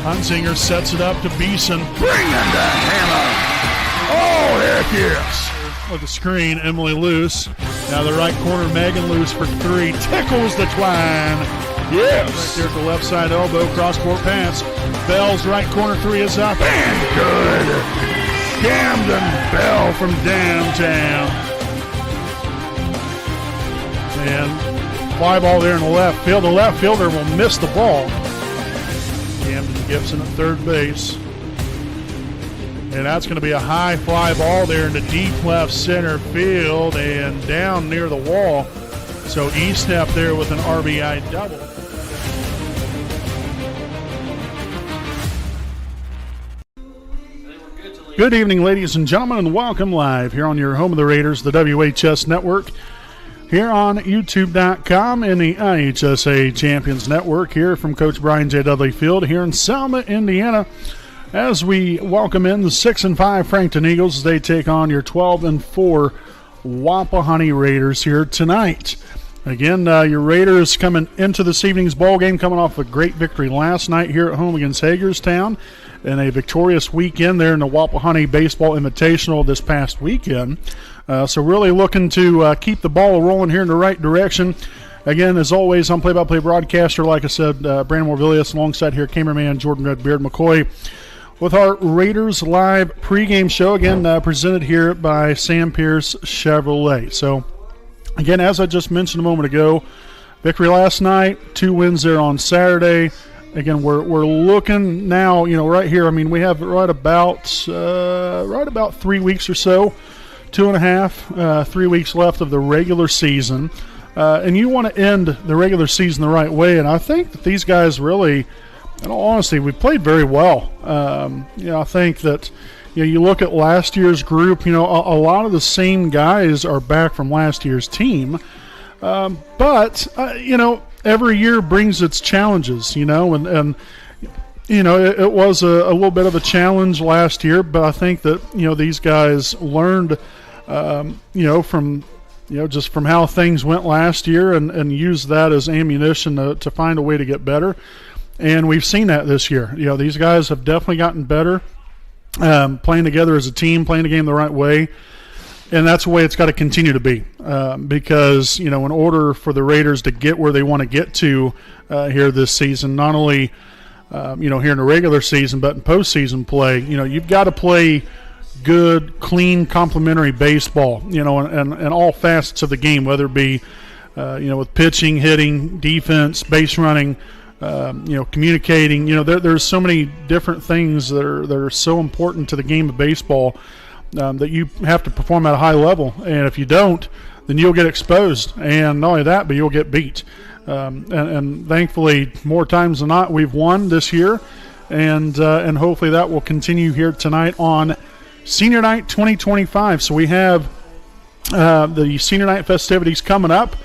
Hunsinger sets it up to Beeson. Bring in the hammer. Oh, heck yes. With the screen, Emily Luce. Now the right corner, Megan Luce for three. Tickles the twine. Yes. Right there at the left side elbow, cross-court pass. Bell's right corner three is up. And good. Camden Bell from downtown. And fly ball there in the left field. The left fielder will miss the ball. Camden Gibson at third base. And that's going to be a high fly ball there in the deep left center field and down near the wall. So Estep there with an RBI double. Good evening, ladies and gentlemen, and welcome live here on your home of the Raiders, the WHS Network, here on YouTube.com and the IHSA Champions Network, here from Coach Brian J. Dudley Field here in Selma, Indiana, as we welcome in the 6-5 Frankton Eagles as they take on your 12-4 Wapahani Raiders here tonight. Again, your Raiders coming into this evening's ball game, coming off a great victory last night here at home against Hagerstown, and a victorious weekend there in the Wapahani Baseball Invitational this past weekend. So really looking to keep the ball rolling here in the right direction. Again, as always, I'm play-by-play broadcaster, like I said, Brandon Morvillius, alongside here cameraman Jordan Redbeard McCoy, with our Raiders Live pregame show, again presented here by Sam Pierce Chevrolet. So, again, as I just mentioned a moment ago, victory last night, 2 wins there on Saturday. Again, we're looking now, right here. I mean, we have right about 3 weeks or so, 2.5, 3 weeks left of the regular season, and you want to end the regular season the right way. And I think that these guys really, in all honesty, we played very well. I think that you look at last year's group. A lot of the same guys are back from last year's team, but every year brings its challenges, and it was a little bit of a challenge last year, but I think that, these guys learned, from just from how things went last year and used that as ammunition to find a way to get better. And we've seen that this year. These guys have definitely gotten better, playing together as a team, playing the game the right way. And that's the way it's got to continue to be, because, in order for the Raiders to get where they want to get to here this season, not only, here in the regular season, but in postseason play, you've got to play good, clean, complementary baseball, in all facets of the game, whether it be, with pitching, hitting, defense, base running, communicating. There's so many different things that are so important to the game of baseball. That you have to perform at a high level, and if you don't, then you'll get exposed, and not only that, but you'll get beat. And thankfully, more times than not, we've won this year, and hopefully that will continue here tonight on Senior Night 2025. So we have the Senior Night festivities coming up,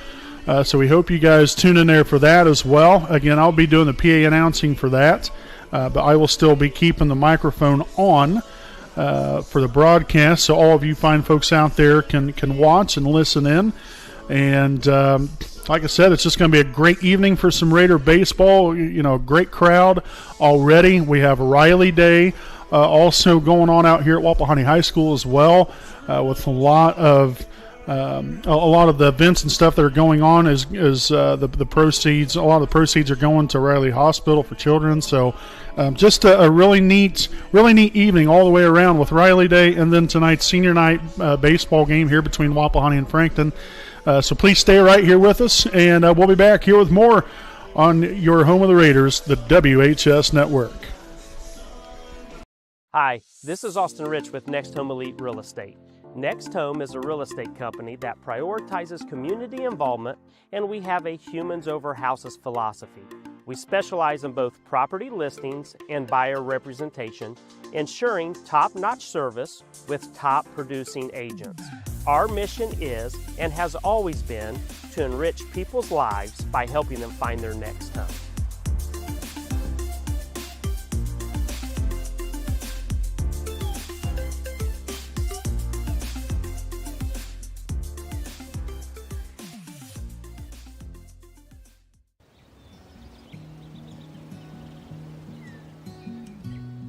so we hope you guys tune in there for that as well. Again, I'll be doing the PA announcing for that, but I will still be keeping the microphone on for the broadcast, so all of you fine folks out there can watch and listen in. And like I said, it's just going to be a great evening for some Raider baseball. Great crowd already. We have Riley Day also going on out here at Wapahani High School as well, with a lot of the events and stuff that are going on is the proceeds. A lot of the proceeds are going to Riley Hospital for Children. So just a really neat evening all the way around with Riley Day, and then tonight's Senior Night baseball game here between Wapahani and Frankton. So please stay right here with us, and we'll be back here with more on your home of the Raiders, the WHS Network. Hi, this is Austin Rich with Next Home Elite Real Estate. Next Home is a real estate company that prioritizes community involvement, and we have a humans over houses philosophy. We specialize in both property listings and buyer representation, ensuring top-notch service with top producing agents. Our mission is, and has always been, to enrich people's lives by helping them find their next home.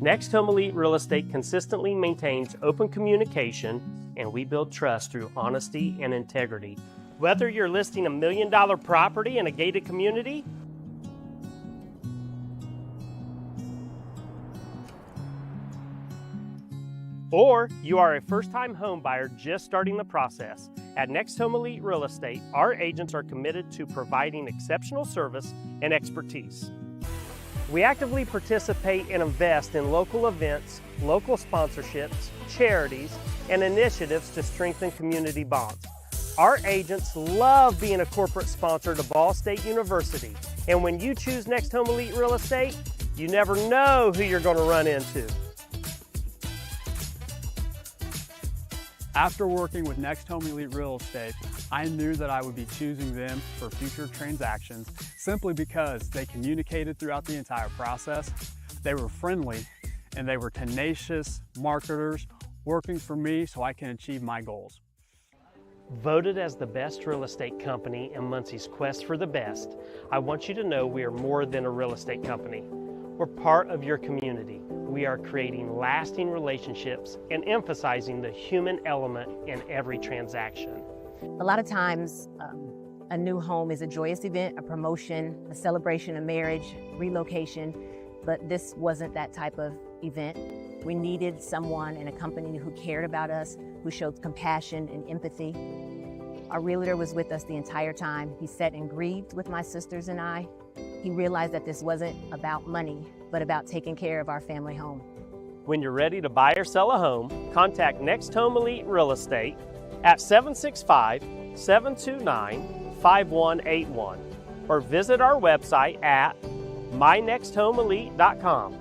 Next Home Elite Real Estate consistently maintains open communication, and we build trust through honesty and integrity. Whether you're listing $1 million property in a gated community, or you are a first-time home buyer just starting the process, at Next Home Elite Real Estate, our agents are committed to providing exceptional service and expertise. We actively participate and invest in local events, local sponsorships, charities, and initiatives to strengthen community bonds. Our agents love being a corporate sponsor to Ball State University, and when you choose Next Home Elite Real Estate, you never know who you're going to run into. After working with Next Home Elite Real Estate, I knew that I would be choosing them for future transactions simply because they communicated throughout the entire process, they were friendly, and they were tenacious marketers working for me so I can achieve my goals. Voted as the best real estate company in Muncie's quest for the best, I want you to know we are more than a real estate company. We're part of your community. We are creating lasting relationships and emphasizing the human element in every transaction. A lot of times, a new home is a joyous event, a promotion, a celebration of marriage, relocation, but this wasn't that type of event. We needed someone in a company who cared about us, who showed compassion and empathy. Our realtor was with us the entire time. He sat and grieved with my sisters and I. He realized that this wasn't about money, but about taking care of our family home. When you're ready to buy or sell a home, contact Next Home Elite Real Estate at 765-729-5181 or visit our website at mynexthomeelite.com.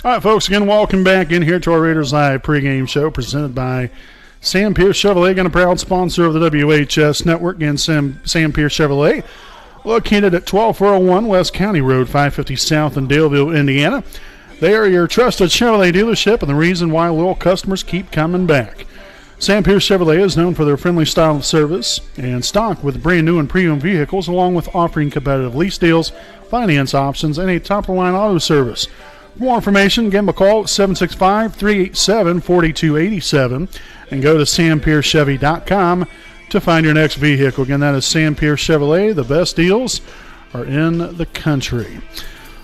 All right, folks, again, welcome back in here to our Raiders Live pregame show presented by Sam Pierce Chevrolet, again, a proud sponsor of the WHS Network. Again, Sam Pierce Chevrolet, located at 12401 West County Road, 550 South in Daleville, Indiana. They are your trusted Chevrolet dealership and the reason why loyal customers keep coming back. Sam Pierce Chevrolet is known for their friendly style of service and stock with brand new and premium vehicles, along with offering competitive lease deals, finance options, and a top-of-the-line auto service. For more information, give them a call at 765-387-4287 and go to sampierchevy.com to find your next vehicle. Again, that is Sam Pierce Chevrolet. The best deals are in the country.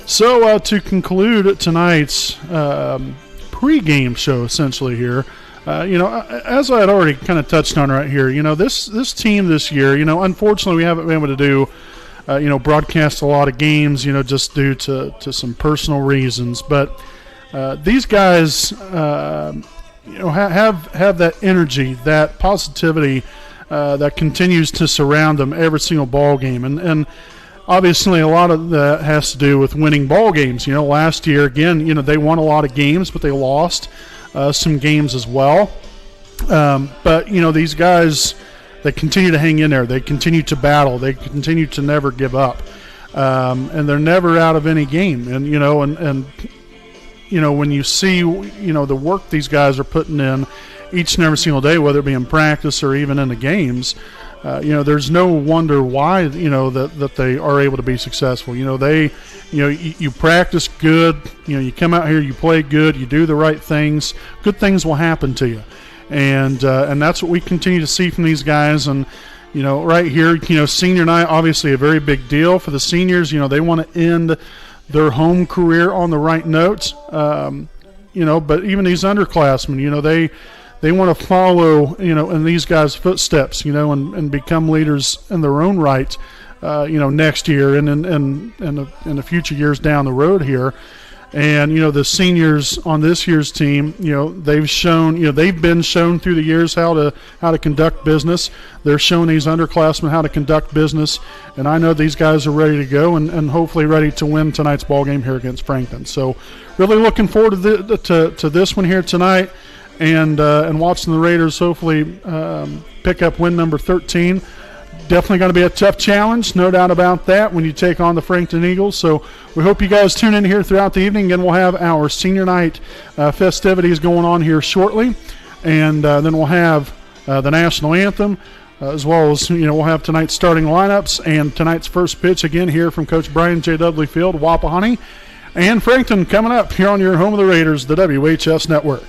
So to conclude tonight's pregame show, essentially here, as I had already kind of touched on right here, this team this year, unfortunately we haven't been able to do broadcast a lot of games, just due to some personal reasons. But these guys, have that energy, that positivity that continues to surround them every single ball game. And obviously a lot of that has to do with winning ball games. Last year, again, they won a lot of games, but they lost some games as well. But these guys, they continue to hang in there. They continue to battle. They continue to never give up, and they're never out of any game. And when you see the work these guys are putting in each and every single day, whether it be in practice or even in the games, there's no wonder why that they are able to be successful. You practice good. You come out here, you play good, you do the right things. Good things will happen to you. And that's what we continue to see from these guys. And, right here, senior night, obviously a very big deal for the seniors. They want to end their home career on the right note. But even these underclassmen, they want to follow, in these guys' footsteps, and become leaders in their own right, next year and in the future years down the road here. And, the seniors on this year's team, they've been shown through the years how to conduct business. They're showing these underclassmen how to conduct business. And I know these guys are ready to go and hopefully ready to win tonight's ball game here against Frankton. So really looking forward to this one here tonight and watching the Raiders hopefully pick up win number 13. Definitely going to be a tough challenge, no doubt about that, when you take on the Frankton Eagles. So we hope you guys tune in here throughout the evening. Again, we'll have our senior night festivities going on here shortly. And then we'll have the national anthem, as well as, we'll have tonight's starting lineups and tonight's first pitch again here from Coach Brian J. Dudley Field, Wapahani, and Frankton coming up here on your home of the Raiders, the WHS Network.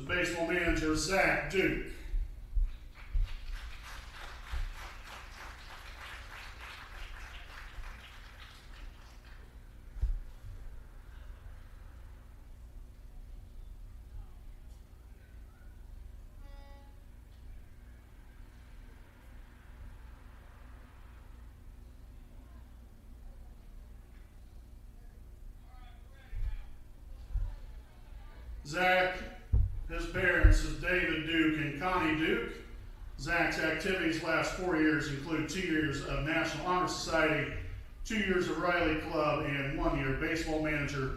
baseball manager Zach Duke. Zach, his parents is David Duke and Connie Duke. Zach's activities last 4 years include 2 years of National Honor Society, 2 years of Riley Club, and 1 year baseball manager.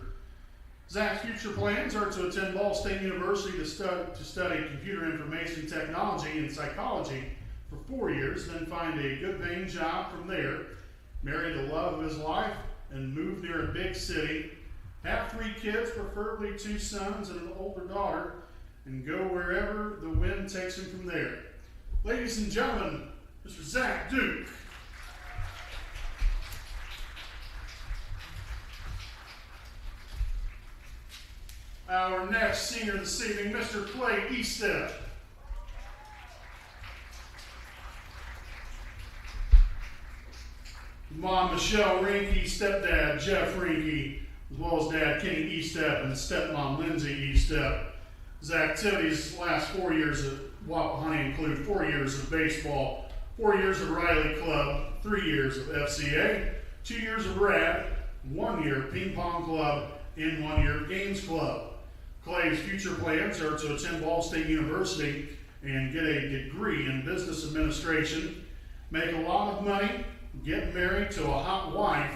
Zach's future plans are to attend Ball State University to study computer information technology and psychology for 4 years, then find a good paying job from there, marry the love of his life, and move near a big city. Have 3 kids, preferably 2 sons and an older daughter, and go wherever the wind takes him from there. Ladies and gentlemen, Mr. Zach Duke. Our next senior this evening, Mr. Clay Eastep. Mom Michelle Rinke, stepdad Jeff Rinke, as well as Dad Kenny Eastep and stepmom Lindsay Eastep. His activities last 4 years at Wapahani include 4 years of baseball, 4 years of Riley Club, 3 years of FCA, 2 years of RAD, 1 year Ping Pong Club, and 1 year Games Club. Clay's future plans are to attend Ball State University and get a degree in business administration, make a lot of money, get married to a hot wife,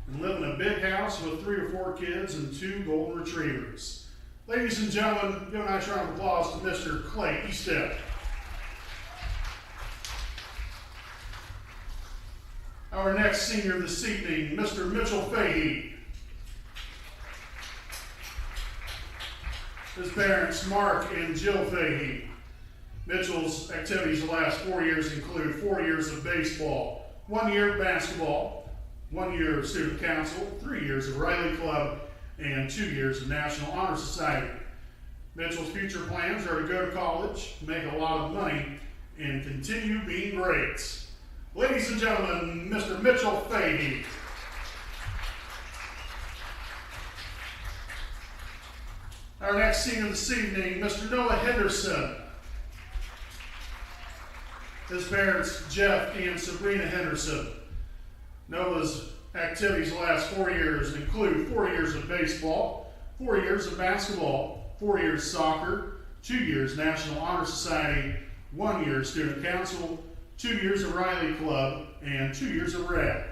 and live in a big house with 3 or 4 kids and 2 golden retrievers. Ladies and gentlemen, give a nice round of applause to Mr. Clay Eastep. Our next senior this evening, Mr. Mitchell Fahey. His parents, Mark and Jill Fahey. Mitchell's activities the last 4 years include 4 years of baseball, 1 year of basketball, 1 year of student council, 3 years of Riley Club, and 2 years of National Honor Society. Mitchell's future plans are to go to college, make a lot of money, and continue being great. Ladies and gentlemen, Mr. Mitchell Fahey. Our next senior this evening, Mr. Noah Henderson. His parents, Jeff and Sabrina Henderson. Noah's activities the last 4 years include 4 years of baseball, 4 years of basketball, 4 years soccer, 2 years National Honor Society, 1 year student council, 2 years of Riley Club, and 2 years of RAD.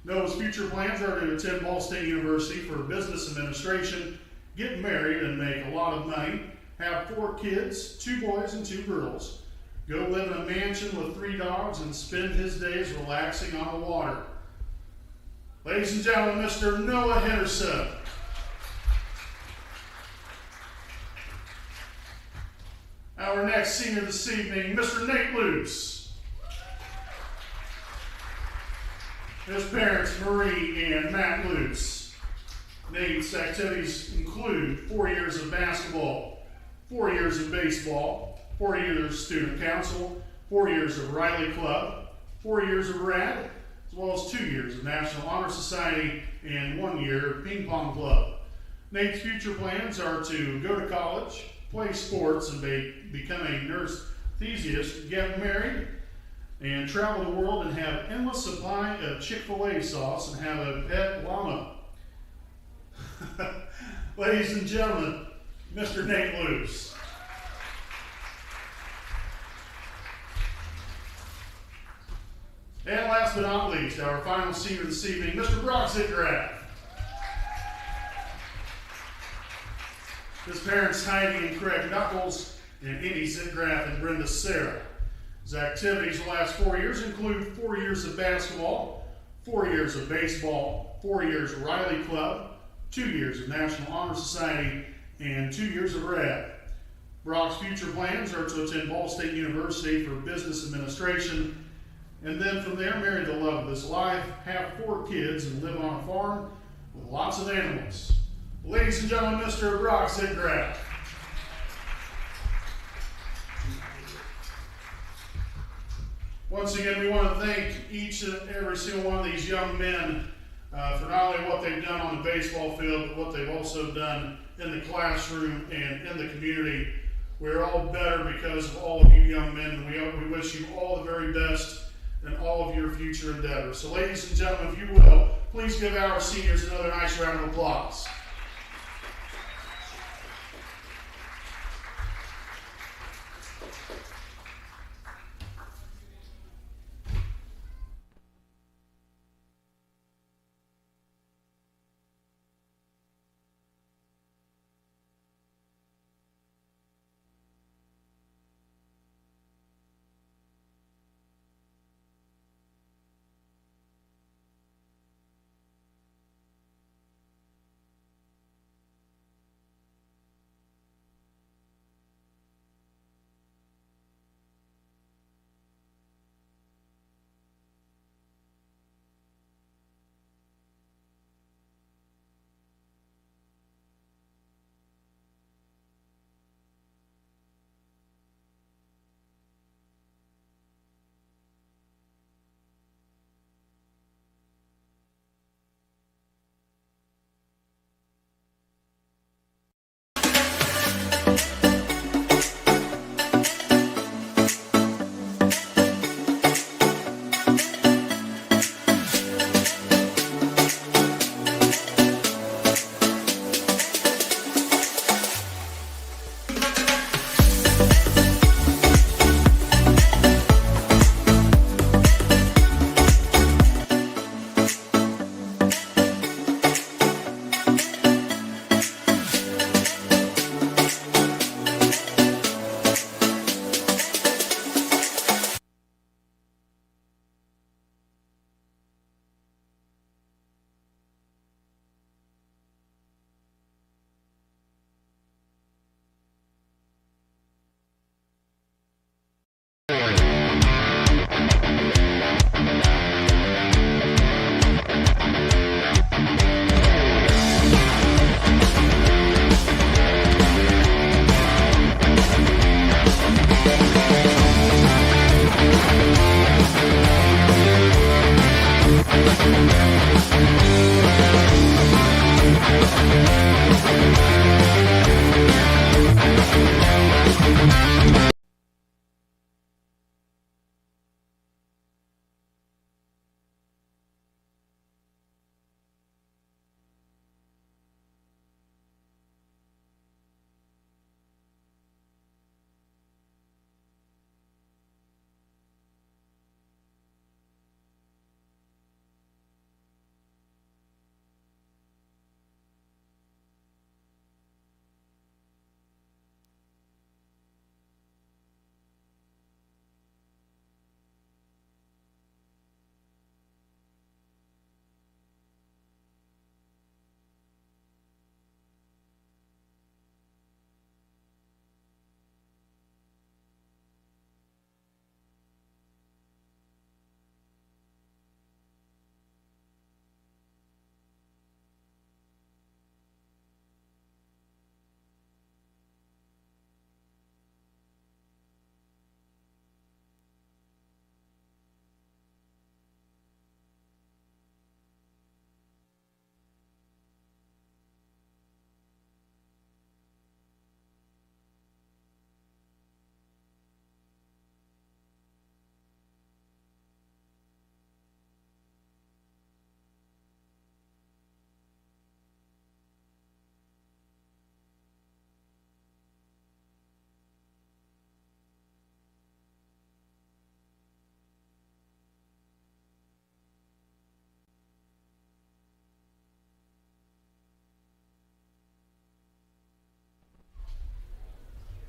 Noah's future plans are to attend Ball State University for business administration, get married and make a lot of money, have 4 kids, 2 boys and 2 girls, go live in a mansion with 3 dogs, and spend his days relaxing on the water. Ladies and gentlemen, Mr. Noah Henderson. Our next senior this evening, Mr. Nate Luce. His parents, Marie and Matt Luce. Nate's activities include 4 years of basketball, 4 years of baseball, 4 years of student council, 4 years of Riley Club, 4 years of RAD, as well as 2 years of National Honor Society and 1 year of Ping Pong Club. Nate's future plans are to go to college, play sports, and become a nurse enthusiast, get married, and travel the world and have endless supply of Chick-fil-A sauce and have a pet llama. Ladies and gentlemen, Mr. Nate Luce. And last but not least, our final senior this evening, Mr. Brock Zitgraff. His parents, Heidi and Craig Knuckles, and Annie Zitgraff and Brenda Sarah. His activities the last 4 years include 4 years of basketball, 4 years of baseball, 4 years of Riley Club, 2 years of National Honor Society, and 2 years of RAD. Brock's future plans are to attend Ball State University for business administration, and then from there marry the love of his life, have 4 kids, and live on a farm with lots of animals. Ladies and gentlemen, Mr. Brock Zitgraff. Once again, we want to thank each and every single one of these young men for not only what they've done on the baseball field, but what they've also done in the classroom and in the community. We're all better because of all of you young men, and we wish you all the very best in all of your future endeavors. So ladies and gentlemen, if you will, please give our seniors another nice round of applause.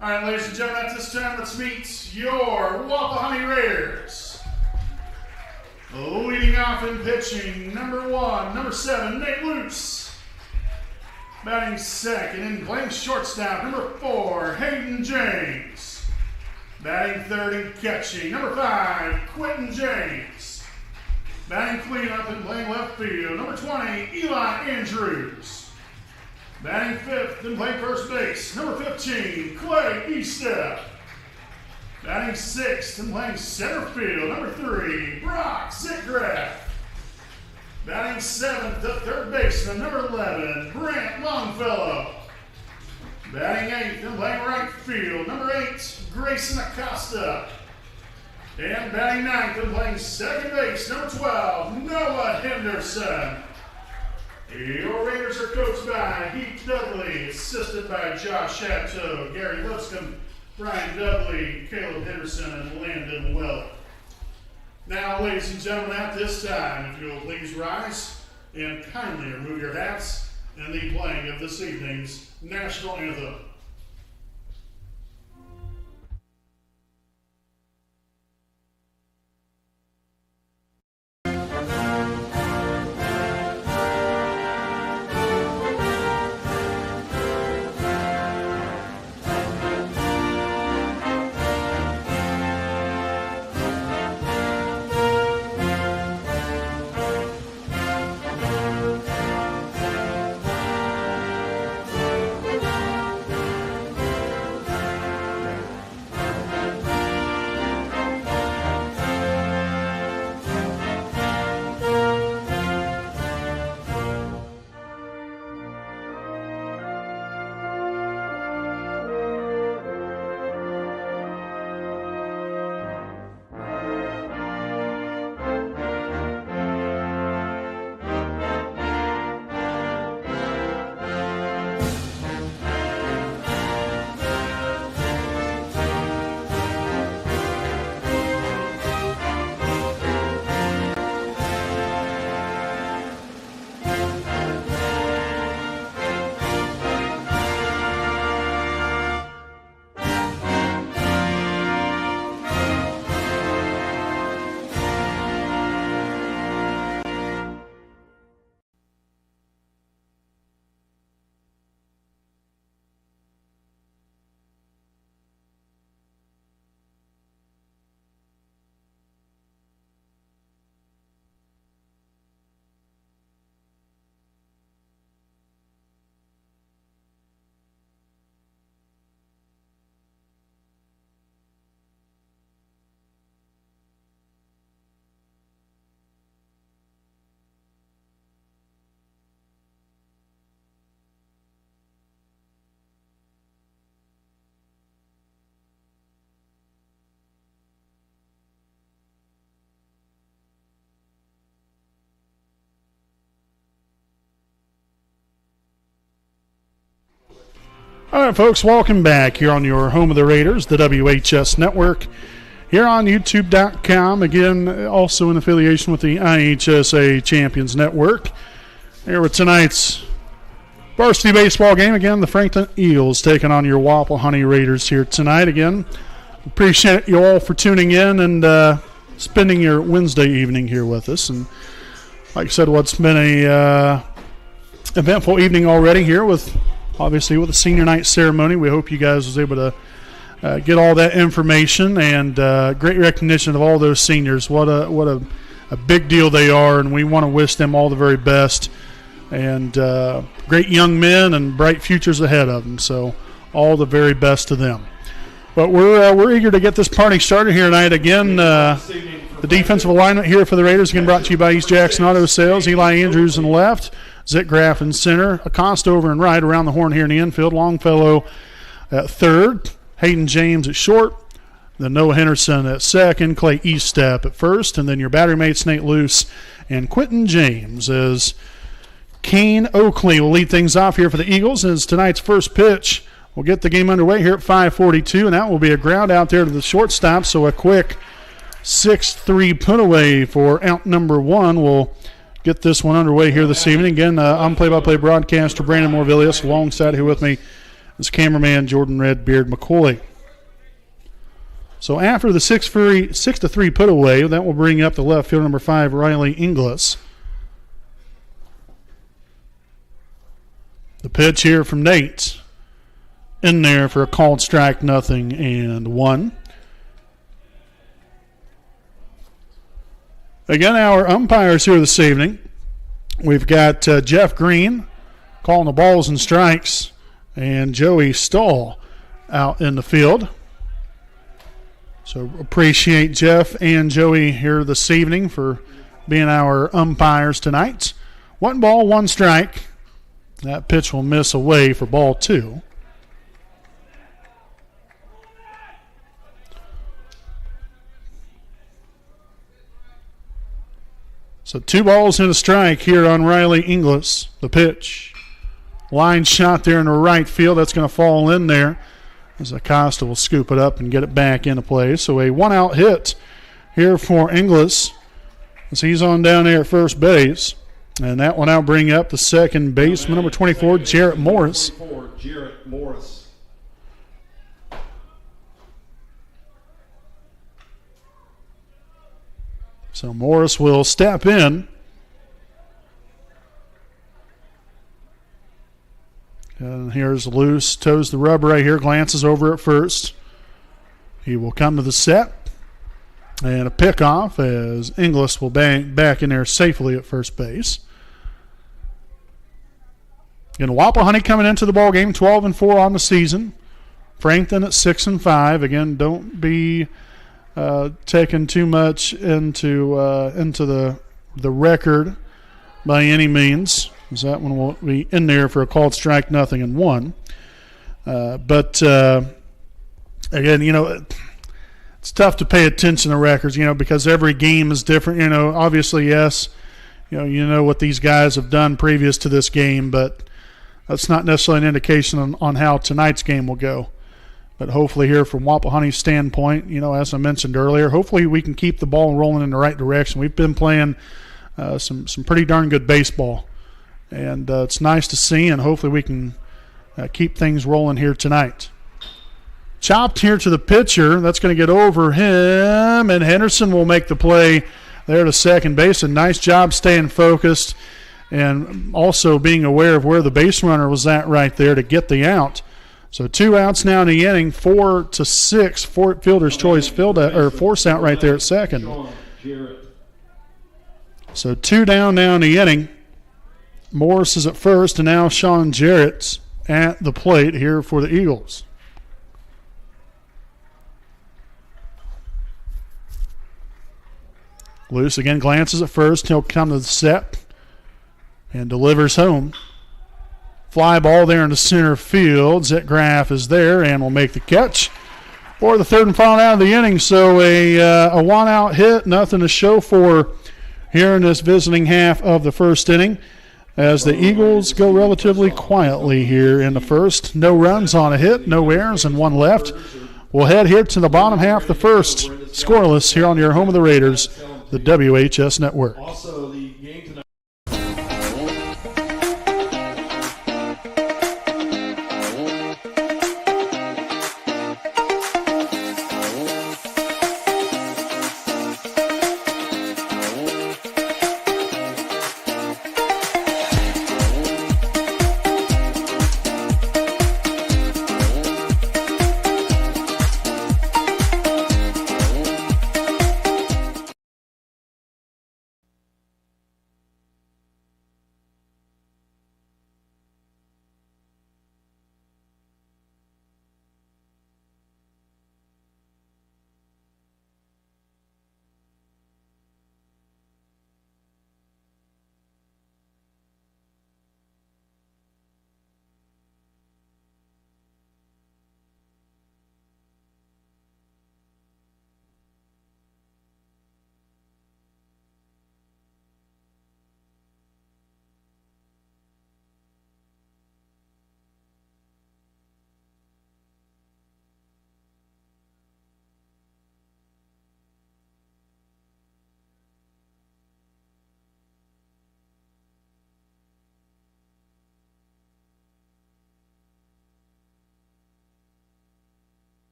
All right, ladies and gentlemen, at this time, let's meet your Wapahani Raiders. Leading off in pitching, number 7, Nate Luce. Batting second and playing shortstop, number 4, Hayden James. Batting third and catching, number 5, Quentin James. Batting cleanup and playing left field, number 20, Eli Andrews. Batting fifth and playing first base, number 15, Clay Estep. Batting sixth and playing center field, number 3, Brock Zitgraff. Batting seventh at third baseman, number 11, Brant Longfellow. Batting eighth and playing right field, number 8, Grayson Acosta. And batting ninth and playing second base, number 12, Noah Henderson. Your Raiders are coached by Heath Dudley, assisted by Josh Chateau, Gary Lipscomb, Brian Dudley, Caleb Henderson, and Landon Welk. Now, ladies and gentlemen, at this time, if you'll please rise and kindly remove your hats in the playing of this evening's national anthem. All right, folks, welcome back here on your home of the Raiders, the WHS Network, here on YouTube.com. Again, also in affiliation with the IHSA Champions Network. Here with tonight's varsity baseball game. Again, the Frankton Eagles taking on your Wapahani Raiders here tonight. Again, appreciate you all for tuning in and spending your Wednesday evening here with us. And like I said, what's been a eventful evening already here with obviously with the senior night ceremony. We hope you guys was able to get all that information and great recognition of all those seniors. What a big deal they are, and we want to wish them all the very best. And great young men and bright futures ahead of them. So all the very best to them. But we're eager to get this party started here tonight. Again, the defensive alignment here for the Raiders, again brought to you by East Jackson Auto Sales. Eli Andrews in the left, Zitgraff in center, Acosta over and right, around the horn here in the infield. Longfellow at third, Hayden James at short, then Noah Henderson at second, Clay Eastep at first, and then your battery mates Nate Luce and Quentin James as Kane Oakley will lead things off here for the Eagles as tonight's first pitch will get the game underway here at 5:42, and that will be a ground out there to the shortstop, so a quick 6-3 put away for out number one will get this one underway here this evening. Again, I'm play-by-play broadcaster Brandon Morvillius. Alongside here with me is cameraman Jordan Redbeard McCoy. So after the 6-3 put away, that will bring up the left field number 5, Riley Inglis. The pitch here from Nate. In there for a called strike, 0-1. Again, our umpires here this evening. We've got Jeff Green calling the balls and strikes, and Joey Stahl out in the field. So appreciate Jeff and Joey here this evening for being our umpires tonight. 1 ball, 1 strike. That pitch will miss away for ball 2. So 2 balls and a strike here on Riley Inglis. The pitch. Line shot there in the right field. That's going to fall in there as Acosta will scoop it up and get it back into play. So a 1-out hit here for Inglis as he's on down there at first base. And that will now bring up the second baseman, number 24, Jarrett Morris. So Morris will step in. And here's loose, toes the rubber right here, glances over at first. He will come to the set. And a pickoff as Inglis will bang back in there safely at first base. And Wapahani coming into the ball game 12-4 on the season. Frankton at 6-5. Again, don't be taken too much into the record by any means, because that one will be in there for a called strike, 0-1. But again, it's tough to pay attention to records, because every game is different. Obviously, yes, you know what these guys have done previous to this game, but that's not necessarily an indication on how tonight's game will go. But hopefully here from Wapahani's standpoint, as I mentioned earlier, hopefully we can keep the ball rolling in the right direction. We've been playing some pretty darn good baseball, and it's nice to see, and hopefully we can keep things rolling here tonight. Chopped here to the pitcher. That's going to get over him, and Henderson will make the play there to second base. A nice job staying focused and also being aware of where the base runner was at right there to get the out. So 2 outs now in the inning, 4-6. Fielder's choice force out right there at second. So 2 down now in the inning. Morris is at first, and now Sean Jarrett's at the plate here for the Eagles. Loose again, glances at first. He'll come to the set and delivers home. Fly ball there into center field. Zetgraf is there and will make the catch for the third and final out of the inning. So a 1-out hit, nothing to show for here in this visiting half of the first inning, as the Eagles go relatively quietly here in the first. No runs on a hit, no errors, and 1 left. We'll head here to the bottom half of the first. Scoreless here on your home of the Raiders, the WHS Network. Also, the game tonight.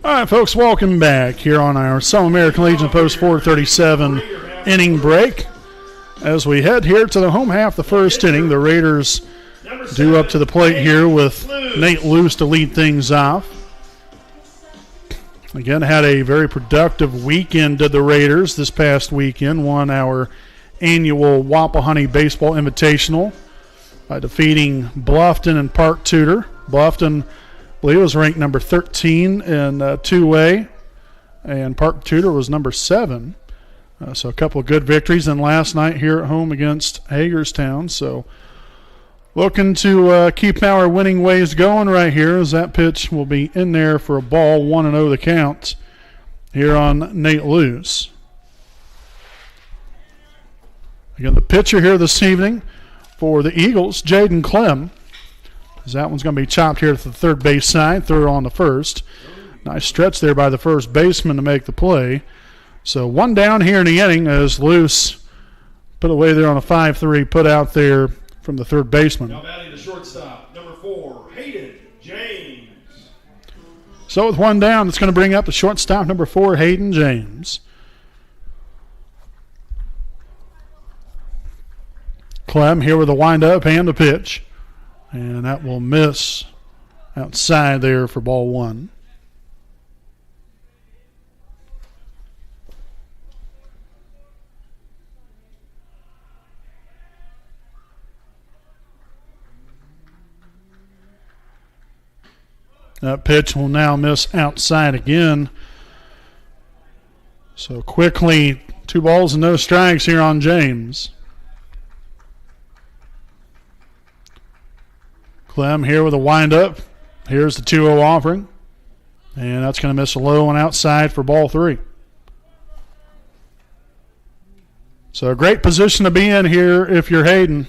All right, folks, welcome back here on our Southern American Legion Post 437 inning break. As we head here to the home half of the first inning, the Raiders due up to the plate here with Nate Luce to lead things off. Again, had a very productive weekend, did the Raiders this past weekend. Won our annual Wapahani Baseball Invitational by defeating Bluffton and Park Tudor. Bluffton, I believe, was ranked number 13 in 2A, and Park Tudor was number 7. So a couple of good victories. And last night here at home against Hagerstown. So looking to keep our winning ways going right here, as that pitch will be in there for a ball, 1-0 the count here on Nate Luce. Again, the pitcher here this evening for the Eagles, Jaden Clem. As that one's going to be chopped here to the third base side, throw on the first. Nice stretch there by the first baseman to make the play. So one down here in the inning as Luce put away there on a 5-3 put out there from the third baseman. Now batting the shortstop, number 4, Hayden James. So with one down, it's going to bring up the shortstop, number 4, Hayden James. Clem here with a windup and the pitch. And that will miss outside there for ball 1. That pitch will now miss outside again. So quickly, 2 balls and no strikes here on James. Clem here with a windup. Here's the 2-0 offering. And that's going to miss a low one outside for ball 3. So a great position to be in here if you're Hayden.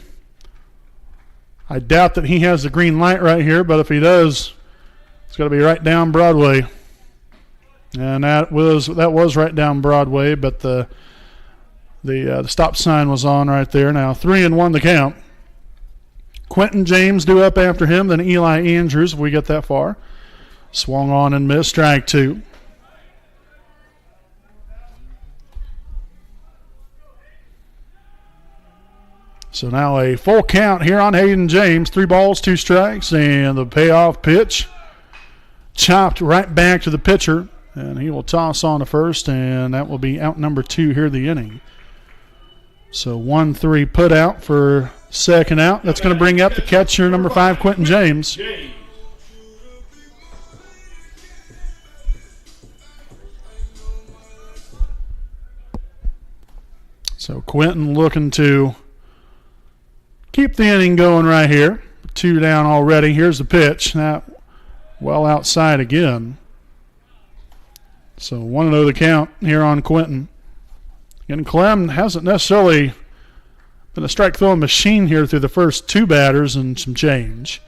I doubt that he has the green light right here, but if he does, it's going to be right down Broadway. And that was right down Broadway, but the stop sign was on right there. Now 3-1 the count. Quentin James due up after him, then Eli Andrews, if we get that far. Swung on and missed, strike 2. So now a full count here on Hayden James. 3 balls, 2 strikes, and the payoff pitch chopped right back to the pitcher, and he will toss on to first, and that will be out number 2 here of the inning. So 1-3 put out for second out. That's going to bring up the catcher, number 5, Quentin James. So Quentin looking to keep the inning going right here. 2 down already. Here's the pitch. That well outside again. So 1-0 the count here on Quentin. And Clem hasn't necessarily been a strike throwing machine here through the first 2 batters and some change.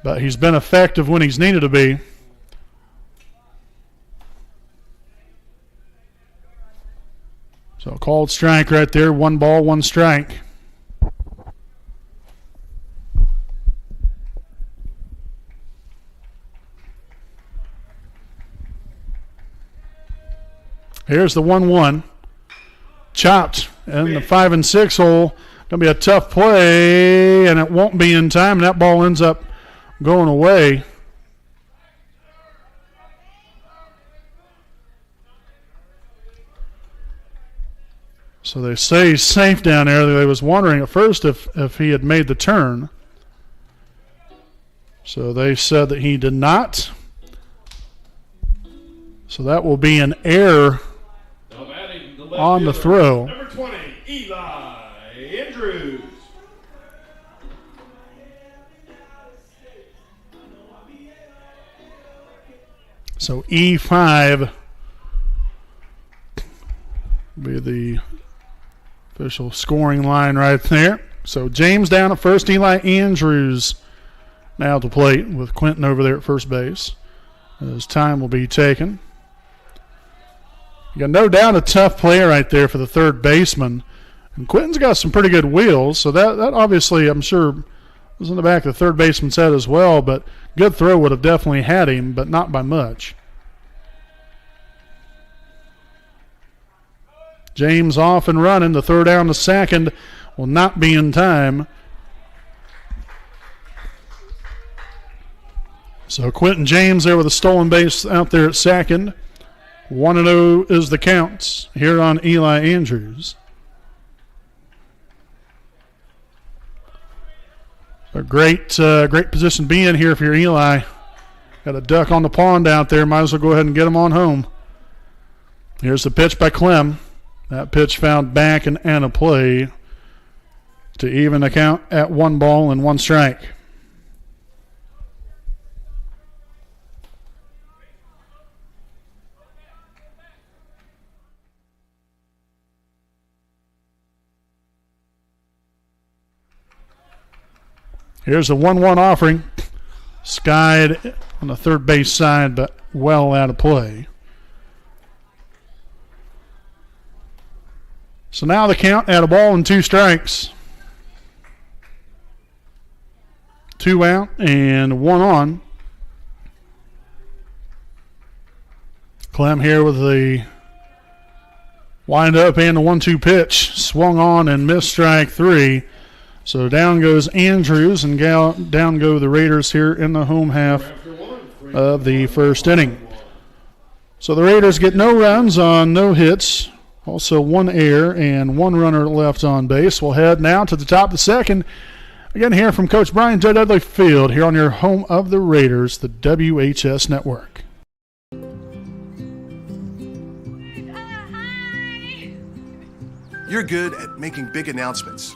But he's been effective when he's needed to be. So called strike right there. 1 ball, 1 strike. Here's the 1-1. Chopped in the 5 and 6 hole. Going to be a tough play, and it won't be in time. And that ball ends up going away. So they say he's safe down there. They was wondering at first if he had made the turn. So they said that he did not. So that will be an error on the throw. Number 20, Eli Andrews. So E5 will be the official scoring line right there. So James down at first, Eli Andrews now to plate with Quentin over there at first base. As time will be taken. You got no doubt a tough player right there for the third baseman. And Quentin's got some pretty good wheels, so that obviously I'm sure was in the back of the third baseman's head as well, but good throw would have definitely had him, but not by much. James off and running. The throw down to second will not be in time. So Quentin James there with a stolen base out there at second. 1-0 is the count here on Eli Andrews. A great position to be in here if you're Eli. Got a duck on the pond out there. Might as well go ahead and get him on home. Here's the pitch by Clem. That pitch found back and out of play to even the count at 1 ball and 1 strike. Here's a 1-1 offering. Skied on the third base side, but well out of play. So now the count at 1 ball and 2 strikes. 2 out and 1 on. Clem here with the wind up and the 1-2 pitch. Swung on and missed strike 3. So down goes Andrews and down go the Raiders here in the home half of the first inning. So the Raiders get no runs on no hits, also 1 error and 1 runner left on base. We'll head now to the top of the second. Again here from Coach Brian J. Dudley Field here on your home of the Raiders, the WHS Network. You're good at making big announcements.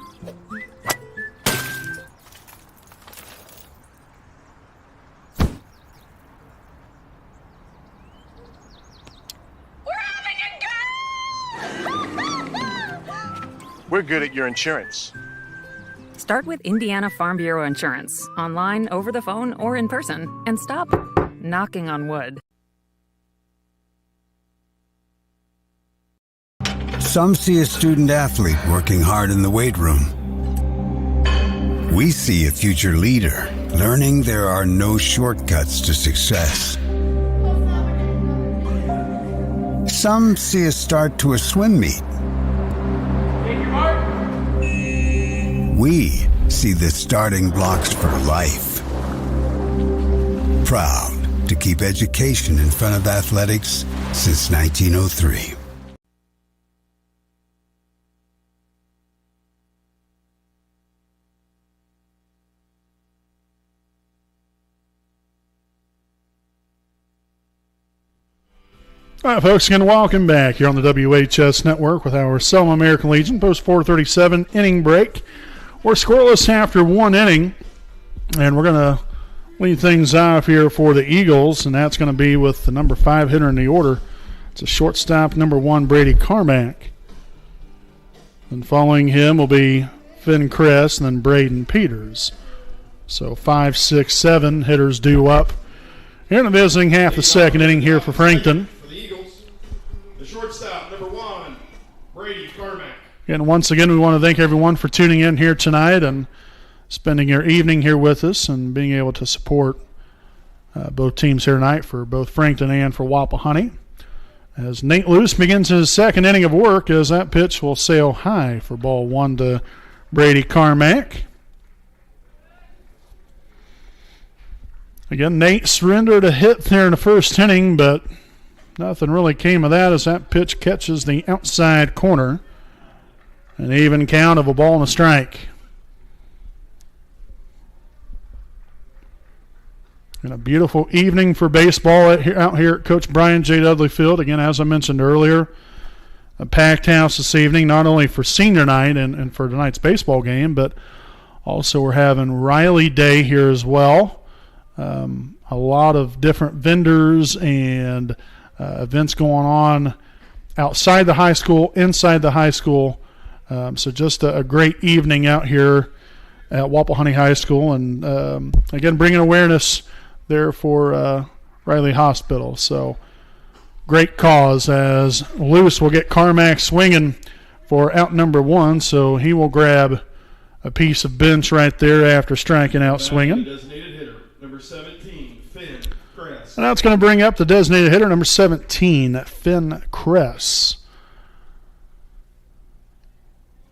We're good at your insurance. Start with Indiana Farm Bureau Insurance, online, over the phone, or in person, and stop knocking on wood. Some see a student athlete working hard in the weight room. We see a future leader learning there are no shortcuts to success. Some see a start to a swim meet. We see the starting blocks for life. Proud to keep education in front of athletics since 1903. All right, folks, again, welcome back here on the WHS Network with our Selma American Legion post 437 inning break. We're scoreless after 1 inning, and we're going to lead things off here for the Eagles, and that's going to be with the number 5 hitter in the order. It's a shortstop, number 1, Brady Carmack. And following him will be Finn Kress and then Braden Peters. So 5, 6, 7 hitters due up here in the visiting half the second inning here for Frankton. For the Eagles, the shortstop, number 1, Brady Carmack. And once again, we want to thank everyone for tuning in here tonight and spending your evening here with us and being able to support both teams here tonight for both Frankton and for Wapahani. As Nate Luce begins his second inning of work, as that pitch will sail high for ball 1 to Brady Carmack. Again, Nate surrendered a hit there in the first inning, but nothing really came of that as that pitch catches the outside corner. An even count of a ball and a strike. And a beautiful evening for baseball out here at Coach Brian J. Dudley Field. Again, as I mentioned earlier, a packed house this evening, not only for senior night and for tonight's baseball game, but also we're having Riley Day here as well. A lot of different vendors and events going on outside the high school, inside the high school. So just a great evening out here at Wapahani High School. And, again, bringing awareness there for Riley Hospital. So great cause as Lewis will get Carmack swinging for out number 1. So he will grab a piece of bench right there after striking out swinging. Designated hitter, number 17, Finn Kress. And that's going to bring up the designated hitter, number 17, Finn Kress.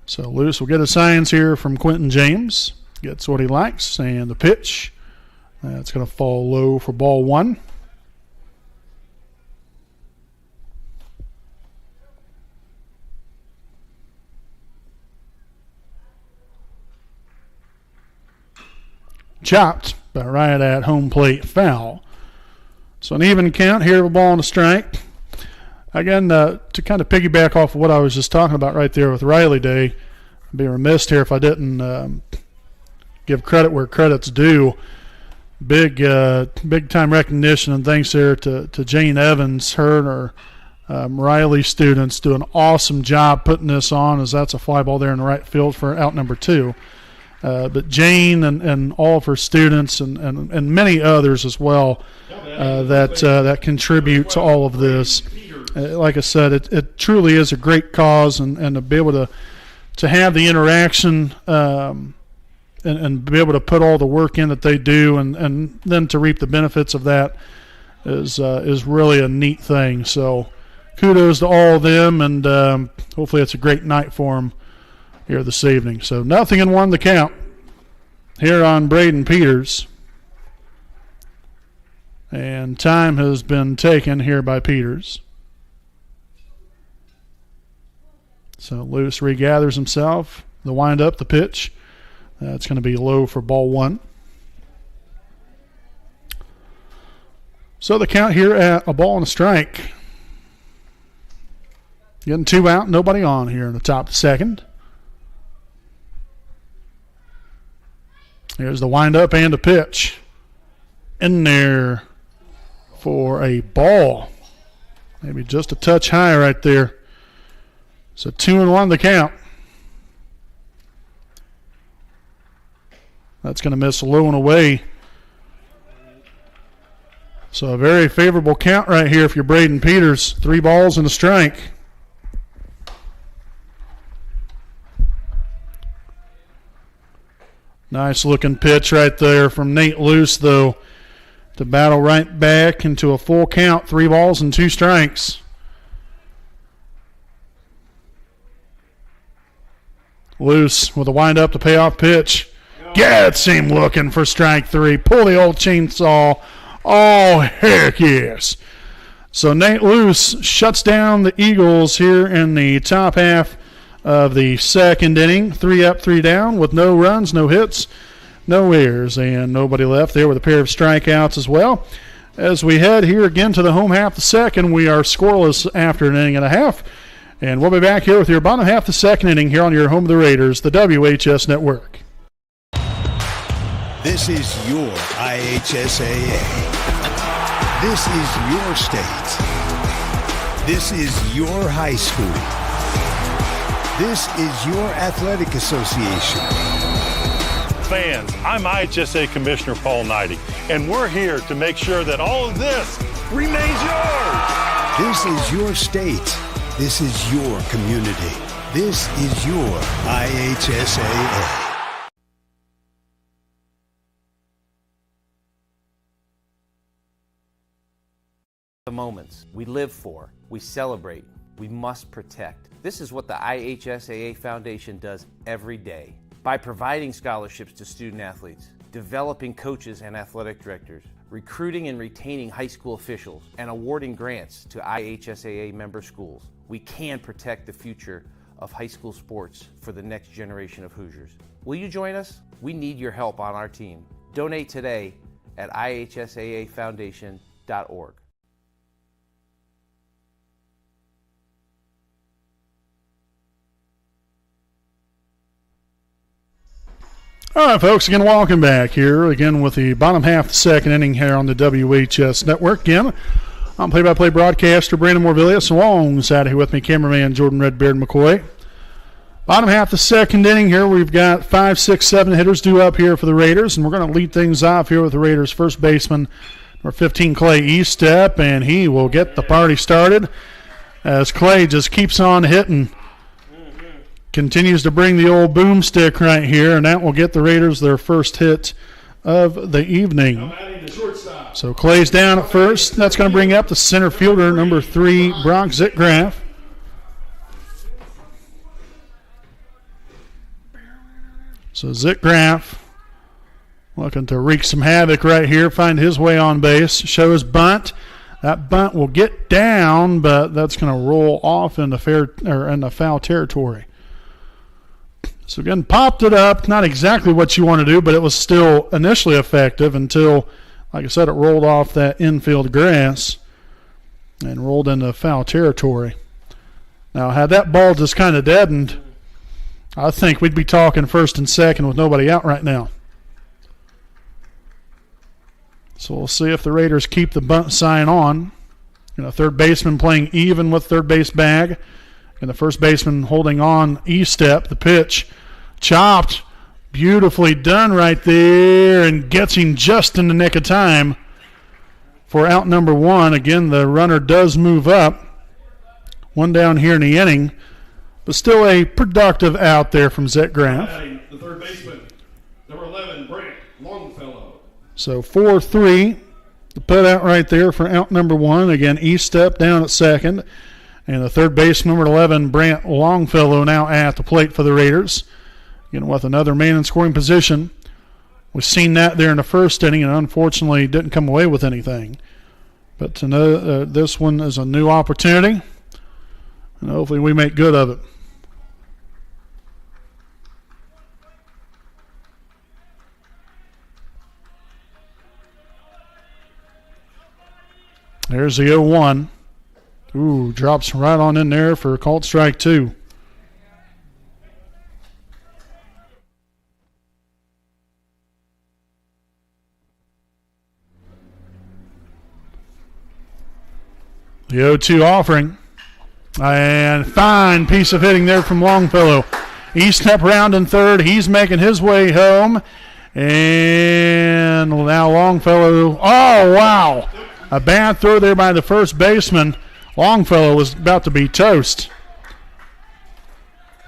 So Lewis will get a signs here from Quentin James. Gets what he likes, and the pitch. That's going to fall low for ball 1. Chopped, but right at home plate foul. So an even count here, a ball and a strike. Again, to kind of piggyback off of what I was just talking about right there with Riley Day, I'd be remiss here if I didn't give credit where credit's due. Big time recognition and thanks there to Jane Evans, her and her Riley students do an awesome job putting this on, as that's a fly ball there in the right field for out number 2. But Jane and all of her students and many others as well that contribute to all of this. Like I said, it truly is a great cause, and to be able to have the interaction and be able to put all the work in that they do, and then to reap the benefits of that is really a neat thing. So kudos to all of them, and hopefully it's a great night for them here this evening. So 0-1 the count here on Braden Peters. And time has been taken here by Peters. So Lewis regathers himself. The wind up, the pitch. It's going to be low for ball 1. So the count here at a ball and a strike. Getting 2 out, nobody on here in the top of the second. Here's the windup and a pitch. In there for a ball. Maybe just a touch high right there. So 2-1 the count. That's going to miss low and away. So a very favorable count right here if you're Braden Peters. 3 balls and a strike. Nice looking pitch right there from Nate Luce, though, to battle right back into a full count. 3 balls and 2 strikes. Luce with a wind-up to payoff pitch. Gets him looking for strike 3. Pull the old chainsaw. Oh, heck yes. So Nate Luce shuts down the Eagles here in the top half of the second inning. 3 up, 3 down with no runs, no hits, no errors, and nobody left there with a pair of strikeouts as well. As we head here again to the home half of the second, we are scoreless after an inning and a half. And we'll be back here with your bottom half of the second inning here on your home of the Raiders, the WHS Network. This is your IHSAA. This is your state. This is your high school. This is your athletic association. Fans, I'm IHSA Commissioner Paul Knighty, and we're here to make sure that all of this remains yours. This is your state. This is your community. This is your IHSAA. The moments we live for, we celebrate, we must protect. This is what the IHSAA Foundation does every day. By providing scholarships to student athletes, developing coaches and athletic directors, recruiting and retaining high school officials, and awarding grants to IHSAA member schools, we can protect the future of high school sports for the next generation of Hoosiers. Will you join us? We need your help on our team. Donate today at ihsaafoundation.org. All right, folks, again, welcome back here again with the bottom half of the second inning here on the WHS Network. Again, I'm play-by-play broadcaster Brandon Morvillius, alongside here with me, cameraman Jordan Redbeard McCoy. Bottom half of the second inning here, we've got 5, 6, 7 hitters due up here for the Raiders, and we're going to lead things off here with the Raiders' first baseman, number 15, Clay Eastep, and he will get the party started as Clay just keeps on hitting. Continues to bring the old boomstick right here, and that will get the Raiders their first hit of the evening. So Clay's down at first. That's going to bring up the center fielder, number 3, Brock Zitgraff. So Zitgraff looking to wreak some havoc right here, find his way on base, show his bunt. That bunt will get down, but that's going to roll off into foul territory. So again, popped it up. Not exactly what you want to do, but it was still initially effective until, like I said, it rolled off that infield grass and rolled into foul territory. Now, had that ball just kind of deadened, I think we'd be talking first and second with nobody out right now. So we'll see if the Raiders keep the bunt sign on. Third baseman playing even with third base bag. And the first baseman holding on E-step. The pitch chopped. Beautifully done right there, and gets him just in the nick of time for out number one. Again, the runner does move up. One down here in the inning. But still a productive out there from Zitgraff. The third baseman, number 11, Brant Longfellow. So 4-3, the put out right there for out number one. Again, E-step down at second. And the third base, number 11, Brant Longfellow, now at the plate for the Raiders. Again, with another man in scoring position. We've seen that there in the first inning, and unfortunately didn't come away with anything. But to know this one is a new opportunity, and hopefully we make good of it. There's the 0-1. Ooh, drops right on in there for called strike two. The 0-2 offering. And fine piece of hitting there from Longfellow. E-step round in third. He's making his way home. And now Longfellow. Oh, wow. A bad throw there by the first baseman. Longfellow was about to be toast.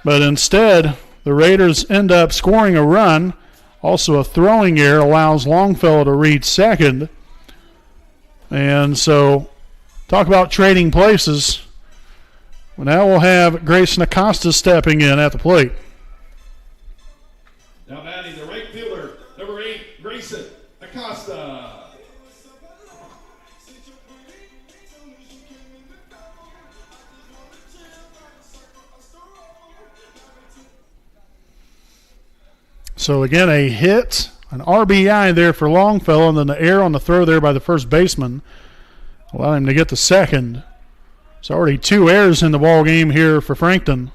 But instead, the Raiders end up scoring a run. Also a throwing error allows Longfellow to reach second. And so, talk about trading places. Well, now we'll have Grayson Acosta stepping in at the plate. Now batting the right fielder, number 8, Grayson Acosta. So again, a hit, an RBI there for Longfellow, and then the error on the throw there by the first baseman allowed him to get to second. It's already 2 errors in the ball game here for Frankton.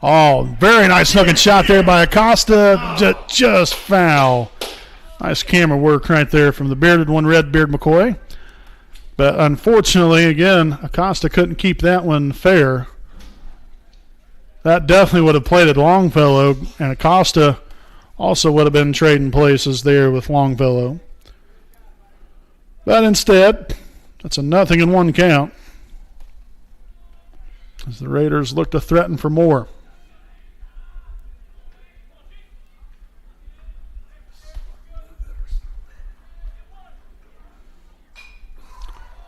Oh, very nice looking shot there by Acosta, just foul. Nice camera work right there from the bearded one, Redbeard McCoy. But unfortunately, again, Acosta couldn't keep that one fair. That definitely would have plated Longfellow, and Acosta also would have been trading places there with Longfellow. But instead, it's a 0-1 count as the Raiders look to threaten for more.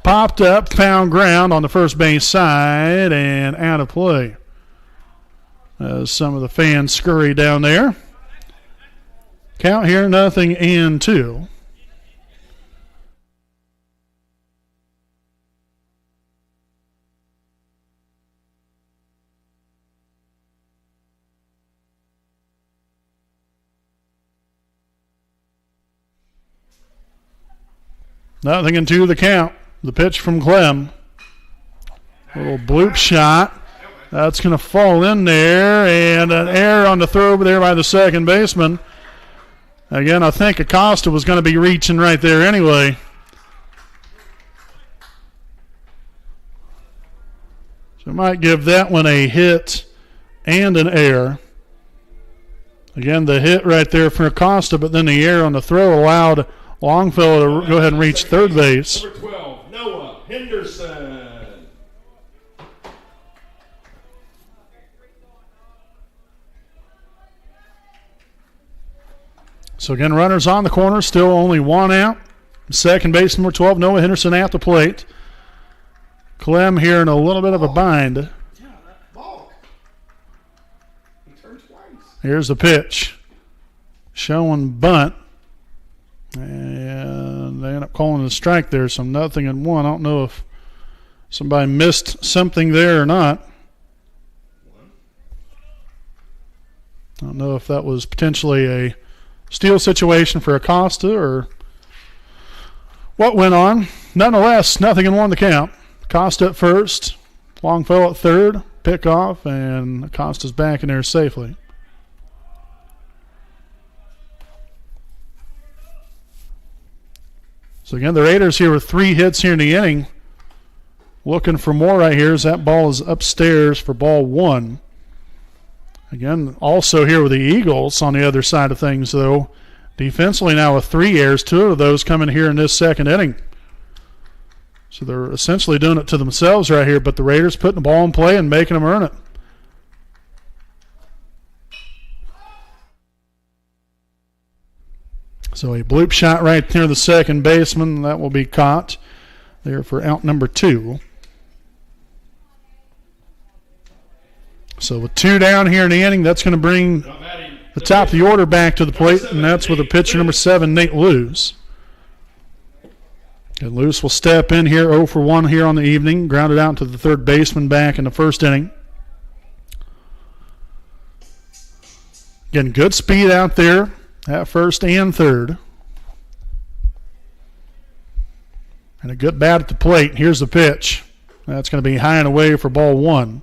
Popped up, found ground on the first base side, and out of play. As some of the fans scurry down there. Count here, 0-2. Nothing into the count. The pitch from Clem. Little bloop shot. That's going to fall in there, and an error on the throw over there by the second baseman. Again, I think Acosta was going to be reaching right there anyway. So I might give that one a hit and an error. Again, the hit right there for Acosta, but then the error on the throw allowed Longfellow to go ahead and reach third base. Number 12, Noah Henderson. So again, runners on the corner, still only 1 out. Second base, number 12, Noah Henderson at the plate. Clem here in a little bit of a bind. Yeah, that ball. He turned twice. Here's the pitch. Showing bunt. And they end up calling a strike there, so 0-1. I don't know if somebody missed something there or not. I don't know if that was potentially a steal situation for Acosta or what went on. Nonetheless, 0-1 the count. Acosta at first, Longfellow at third, pick off, and Acosta's back in there safely. So again, the Raiders here with 3 hits here in the inning. Looking for more right here as that ball is upstairs for ball 1. Again, also here with the Eagles on the other side of things, though. Defensively now with 3 errors, 2 of those coming here in this second inning. So they're essentially doing it to themselves right here, but the Raiders putting the ball in play and making them earn it. So a bloop shot right near the second baseman. That will be caught there for out number 2. So with 2 down here in the inning, that's going to bring the top of the order back to the plate, and that's with the pitcher number 7, Nate Luce. And Luce will step in here 0 for 1 here on the evening, grounded out to the third baseman back in the first inning. Again, good speed out there at first and third. And a good bat at the plate. Here's the pitch. That's going to be high and away for ball 1.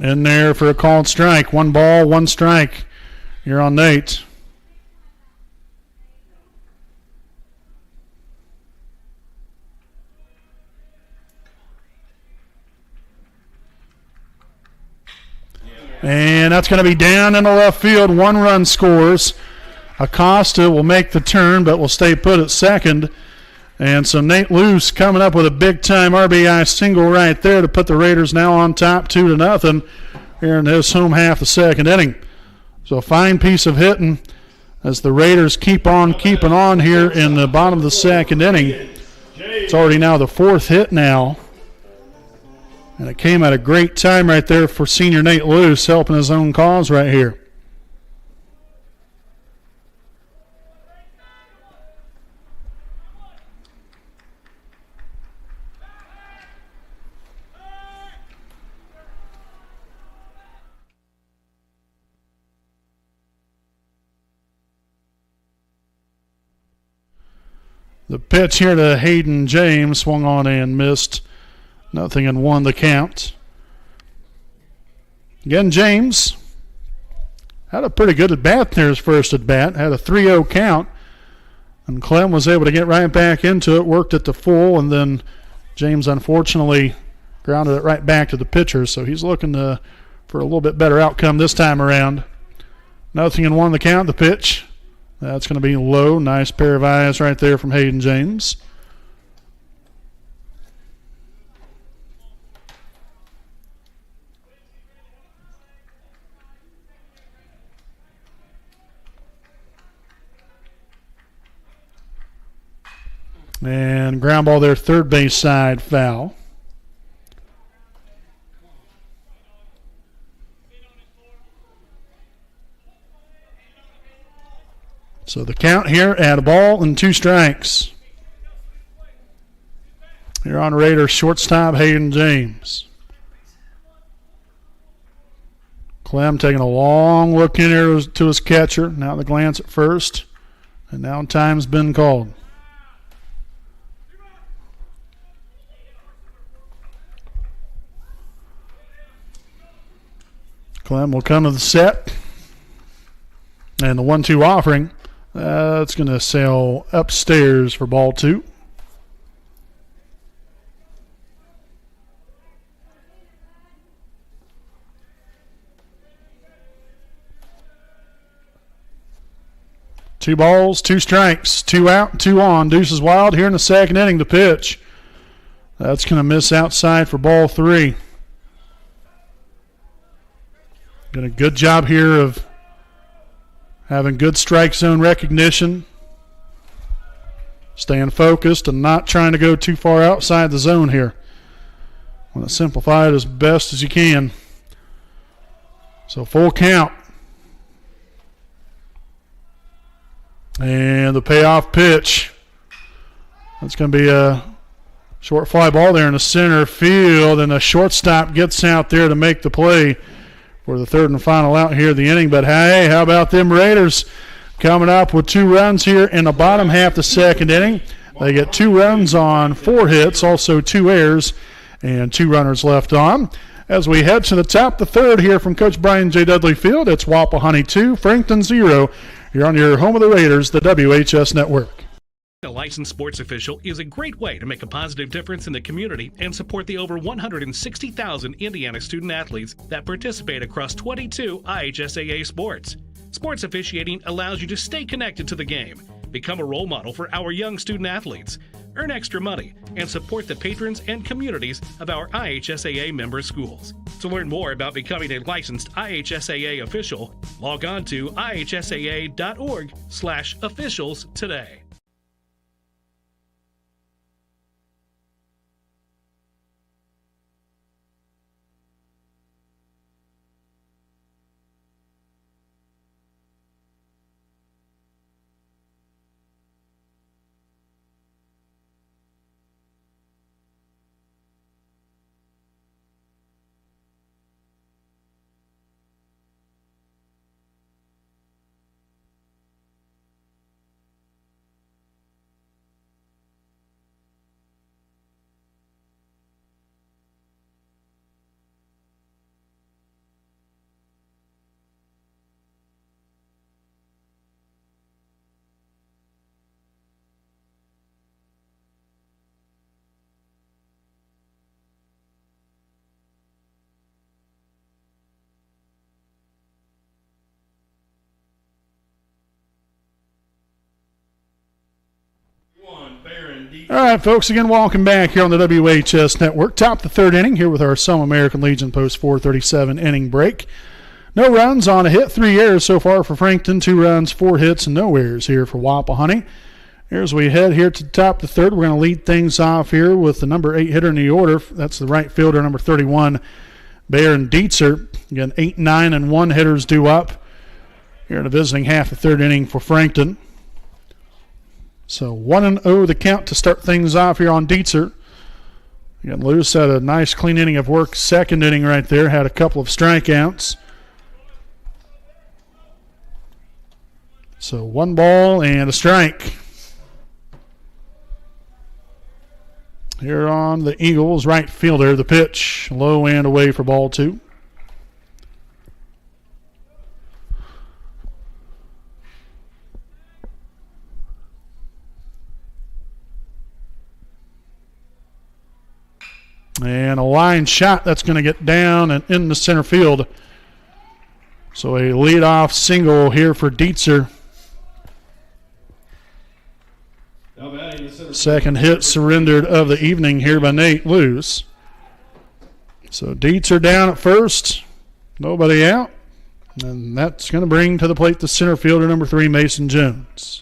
In there for a called strike. 1 ball, 1 strike. You're on Nate. And that's going to be down in the left field. 1 run scores. Acosta will make the turn, but will stay put at second. And so Nate Luce coming up with a big-time RBI single right there to put the Raiders now on top 2-0 here in this home half of the second inning. So a fine piece of hitting as the Raiders keep on keeping on here in the bottom of the second inning. It's already now the 4th hit now. And it came at a great time right there for senior Nate Luce, helping his own cause right here. The pitch here to Hayden James, swung on and missed. 0-1 the count. Again, James had a pretty good at-bat there his first at-bat. Had a 3-0 count. And Clem was able to get right back into it, worked it to full, and then James unfortunately grounded it right back to the pitcher. So he's looking for a little bit better outcome this time around. 0-1 the count, the pitch. That's going to be low. Nice pair of eyes right there from Hayden James. And ground ball there, third base side, foul. So the count here at a ball and 2 strikes. Here on Raiders shortstop Hayden James. Clem taking a long look in here to his catcher. Now the glance at first. And now time's been called. Clem will come to the set. And the 1-2 offering. That's going to sail upstairs for ball 2. Two balls, 2 strikes, 2 out, 2 on. Deuces wild here in the second inning. The pitch. That's going to miss outside for ball 3. Doing a good job here of having good strike zone recognition, staying focused and not trying to go too far outside the zone here. Want to simplify it as best as you can. So full count. And the payoff pitch. That's going to be a short fly ball there in the center field, and the shortstop gets out there to make the play for the third and final out here of the inning. But hey, how about them Raiders coming up with 2 runs here in the bottom half of the second inning? They get 2 runs on 4 hits, also 2 errors, and 2 runners left on. As we head to the top of the third here from Coach Brian J. Dudley Field, it's Wapahani 2, Frankton 0. You're on your home of the Raiders, the WHS Network. A licensed sports official is a great way to make a positive difference in the community and support the over 160,000 Indiana student athletes that participate across 22 IHSAA sports. Sports officiating allows you to stay connected to the game, become a role model for our young student athletes, earn extra money, and support the patrons and communities of our IHSAA member schools. To learn more about becoming a licensed IHSAA official, log on to ihsaa.org/officials today. All right, folks, again, welcome back here on the WHS Network. Top of the third inning here with our Some American Legion post 437 inning break. No runs on a hit, 3 errors so far for Frankton, 2 runs, 4 hits, and no errors here for Wapahani. Here as we head here to the top of the third, we're going to lead things off here with the number 8 hitter in the order. That's the right fielder, number 31, Baron Dietzer. Again, 8, 9, and 1 hitters due up here in the visiting half of the third inning for Frankton. So 1-0 the count to start things off here on Dietzer. Again, Lewis had a nice clean inning of work. Second inning right there, had a couple of strikeouts. So 1 ball and a strike. Here on the Eagles, right fielder, the pitch, low and away for ball 2. And a line shot that's going to get down and in the center field. So a leadoff single here for Dietzer. Second hit surrendered of the evening here by Nate Luce. So Dietzer down at first. Nobody out. And that's going to bring to the plate the center fielder, number 3, Mason Jones.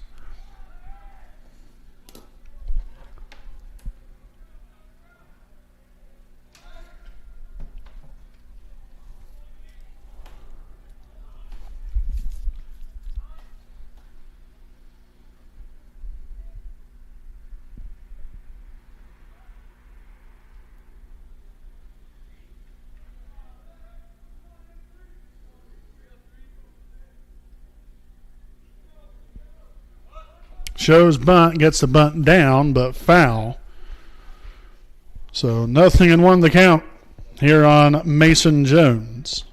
Shows bunt, gets the bunt down, but foul. So 0-1 the count here on Mason Jones.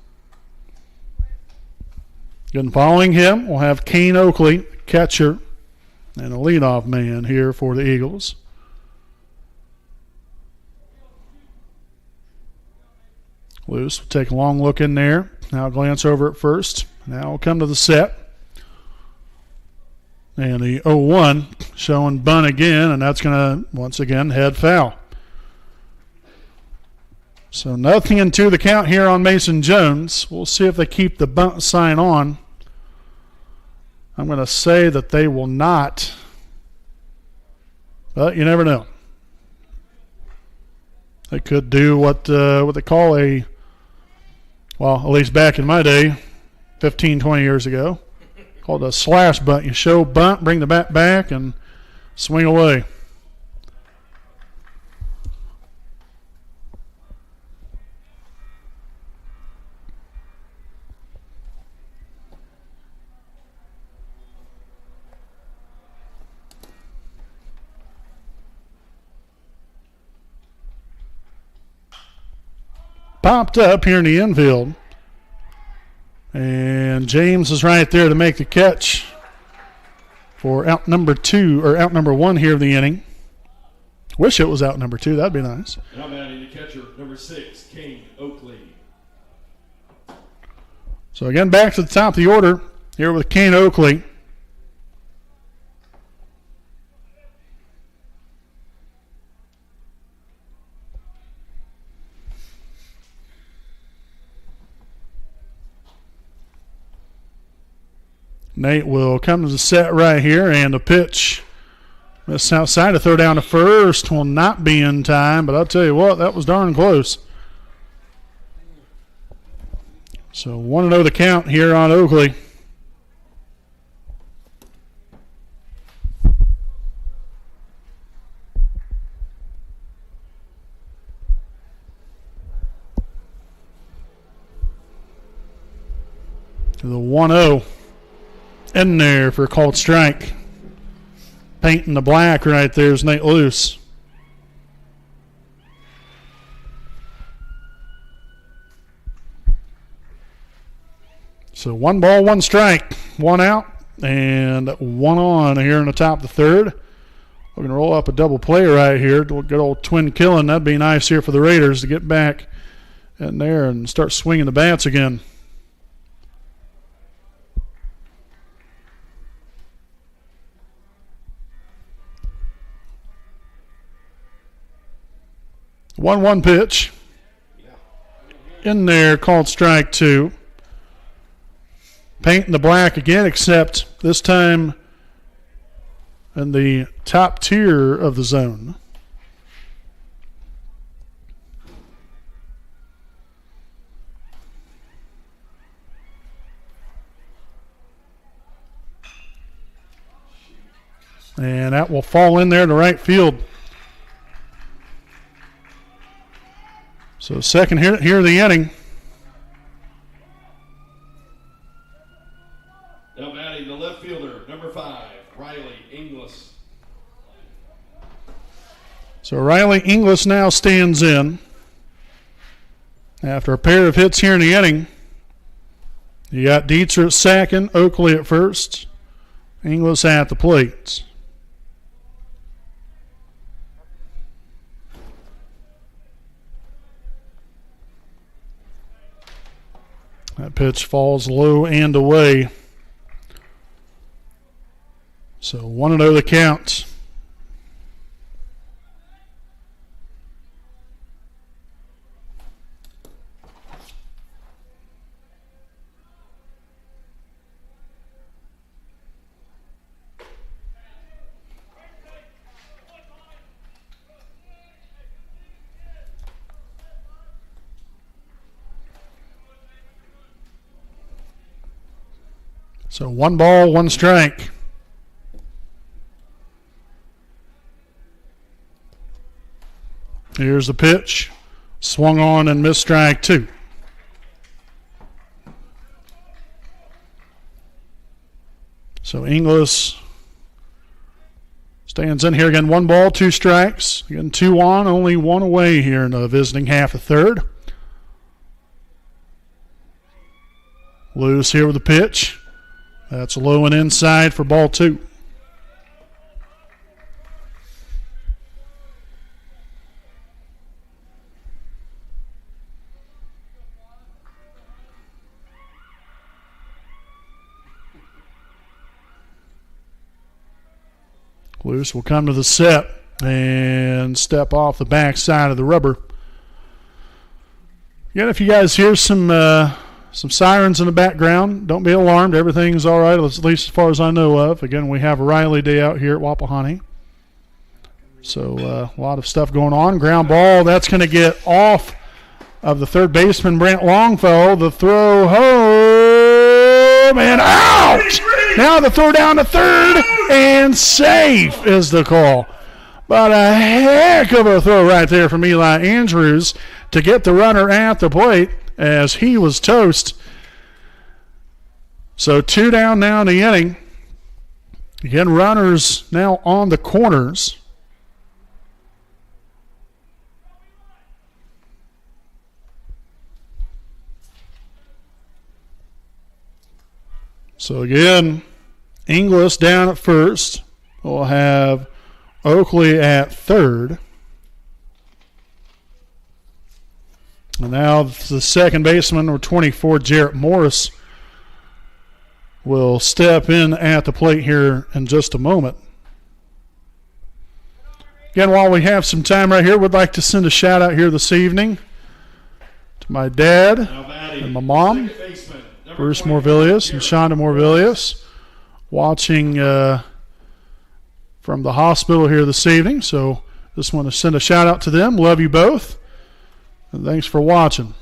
Again, following him, we'll have Kane Oakley, catcher, and a leadoff man here for the Eagles. Luce will take a long look in there. Now glance over at first. Now we'll come to the set. And the 0-1 showing bunt again, and that's going to, once again, head foul. So 0-2 the count here on Mason Jones. We'll see if they keep the bunt sign on. I'm going to say that they will not. But you never know. They could do what they call at least back in my day, 15, 20 years ago, called a slash bunt. You show bunt, bring the bat back, and swing away. Popped up here in the infield. And James is right there to make the catch for out number 1 here of the inning. Wish it was out number 2. That'd be nice. Now batting the catcher, number 6, Kane Oakley. So again, back to the top of the order here with Kane Oakley. Nate will come to the set right here, and the pitch. Miss outside to throw down to first. Will not be in time, but I'll tell you what, that was darn close. So 1-0 the count here on Oakley. To the 1-0. In there for a called strike. Painting the black right there is Nate Luce. So 1 ball, 1 strike, 1 out, and 1 on here in the top of the third. We're going to roll up a double play right here. Good old twin killing. That'd be nice here for the Raiders to get back in there and start swinging the bats again. The 1-1 pitch. In there, called strike 2. Painting the black again, except this time in the top tier of the zone. And that will fall in there to right field. So second here of the inning. Now batting the left fielder, number 5, Riley Inglis. So Riley Inglis now stands in. After a pair of hits here in the inning, you got Dietzer at second, Oakley at first, Inglis at the plate. That pitch falls low and away. So 1-0 the count. So 1 ball, 1 strike. Here's the pitch. Swung on and missed strike 2. So Inglis stands in here again. 1 ball, 2 strikes. Again, 2 on, only 1 away here in the visiting half of third. Loose here with the pitch. That's low and inside for ball 2. Loose will come to the set and step off the back side of the rubber. Again, if you guys hear some sirens in the background, don't be alarmed. Everything's all right, at least as far as I know of. Again, we have a Riley Day out here at Wapahani. So a lot of stuff going on. Ground ball, that's going to get off of the third baseman, Brent Longfellow. The throw home and out! Now the throw down to third, and safe is the call. But a heck of a throw right there from Eli Andrews to get the runner at the plate as he was toast. So 2 down now in the inning. Again, runners now on the corners. So again, Inglis down at first. We'll have Oakley at third. And now the second baseman, number 24, Jarrett Morris, will step in at the plate here in just a moment. Again, while we have some time right here, we'd like to send a shout out here this evening to my dad and my mom, Bruce Morvillius and Shonda Morvillius, watching from the hospital here this evening. So just want to send a shout out to them. Love you both. And thanks for watching.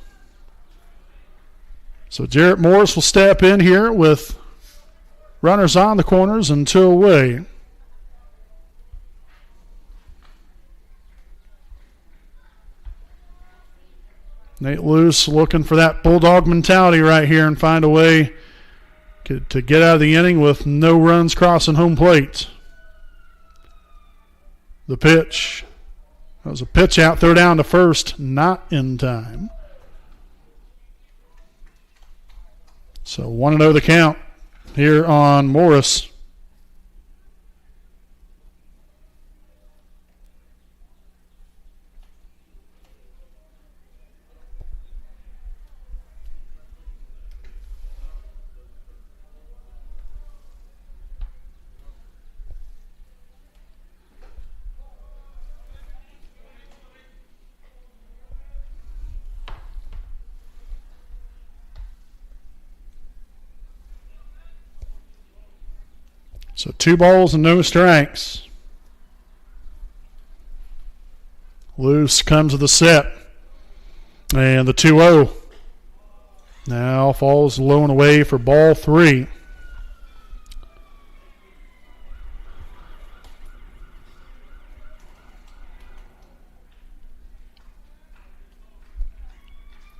So Jarrett Morris will step in here with runners on the corners and 2 away. Nate Luce looking for that bulldog mentality right here and find a way to get out of the inning with no runs crossing home plate. The pitch. That was a pitch out, throw down to first, not in time. So 1-0 the count here on Morris. So 2 balls and no strikes. Luce comes to the set. And the 2-0 now falls low and away for ball 3.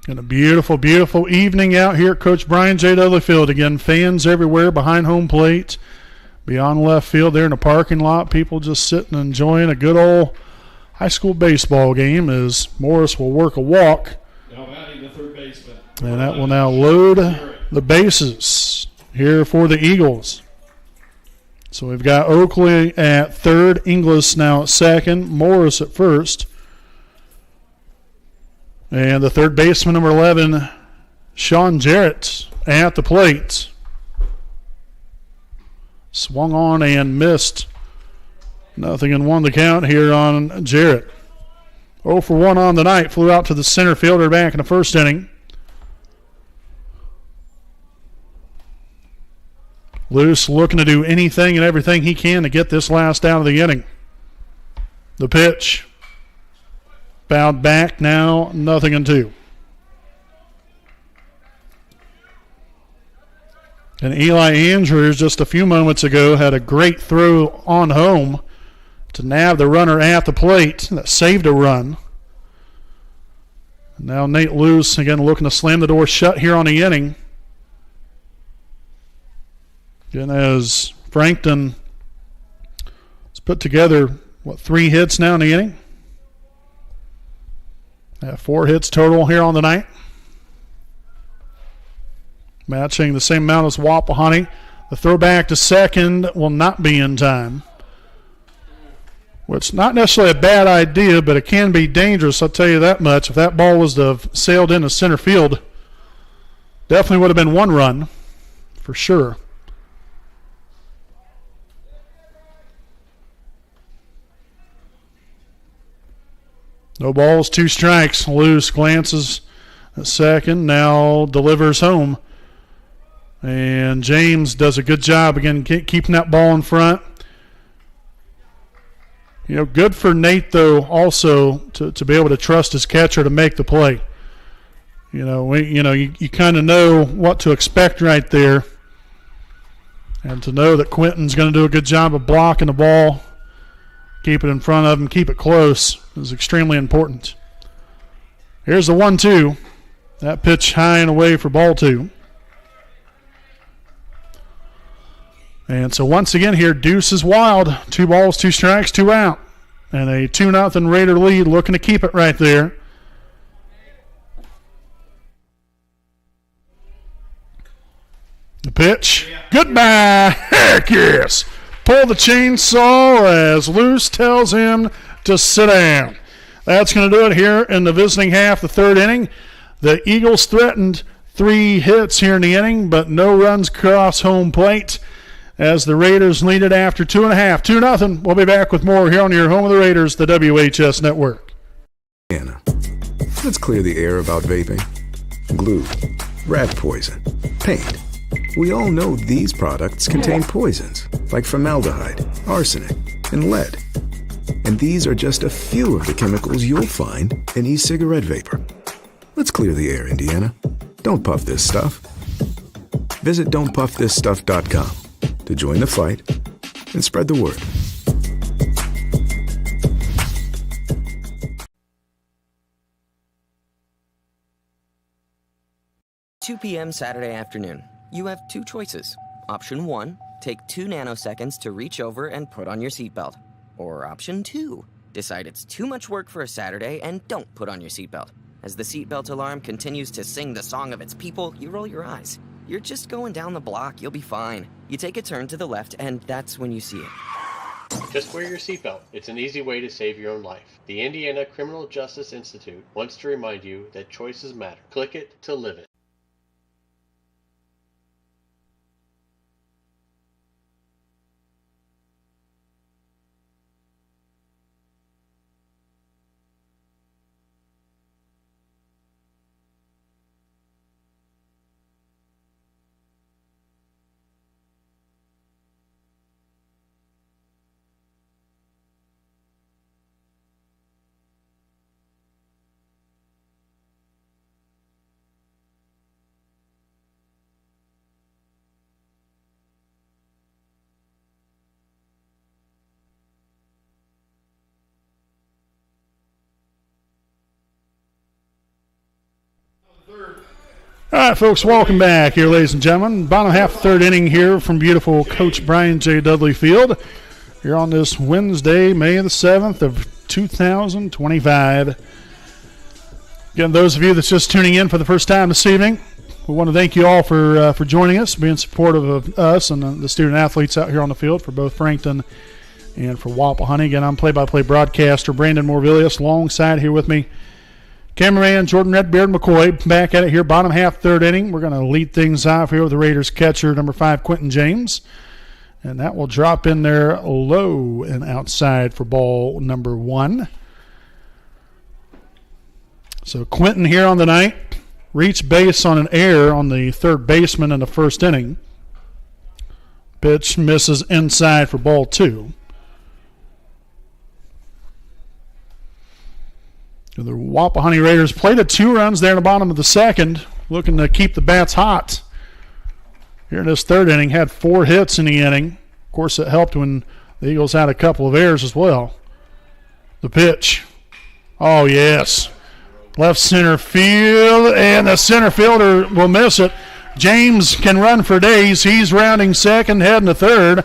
And a beautiful, beautiful evening out here at Coach Brian J. Dudley Field. Again, fans everywhere behind home plate. Beyond left field there in the parking lot, people just sitting and enjoying a good old high school baseball game as Morris will work a walk. The third baseman. And that will now load the bases here for the Eagles. So we've got Oakley at third, Inglis now at second, Morris at first. And the third baseman, number 11, Sean Jarrett at the plate. Swung on and missed. 0-1 the count here on Jarrett. 0 for 1 on the night. Flew out to the center fielder back in the first inning. Luce looking to do anything and everything he can to get this last out of the inning. The pitch. Bowed back now, 0-2. And Eli Andrews just a few moments ago had a great throw on home to nab the runner at the plate that saved a run. Now Nate Luce again looking to slam the door shut here on the inning. Again, as Frankton has put together, 3 hits now in the inning? 4 hits total here on the night. Matching the same amount as Wapahani. The throw back to second will not be in time. Which not necessarily a bad idea, but it can be dangerous, I'll tell you that much. If that ball was to have sailed into center field, definitely would have been 1 run, for sure. No balls, 2 strikes. Luce glances at second, now delivers home. And James does a good job, again, keeping that ball in front. Good for Nate, though, also to be able to trust his catcher to make the play. You kind of know what to expect right there. And to know that Quentin's going to do a good job of blocking the ball, keep it in front of him, keep it close is extremely important. Here's the 1-2. That pitch high and away for ball 2. And so once again here, deuce is wild. 2 balls, 2 strikes, 2 out. And a 2-0 Raider lead, looking to keep it right there. The pitch. Goodbye. Heck yes. Pull the chainsaw as Luce tells him to sit down. That's going to do it here in the visiting half, the 3rd inning. The Eagles threatened 3 hits here in the inning, but no runs cross home plate as the Raiders lead it after 2.5. 2-0. We'll be back with more here on your home of the Raiders, the WHS Network. Anna, let's clear the air about vaping. Glue, rat poison, paint. We all know these products contain poisons like formaldehyde, arsenic, and lead. And these are just a few of the chemicals you'll find in e-cigarette vapor. Let's clear the air, Indiana. Don't puff this stuff. Visit don'tpuffthisstuff.com to join the fight and spread the word. $2 p.m. Saturday afternoon. You have 2 choices. Option 1, take 2 nanoseconds to reach over and put on your seatbelt. Or option 2, decide it's too much work for a Saturday and don't put on your seatbelt. As the seatbelt alarm continues to sing the song of its people, you roll your eyes. You're just going down the block, you'll be fine. You take a turn to the left and that's when you see it. Just wear your seatbelt. It's an easy way to save your own life. The Indiana Criminal Justice Institute wants to remind you that choices matter. Click it to live it. All right, folks, welcome back here, ladies and gentlemen. Bottom half, 3rd inning here from beautiful Coach Brian J. Dudley Field here on this Wednesday, May the 7th of 2025. Again, those of you that's just tuning in for the first time this evening, we want to thank you all for joining us, being supportive of us and the student athletes out here on the field for both Frankton and for Wapahani. Again, I'm play-by-play broadcaster Brandon Morvillius, alongside here with me cameraman Jordan Redbeard McCoy. Back at it here, bottom half, 3rd inning. We're going to lead things off here with the Raiders catcher, number 5, Quentin James. And that will drop in there low and outside for ball number 1. So Quentin here on the night reached base on an error on the 3rd baseman in the 1st inning. Pitch misses inside for ball 2. The Wapahani Raiders played at 2 runs there in the bottom of the 2nd, looking to keep the bats hot. Here in this 3rd inning, had 4 hits in the inning. Of course, it helped when the Eagles had a couple of errors as well. The pitch. Oh, yes. Left center field, and the center fielder will miss it. James can run for days. He's rounding second, heading to third,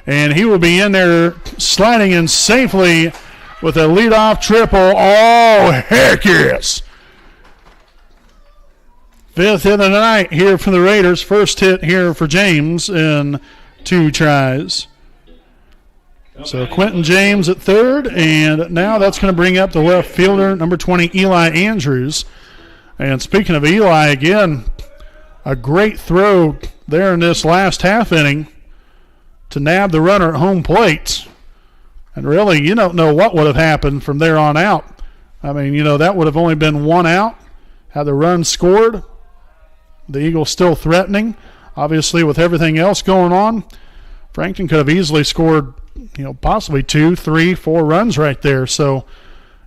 and he will be in there sliding in safely with a leadoff triple. Oh, heck yes. 5th hit of the night here for the Raiders. First hit here for James in 2 tries. So Quentin James at third, and now that's going to bring up the left fielder, number 20, Eli Andrews. And speaking of Eli, again, a great throw there in this last half inning to nab the runner at home plate. And really, you don't know what would have happened from there on out. I mean, that would have only been 1 out had the run scored. The Eagles still threatening. Obviously, with everything else going on, Frankton could have easily scored, possibly 2, 3, 4 runs right there. So,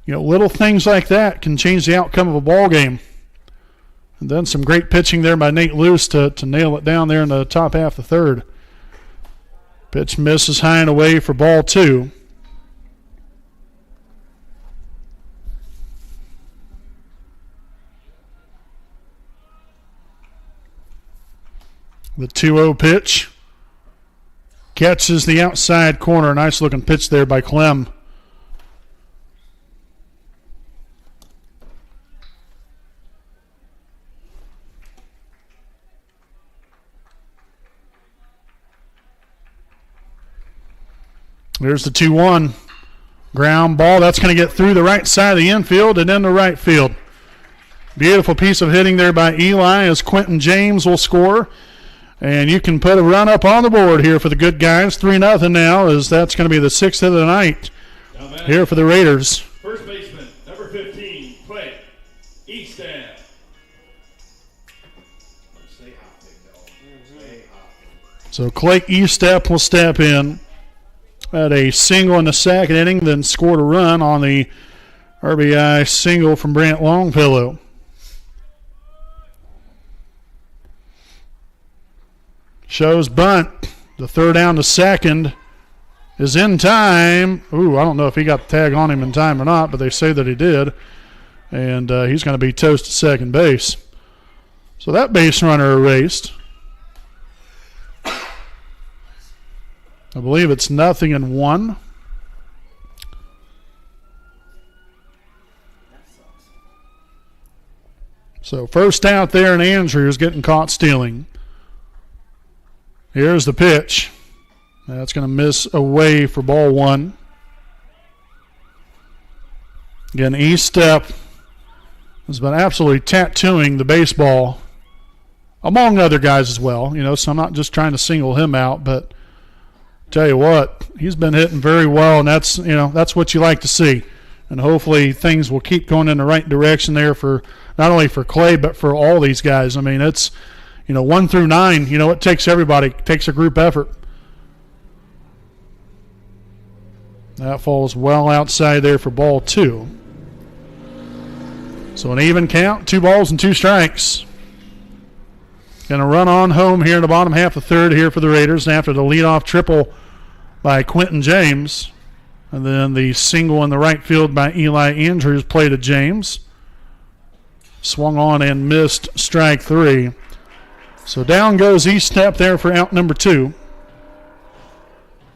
little things like that can change the outcome of a ball game. And then some great pitching there by Nate Luce to nail it down there in the top half of the third. Pitch misses high and away for ball 2. The 2-0 pitch catches the outside corner. Nice looking pitch there by Clem. There's the 2-1. Ground ball. That's going to get through the right side of the infield and into right field. Beautiful piece of hitting there by Eli as Quentin James will score. And you can put a run up on the board here for the good guys. 3-0 now, as that's going to be the 6th of the night here for the Raiders. First baseman, number 15, Clay Eastham. Stay hot, big dog. Stay hot. So Clay Eastep will step in. Had a single in the second inning, then scored a run on the RBI single from Brant Longfellow. Shows bunt. The third down to second is in time. Ooh, I don't know if he got the tag on him in time or not, but they say that he did. And he's going to be toast to second base. So that base runner erased. I believe it's 0-1. So first out there, and Andrews getting caught stealing. Here's the pitch. That's going to miss away for ball 1. Again, Eastep has been absolutely tattooing the baseball, among other guys as well. So I'm not just trying to single him out, but tell you what, he's been hitting very well, and that's what you like to see. And hopefully things will keep going in the right direction there for not only for Clay but for all these guys. I mean, it's 1 through 9. It takes everybody. It takes a group effort. That falls well outside there for ball 2. So an even count, 2 balls and 2 strikes. Going to run on home here in the bottom half of the third here for the Raiders after the leadoff triple by Quentin James. And then the single in the right field by Eli Andrews play to James. Swung on and missed strike 3. So down goes Eastep there for out number 2.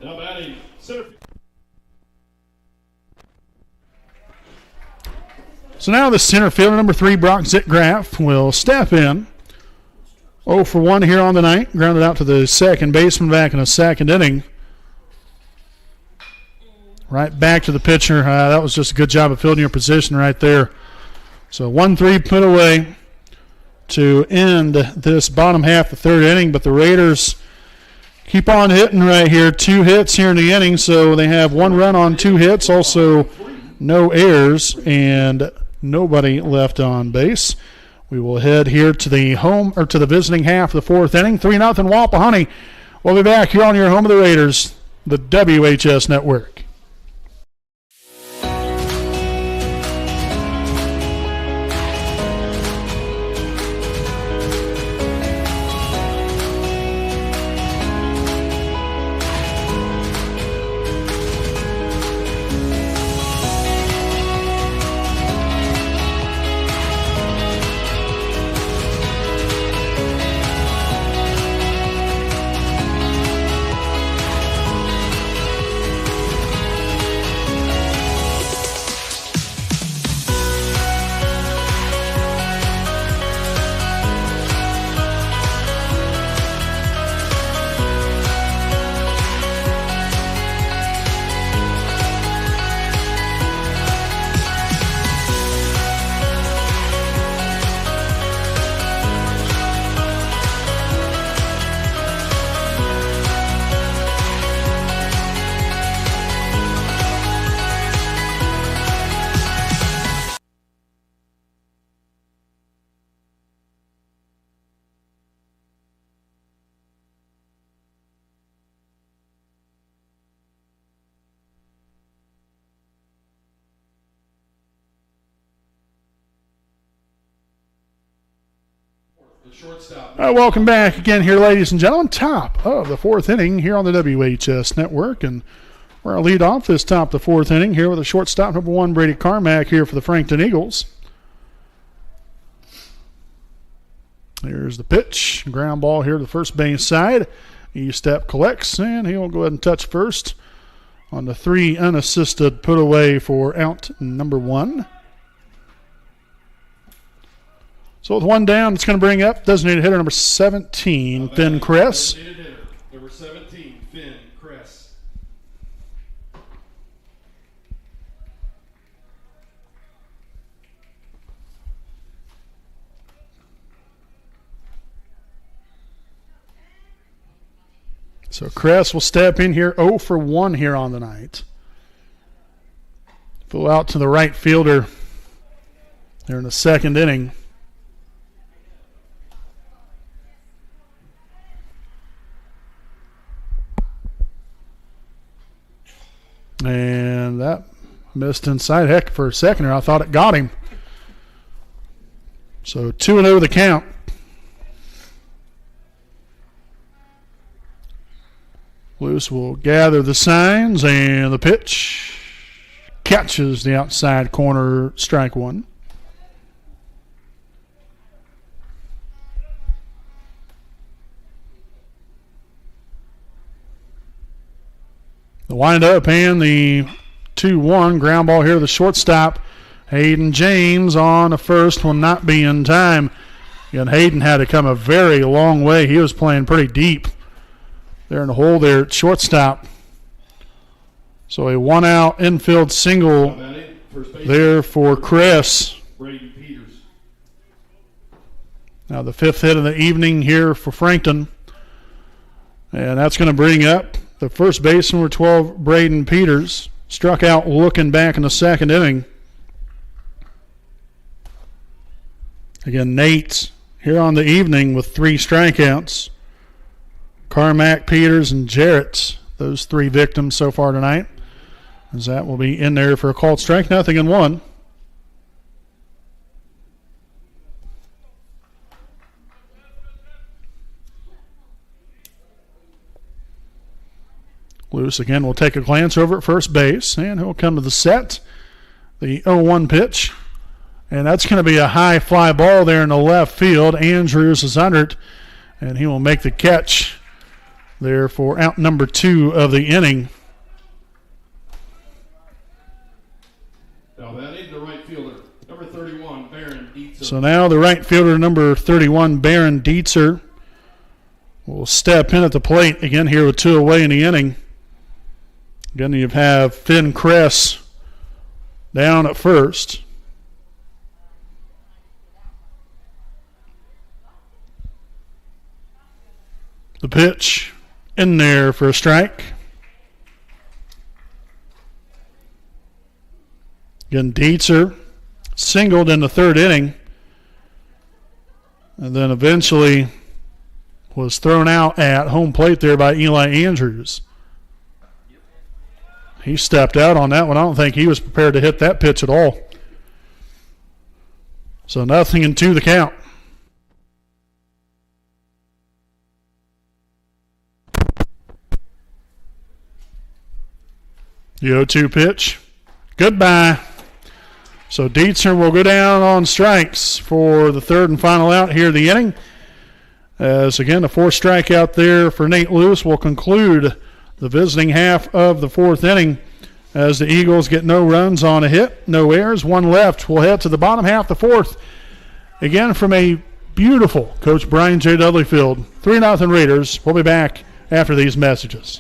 Now batting center. So now the center fielder, number 3, Brock Zitgraff, will step in. 0 for 1 here on the night. Grounded out to the second baseman back in the second inning. Right back to the pitcher. That was just a good job of fielding your position right there. So 1-3 put away to end this bottom half of the third inning, but the Raiders keep on hitting right here. 2 hits here in the inning, so they have 1 run on 2 hits, also no errors, and nobody left on base. We will head here to the visiting half of the 4th inning. 3-0 Wapahani. We'll be back here on your home of the Raiders, the WHS Network. Shortstop. Welcome back again here, ladies and gentlemen. Top of the fourth inning here on the WHS Network. And we're going to lead off this top of the fourth inning here with a shortstop, number 1, Brady Carmack here for the Frankton Eagles. Here's the pitch. Ground ball here to the first base side. E-step collects, and he'll go ahead and touch first on the 3 unassisted put away for out number 1. So with 1 down, it's going to bring up designated hitter number 17, Finn Kress. Designated hitter, number 17, Finn Kress. So Kress will step in here 0 for 1 here on the night. Full out to the right fielder there in the second inning. And that missed inside. Heck, for a second there, I thought it got him. So 2-0 the count. Lewis will gather the signs, and the pitch catches the outside corner, strike 1. The windup and the 2-1 ground ball here to the shortstop. Hayden James on the first will not be in time. And Hayden had to come a very long way. He was playing pretty deep there in the hole there at shortstop. So a 1-out infield single there for Kress. Now the 5th hit of the evening here for Frankton. And that's going to bring up the first baseman, number 12, Braden Peters. Struck out looking back in the second inning. Again, Nate here on the evening with 3 strikeouts. Carmack, Peters, and Jarrett, those 3 victims so far tonight. As that will be in there for a called strike, 0-1. Lewis again will take a glance over at first base, and he'll come to the set. The 0-1 pitch. And that's going to be a high fly ball there in the left field. Andrews is under it, and he will make the catch there for out number 2 of the inning. Now batting the right fielder, number 31, Baron Dietzer. So now the right fielder, number 31, Baron Dietzer, will step in at the plate again here with 2 away in the inning. Again, you have Finn Kress down at first. The pitch in there for a strike. Again, Dietzer singled in the 3rd inning and then eventually was thrown out at home plate there by Eli Andrews. He stepped out on that one. I don't think he was prepared to hit that pitch at all. So 0-2 the count. The 0-2 pitch. Goodbye. So Dietzer will go down on strikes for the 3rd and final out here of the inning. As again, the 4th strikeout there for Nate Lewis will conclude the visiting half of the 4th inning as the Eagles get no runs on a hit, no errors, 1 left. We'll head to the bottom half of the 4th. Again from a beautiful Coach Brian J. Dudley field. 3-0 Raiders. We'll be back after these messages.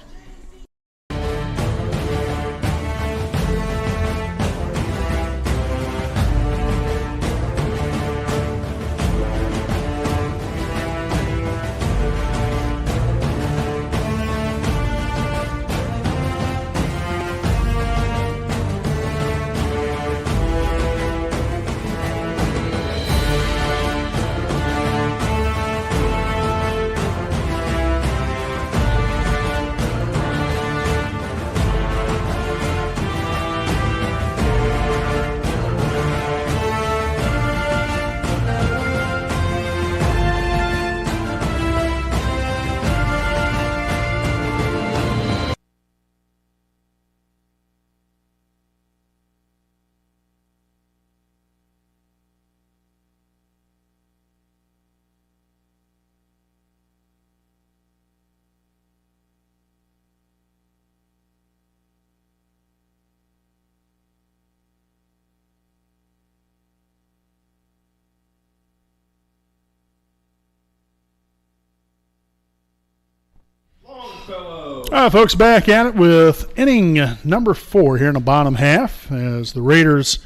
Longfellow. All right, folks, back at it with inning number 4 here in the bottom half as the Raiders,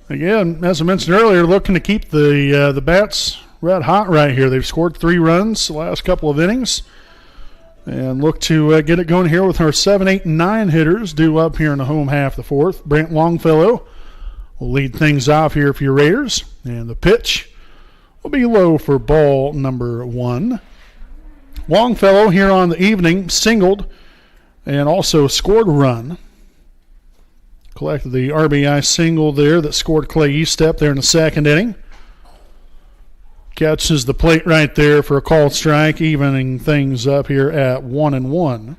again, as I mentioned earlier, looking to keep the bats red hot right here. They've scored 3 runs the last couple of innings and look to get it going here with our 7, 8, and 9 hitters due up here in the home half of the 4th. Brent Longfellow will lead things off here for your Raiders, and the pitch will be low for ball number 1. Longfellow here on the evening singled and also scored a run. Collected the RBI single there that scored Clay Eastep there in the second inning. Catches the plate right there for a called strike, evening things up here at 1-1.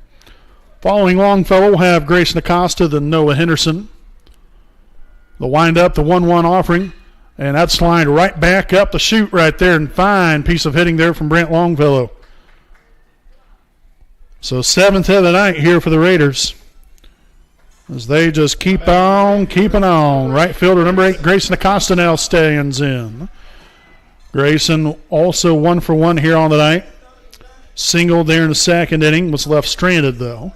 Following Longfellow, we'll have Grayson Acosta, then Noah Henderson. The windup, the 1-1 offering, and that's lined right back up the chute right there, and fine piece of hitting there from Brent Longfellow. So 7th of the night here for the Raiders as they just keep on keeping on. Right fielder number 8, Grayson Acosta, now stands in. Grayson also 1 for 1 here on the night. Single there in the second inning, was left stranded though.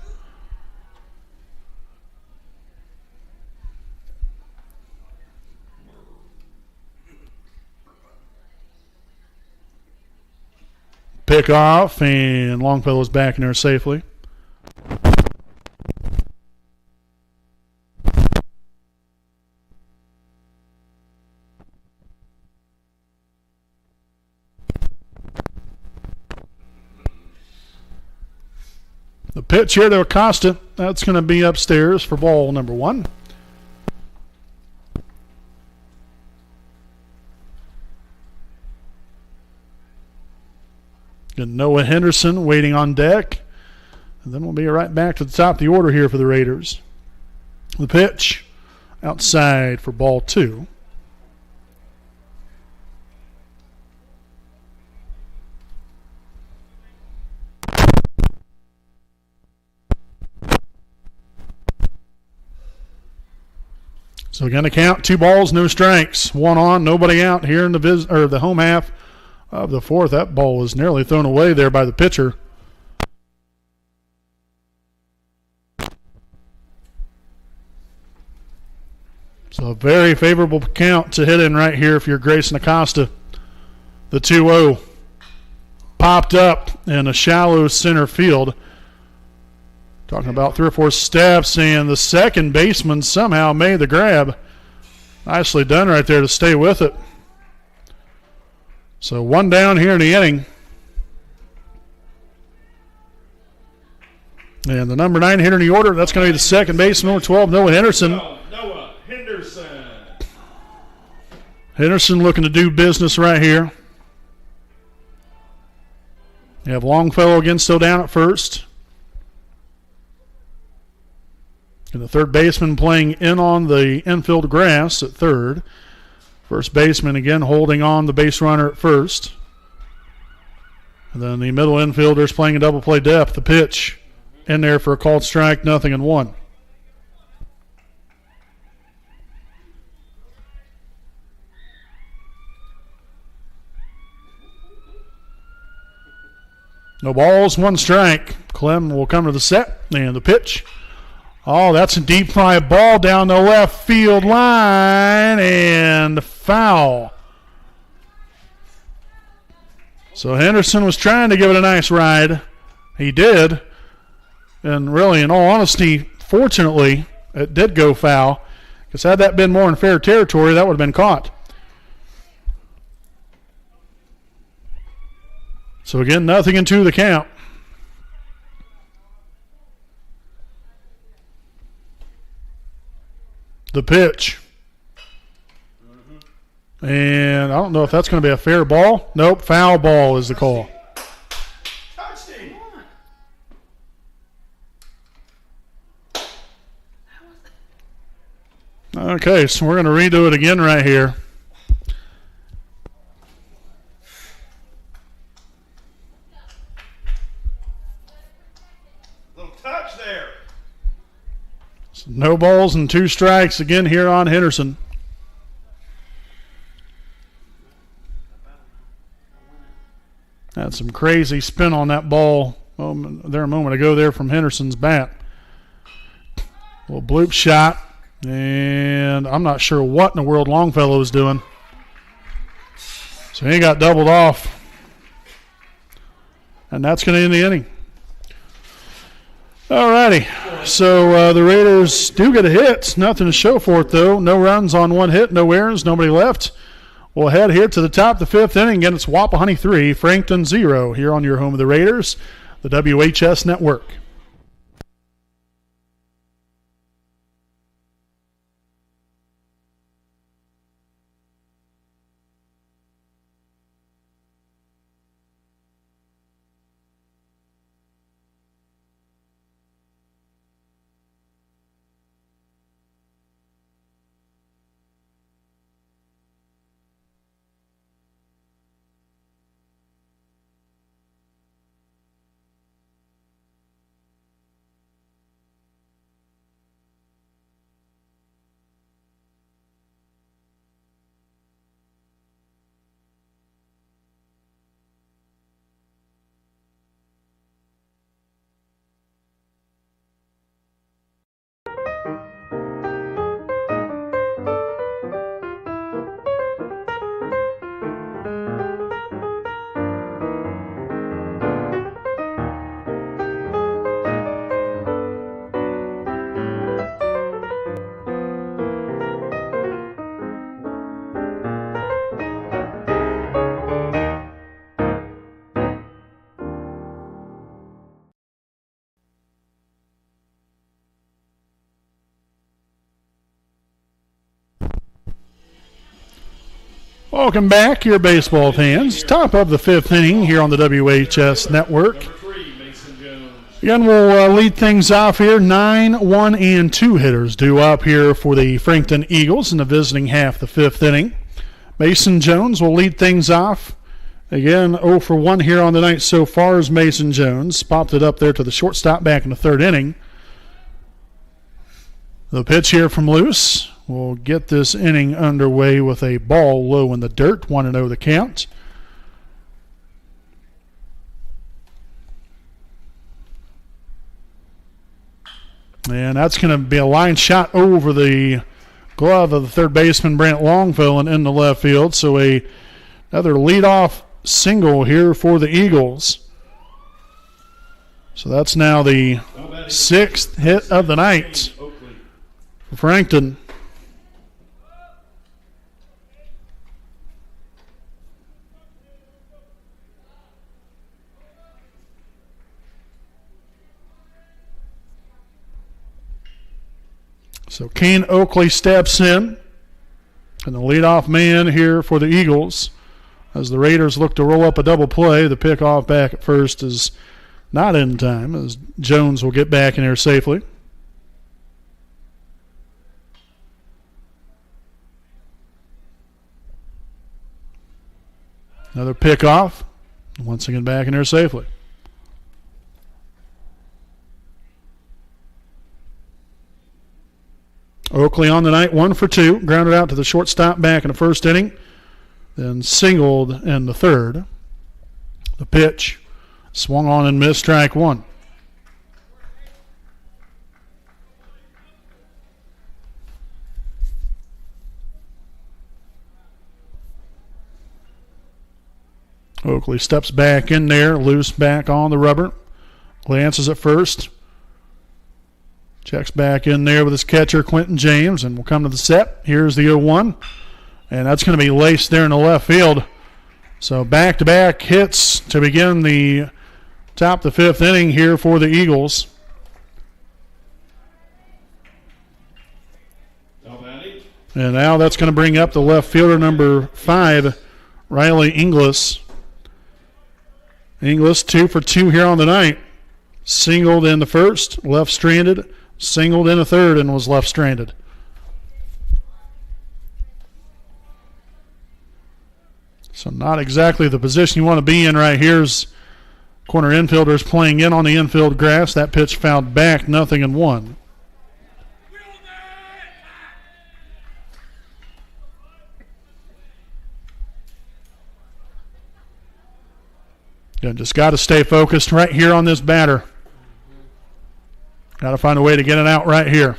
Pick off, and Longfellow's back in there safely. The pitch here to Acosta, that's going to be upstairs for ball number 1. And Noah Henderson waiting on deck. And then we'll be right back to the top of the order here for the Raiders. The pitch outside for ball 2. So going to count 2 balls, no strikes. 1 on, nobody out here in the home half of the 4th. That ball was nearly thrown away there by the pitcher. So a very favorable count to hit in right here if you're Grayson Acosta. The 2-0 popped up in a shallow center field. Talking about 3 or 4 steps, and the second baseman somehow made the grab. Nicely done right there to stay with it. So 1 down here in the inning. And the number 9 hitter in the order, that's going to be the second baseman, number 12, Noah Henderson. Noah Henderson. Henderson looking to do business right here. You have Longfellow again still down at first. And the third baseman playing in on the infield grass at third. First baseman again holding on the base runner at first. And then the middle infielders playing a double play depth. The pitch in there for a called strike, 0-1. No balls, 1 strike. Clem will come to the set, and the pitch. Oh, that's a deep fly ball down the left field line, and foul. So Henderson was trying to give it a nice ride. He did. And really, in all honesty, fortunately, it did go foul. Because had that been more in fair territory, that would have been caught. So again, 0-2 the count. The pitch. And I don't know if that's going to be a fair ball. Nope, foul ball is the call. Okay, so we're going to redo it again right here. Little touch there. So no balls and 2 strikes again here on Henderson. Had some crazy spin on that ball a moment ago there from Henderson's bat. Well, bloop shot, and I'm not sure what in the world Longfellow is doing. So he got doubled off. And that's going to end the inning. All righty. So the Raiders do get a hit. Nothing to show for it, though. No runs on one hit, no errands, nobody left. We'll head here to the top of the 5th inning. Again, it's Wapahani 3, Frankton 0 here on your home of the Raiders, the WHS Network. Welcome back, your baseball fans. Top of the 5th inning here on the WHS Network. Again, we'll lead things off here. 9, 1, and 2 hitters due up here for the Frankton Eagles in the visiting half the 5th inning. Mason Jones will lead things off. Again, 0 for 1 here on the night so far as Mason Jones. Popped it up there to the shortstop back in the 3rd inning. The pitch here from Luce. We'll get this inning underway with a ball low in the dirt. 1-0 the count. And that's going to be a line shot over the glove of the third baseman, Brant Longfellow, and in the left field. So another leadoff single here for the Eagles. So that's now the 6th hit of the night for Frankton. So Kane Oakley steps in, and the leadoff man here for the Eagles. As the Raiders look to roll up a double play, the pickoff back at first is not in time, as Jones will get back in there safely. Another pickoff, once again back in there safely. Oakley on the night, 1 for 2. Grounded out to the shortstop back in the 1st inning. Then singled in the 3rd. The pitch swung on and missed, strike 1. Oakley steps back in there, loose back on the rubber. Glances at first. Checks back in there with his catcher, Quentin James, and we'll come to the set. Here's the 0-1, and that's going to be laced there in the left field. So back-to-back hits to begin the top of the 5th inning here for the Eagles. And now that's going to bring up the left fielder, number 5, Riley Inglis. Inglis 2 for 2 here on the night. Singled in the 1st, left stranded. Singled in a 3rd and was left stranded. So not exactly the position you want to be in right here as corner infielders playing in on the infield grass. That pitch fouled back, 0-1. Yeah, just got to stay focused right here on this batter. Got to find a way to get it out right here.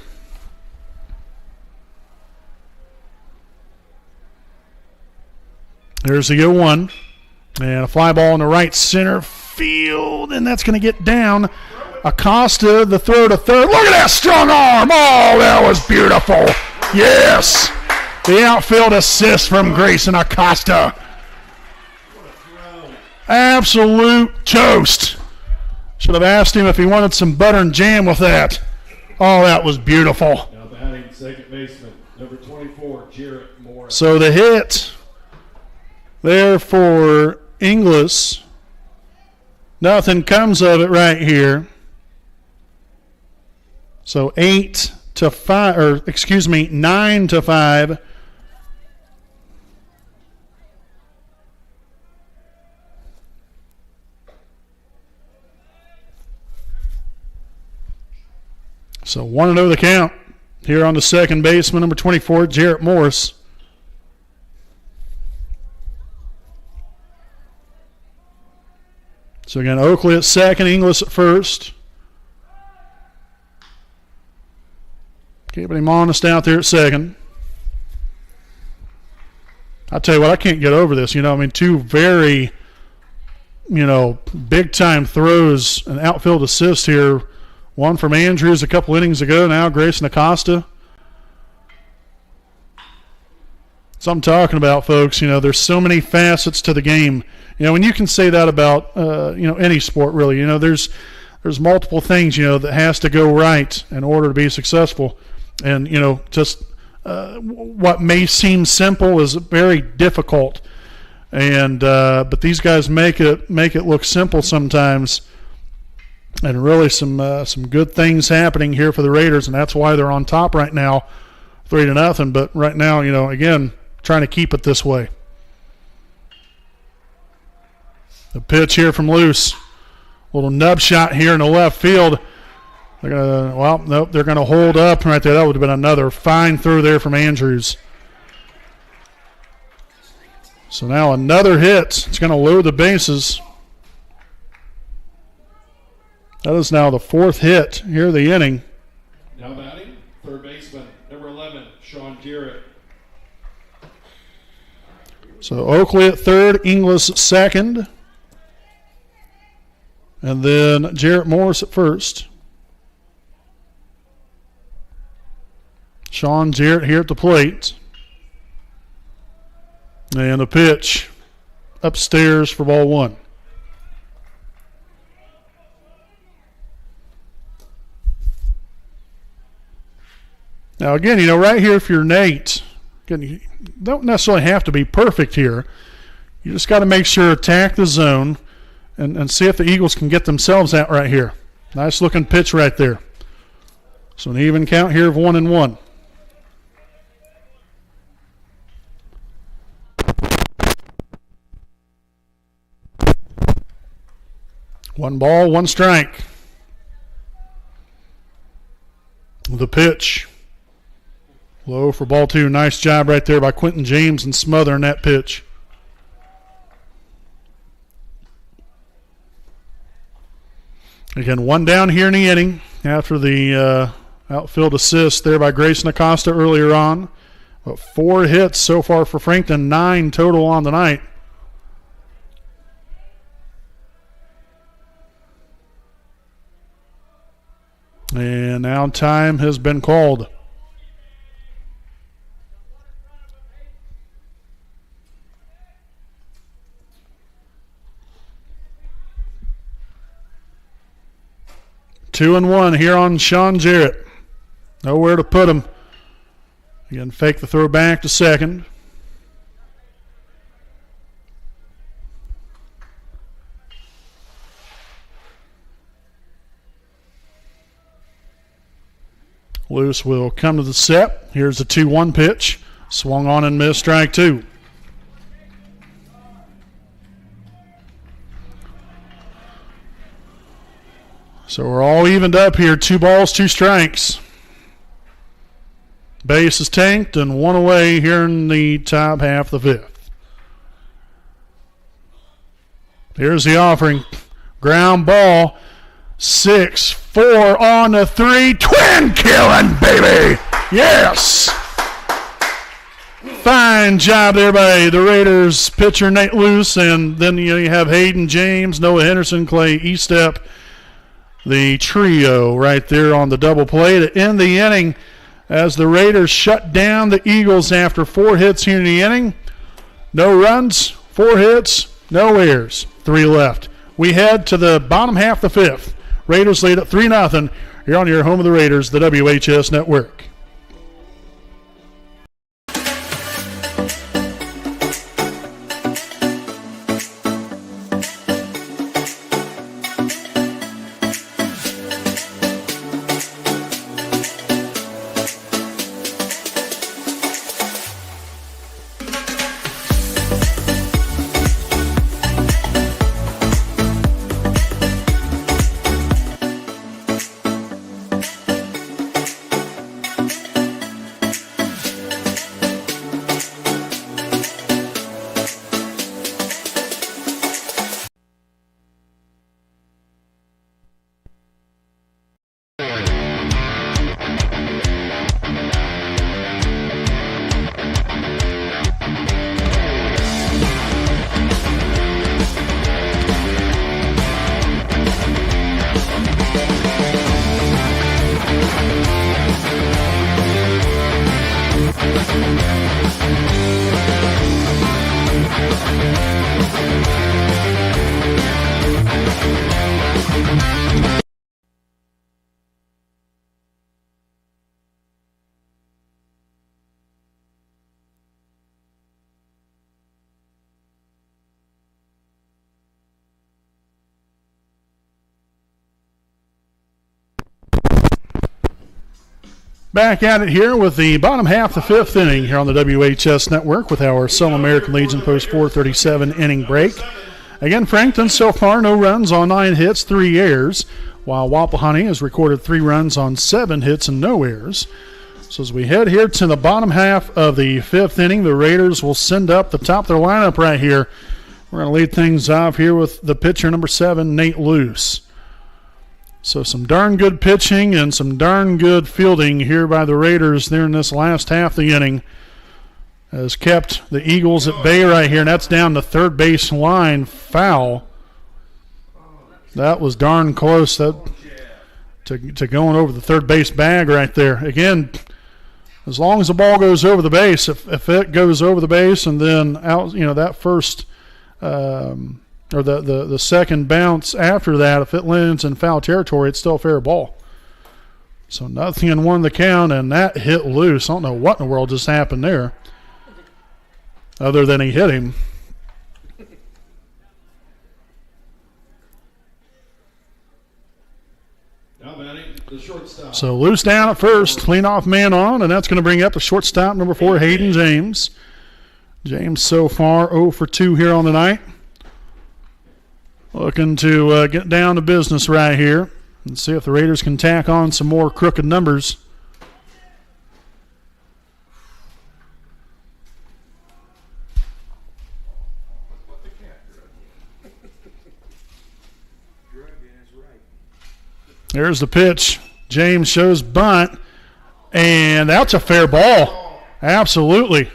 There's the 0-1. And a fly ball in the right center field, and that's going to get down. Acosta, the throw to third. Look at that strong arm. Oh, that was beautiful. Yes. The outfield assist from Grayson Acosta. Absolute toast. Should have asked him if he wanted some butter and jam with that. Oh, that was beautiful. Now batting second baseman, number 24, Jarrett Morris. So the hit there for Inglis. Nothing comes of it right here. So 9-5. So 1-0 the count here on the second baseman, number 24, Jarrett Morris. So again, Oakley at second, Inglis at first. Keeping him honest out there at second. I'll tell you what, I can't get over this. Two very, big-time throws, an outfield assist here. One from Andrews a couple innings ago, now Grayson Acosta. So I'm talking about, folks, there's so many facets to the game. And you can say that about, any sport, really. There's multiple things, that has to go right in order to be successful. And, just what may seem simple is very difficult. And but these guys make it look simple sometimes. And really some good things happening here for the Raiders, and that's why they're on top right now, 3-0. But right now, again, trying to keep it this way. The pitch here from Luce. Little nub shot here in the left field. They're going to hold up right there. That would have been another fine throw there from Andrews. So now another hit. It's going to load the bases. That is now the fourth hit here of the inning. Now batting, third baseman, number 11, Sean Jarrett. So Oakley at third, Inglis at second. And then Jarrett Morris at first. Sean Jarrett here at the plate. And a pitch upstairs for ball one. Now, again, right here, if you're Nate, again, you don't necessarily have to be perfect here. You just got to make sure, attack the zone, and see if the Eagles can get themselves out right here. Nice looking pitch right there. So an even count here of 1-1. One ball, one strike. The pitch. Low for ball two. Nice job right there by Quentin James and smothering that pitch. Again, one down here in the inning after the outfield assist there by Grayson Acosta earlier on. But 4 hits so far for Frankton, 9 total on the night. And now time has been called. Two and one here on Sean Jarrett. Nowhere to put him. Again, fake the throw back to second. Luce will come to the set. Here's the 2-1 pitch. Swung on and missed, strike two. So we're all evened up here. 2 balls, 2 strikes. Base is tanked and 1 away here in the top half of the 5th. Here's the offering. Ground ball. 6-4 on the 3. Twin killing, baby. Yes. Fine job there by the Raiders pitcher Nate Luce, and then you have Hayden James, Noah Henderson, Clay Estep, the trio right there on the double play to end the inning as the Raiders shut down the Eagles after 4 hits here in the inning. No runs, 4 hits, no errors, 3 left. We head to the bottom half of the 5th. Raiders lead at 3-0 here on your home of the Raiders, the WHS Network. Back at it here with the bottom half of the 5th inning here on the WHS Network with our Southern American Legion post 437 inning break. Again, Frankton so far no runs on 9 hits, 3 errors, while Wapahani has recorded 3 runs on 7 hits and no errors. So as we head here to the bottom half of the 5th inning, the Raiders will send up the top of their lineup right here. We're going to lead things off here with the pitcher number 7, Nate Luce. So some darn good pitching and some darn good fielding here by the Raiders there in this last half of the inning has kept the Eagles at bay right here, and that's down the third base line. Foul. That was darn close to going over the third base bag right there. Again, as long as the ball goes over the base, if it goes over the base and then out, that first or the second bounce after that, if it lands in foul territory, it's still a fair ball. So 0-1 the count, and that hit loose. I don't know what in the world just happened there other than he hit him. So loose down at first, clean off man on, and that's going to bring up the shortstop, number 4, Hayden James. James so far 0 for 2 here on the night. Looking to get down to business right here and see if the Raiders can tack on some more crooked numbers. There's the pitch. James shows bunt, and that's a fair ball. Absolutely.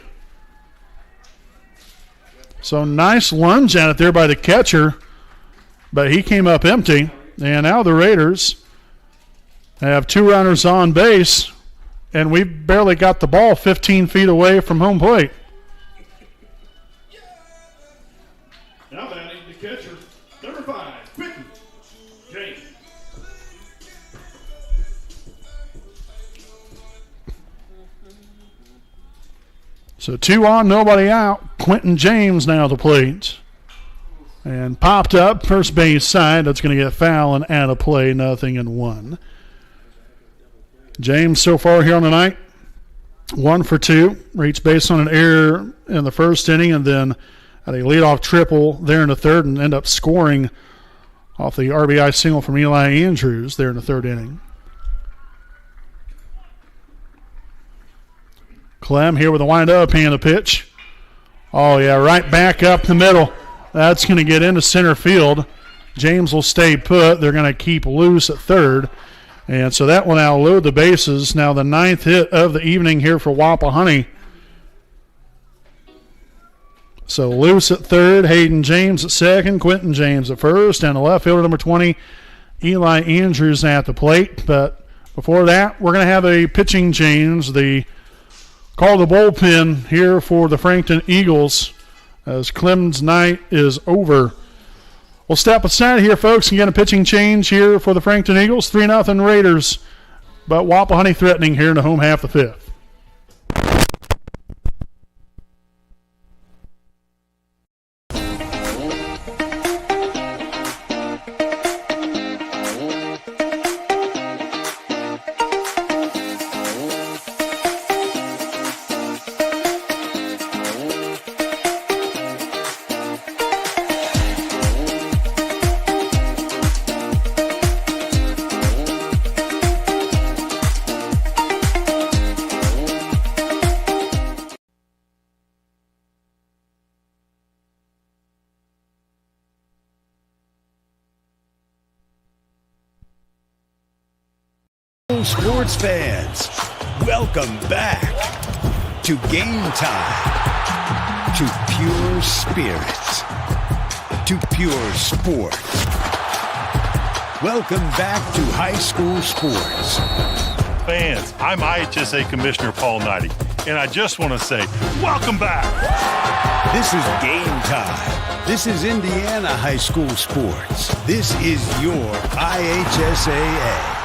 So nice lunge at it there by the catcher, but he came up empty. And now the Raiders have 2 runners on base, and we barely got the ball 15 feet away from home plate. Now batting the catcher, number 5, Quentin James. So 2 on, nobody out. Quentin James now at the plate. And popped up, first base side. That's going to get foul and out of play, 0-1. James so far here on the night, 1 for 2. Reached base on an error in the first inning, and then had a leadoff triple there in the third, and end up scoring off the RBI single from Eli Andrews there in the third inning. Clem here with a wind-up and a pitch. Oh, yeah, right back up the middle. That's going to get into center field. James will stay put. They're going to keep loose at third. And so that will now load the bases. Now the 9th hit of the evening here for Wapahani. So loose at third, Hayden James at second, Quentin James at first, and the left fielder number 20, Eli Andrews at the plate. But before that, we're going to have a pitching change. The call the bullpen here for the Frankton Eagles as Clem's night is over. We'll step aside here, folks, and get a pitching change here for the Frankton Eagles. 3-0 Raiders, but Wapahani threatening here in the home half of the 5th. Sports fans, welcome back to Game Time, to pure spirit, to pure sport. Welcome back to high school sports. Fans, I'm IHSA Commissioner Paul Knighty, and I just want to say, welcome back. This is Game Time. This is Indiana high school sports. This is your IHSAA.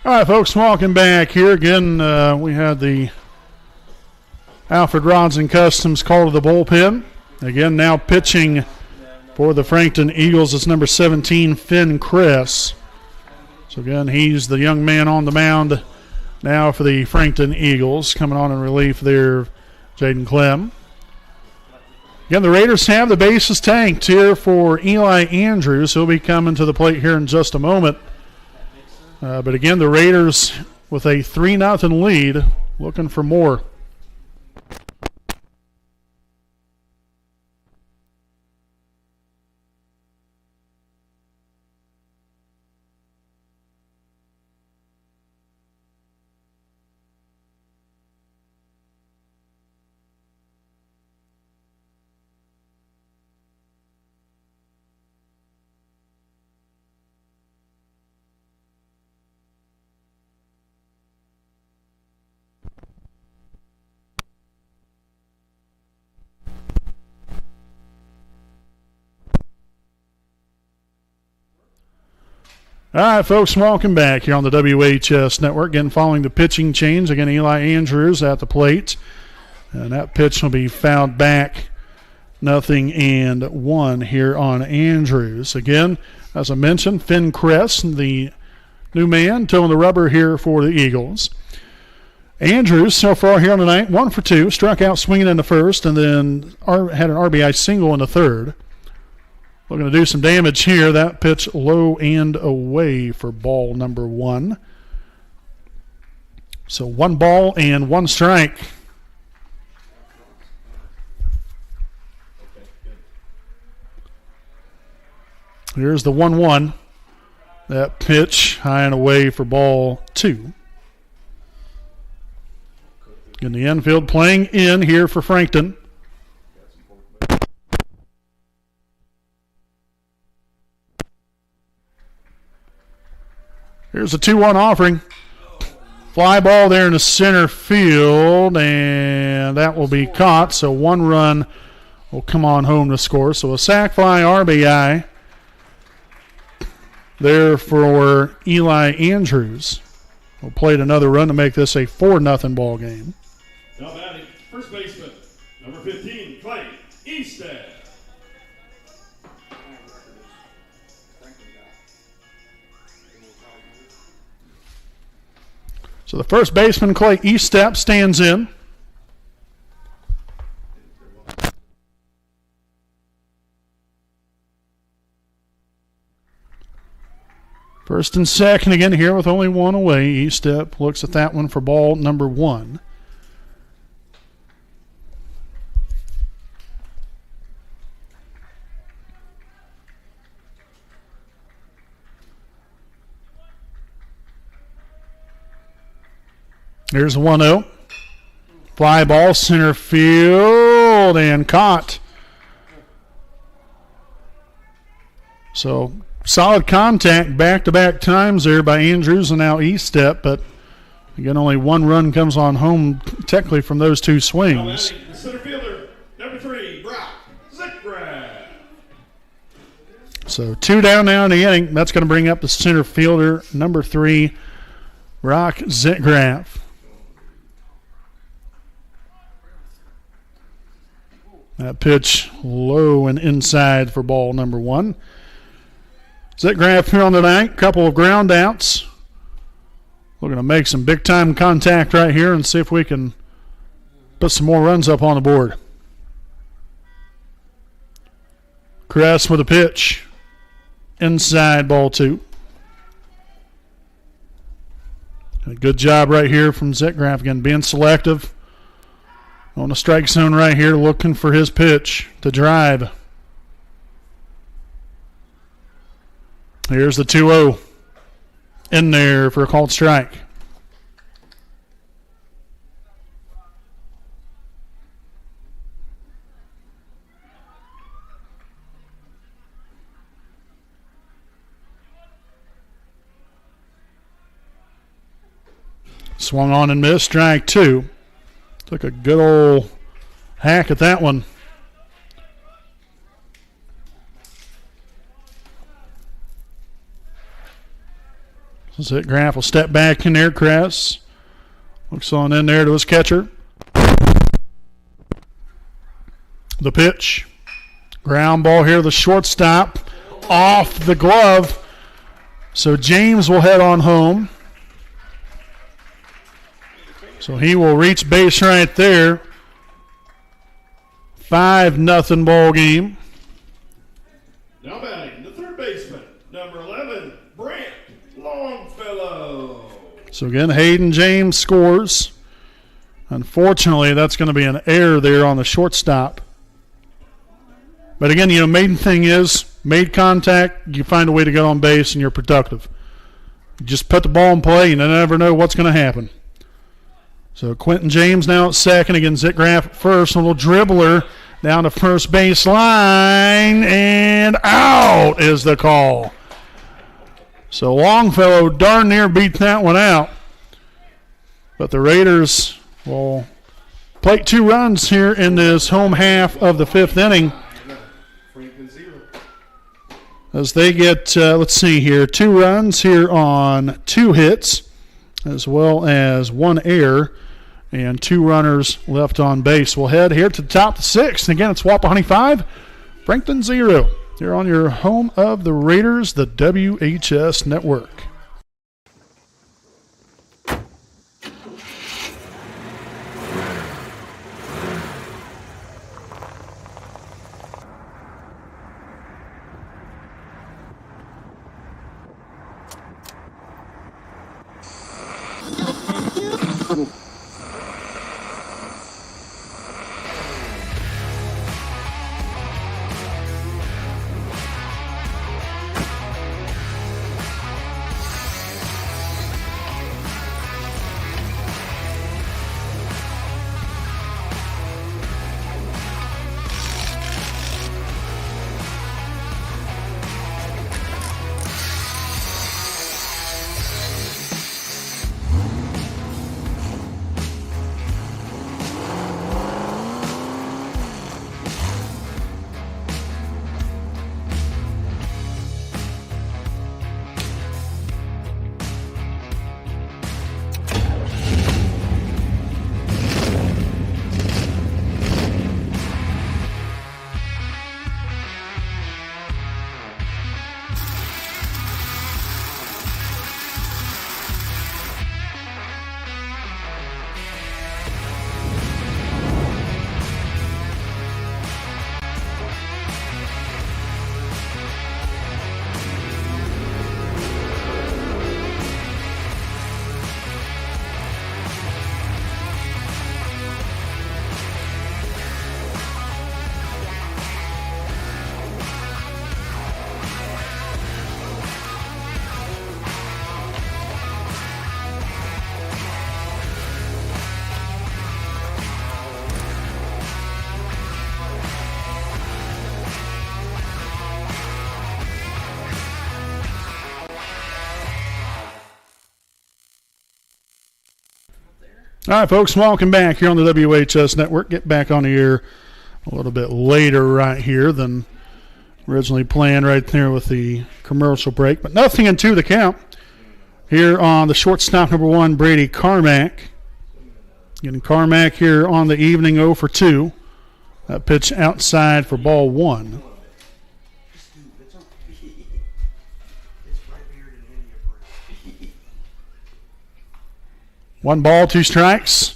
All right, folks, welcome back here. Again, we had the Alfred Rods and Customs call to the bullpen. Again, now pitching for the Frankton Eagles is number 17, Finn Kress. So, again, he's the young man on the mound now for the Frankton Eagles. Coming on in relief there, Jaden Clem. Again, the Raiders have the bases tanked here for Eli Andrews. He'll be coming to the plate here in just a moment. But again, the Raiders with a 3-0 lead, looking for more. All right, folks, welcome back here on the WHS Network. Again, following the pitching change, again, Eli Andrews at the plate. And that pitch will be fouled back, 0-1 here on Andrews. Again, as I mentioned, Finn Kress, the new man, towing the rubber here for the Eagles. Andrews, so far here on the night, 1 for 2, struck out swinging in the first, and then had an RBI single in the third. Looking to do some damage here. That pitch low and away for ball number 1. So 1 ball and 1 strike. Here's the 1-1. That pitch high and away for ball 2. In the infield, playing in here for Frankton. Here's a 2-1 offering. Fly ball there in the center field, and that will be caught. So 1 run will come on home to score. So a sac fly RBI there for Eli Andrews. We'll play another run to make this a 4-0 ball game. Now batting, first baseman, number 15, Clay Easted. So the first baseman, Clay Eastep, stands in. First and second again here with only one away. E-Step looks at that one for ball number 1. Here's a 1-0. Fly ball, center field, and caught. So solid contact back-to-back times there by Andrews and now E-Step, but again, only one run comes on home technically from those two swings. The center fielder, number 3, Brock Zickgraf. So 2 down now in the inning. That's going to bring up the center fielder, number 3, Brock Zickgraf. That pitch low and inside for ball number 1. Zickgraf here on the night, couple of ground outs. We're going to make some big-time contact right here and see if we can put some more runs up on the board. Kress with a pitch. Inside, ball 2. A good job right here from Zickgraf, again, being selective. On the strike zone right here, looking for his pitch to drive. Here's the 2-0. In there for a called strike. Swung on and missed, strike 2. Took a good old hack at that one. Zickgraf will step back in there. Kress looks on in there to his catcher. The pitch. Ground ball here, the shortstop. Off the glove. So James will head on home. So he will reach base right there. 5-0 ball game. Now batting, the third baseman, number 11, Brant Longfellow. So again, Hayden James scores. Unfortunately, that's going to be an error there on the shortstop. But again, main thing is, made contact, you find a way to get on base and you're productive. You just put the ball in play and you never know what's going to happen. So Quentin James now at second. Again, Zickgraf at first. A little dribbler down to first base line. And out is the call. So Longfellow darn near beat that one out. But the Raiders will plate 2 runs here in this home half of the 5th inning. As they get, let's see here, 2 runs here on 2 hits, as well as 1 error. And 2 runners left on base. We'll head here to the top of the 6th. And again, it's Wapahani 5, Frankton 0. You're on your home of the Raiders, the WHS Network. All right, folks, welcome back here on the WHS Network. Get back on the air a little bit later right here than originally planned right there with the commercial break. But 0-2 the count here on the shortstop number 1, Brady Carmack. Getting Carmack here on the evening 0 for 2. That pitch outside for ball 1. One ball, 2 strikes.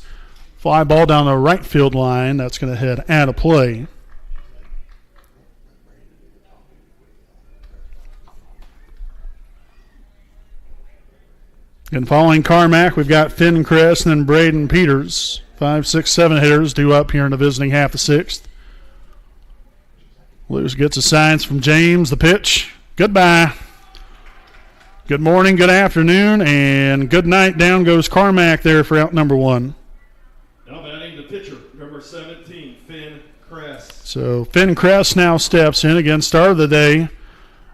Fly ball down the right field line. That's going to head out of play. And following Carmack, we've got Finn Kress and then Braden Peters. 5, 6, 7 hitters due up here in the visiting half the 6th. Lewis gets a signs from James. The pitch. Goodbye. Good morning, good afternoon, and good night. Down goes Carmack there for out number 1. Now batting the pitcher, number 17, Finn Kress. So Finn Kress now steps in again, start of the day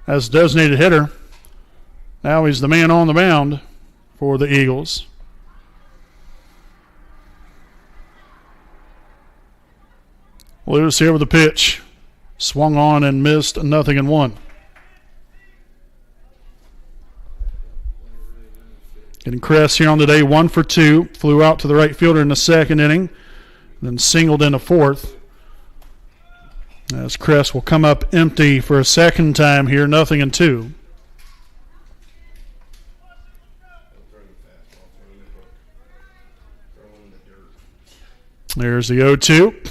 as designated hitter. Now he's the man on the mound for the Eagles. Lewis here with the pitch. Swung on and missed, 0-1. Getting Kress here on the day, 1 for 2. Flew out to the right fielder in the 2nd inning, then singled in the 4th. As Kress will come up empty for a 2nd time here, 0-2. There's the 0-2,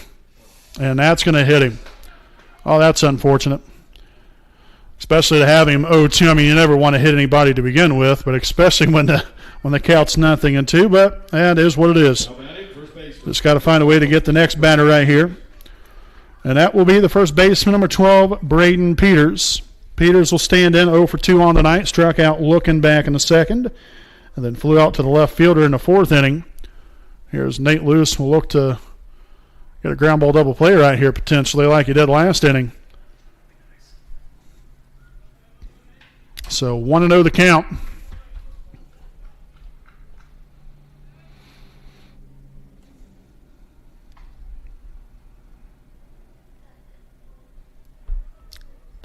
and that's going to hit him. Oh, that's unfortunate. Especially to have him 0-2. I mean, you never want to hit anybody to begin with, but especially when the count's 0-2. But that is what it is. Just got to find a way to get the next batter right here. And that will be the first baseman, number 12, Braden Peters. Peters will stand in 0 for 2 on the night. Struck out looking back in the 2nd. And then flew out to the left fielder in the 4th inning. Here's Nate Luce. Will look to get a ground ball double play right here potentially like he did last inning. So 1-0 the count.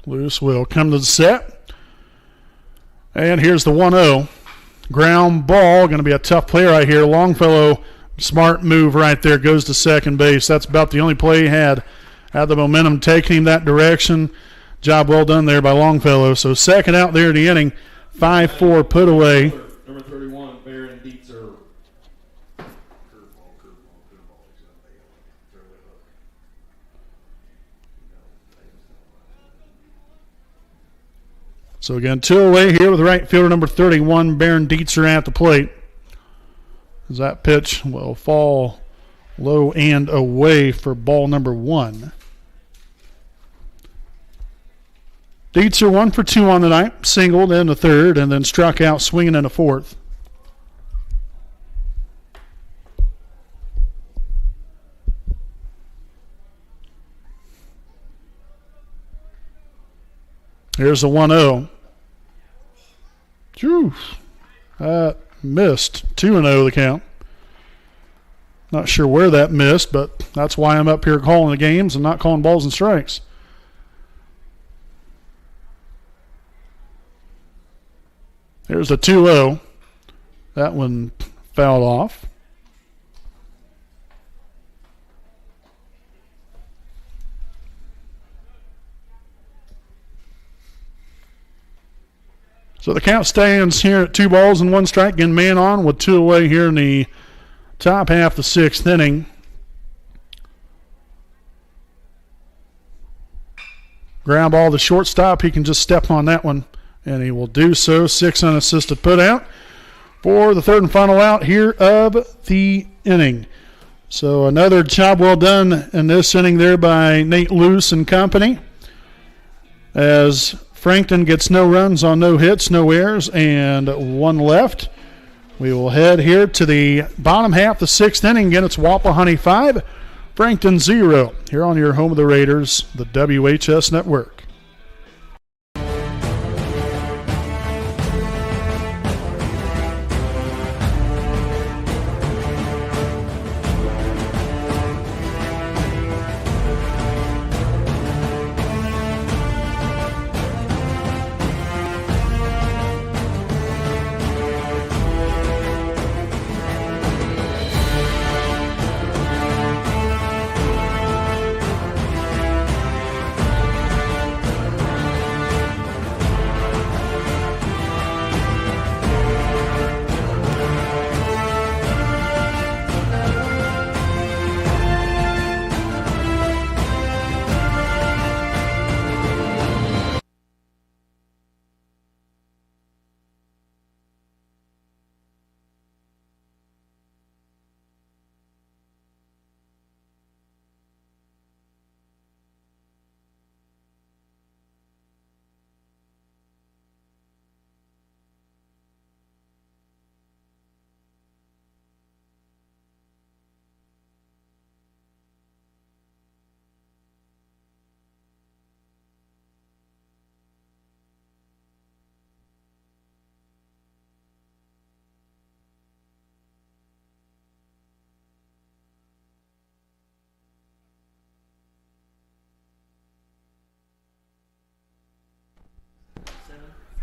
Luce will come to the set. And here's the 1-0. Ground ball. Going to be a tough play right here. Longfellow, smart move right there. Goes to second base. That's about the only play he had. Had the momentum taking him that direction. Job well done there by Longfellow. So 2nd out there in the inning. 5-4 put away. Number 31, Baron Dietzer. So again, 2 away here with right fielder number 31, Baron Dietzer at the plate. As that pitch will fall low and away for ball number 1. Dietzer 1 for 2 on the night, singled in the 3rd, and then struck out swinging in the 4th. Here's the 1-0. Missed. 2-0 the count. Not sure where that missed, but that's why I'm up here calling the games and not calling balls and strikes. Here's the 2-0. That one fouled off. So the count stands here at 2 balls and 1 strike. Again, man on with 2 away here in the top half of the 6th inning. Ground ball to shortstop. He can just step on that one, and he will do so. 6 unassisted put out for the 3rd and final out here of the inning. So another job well done in this inning there by Nate Luce and company, as Frankton gets no runs on no hits, no errors, and 1 left. We will head here to the bottom half of the 6th inning. Again, it's Wapahani 5, Frankton 0. Here on your home of the Raiders, the WHS Network.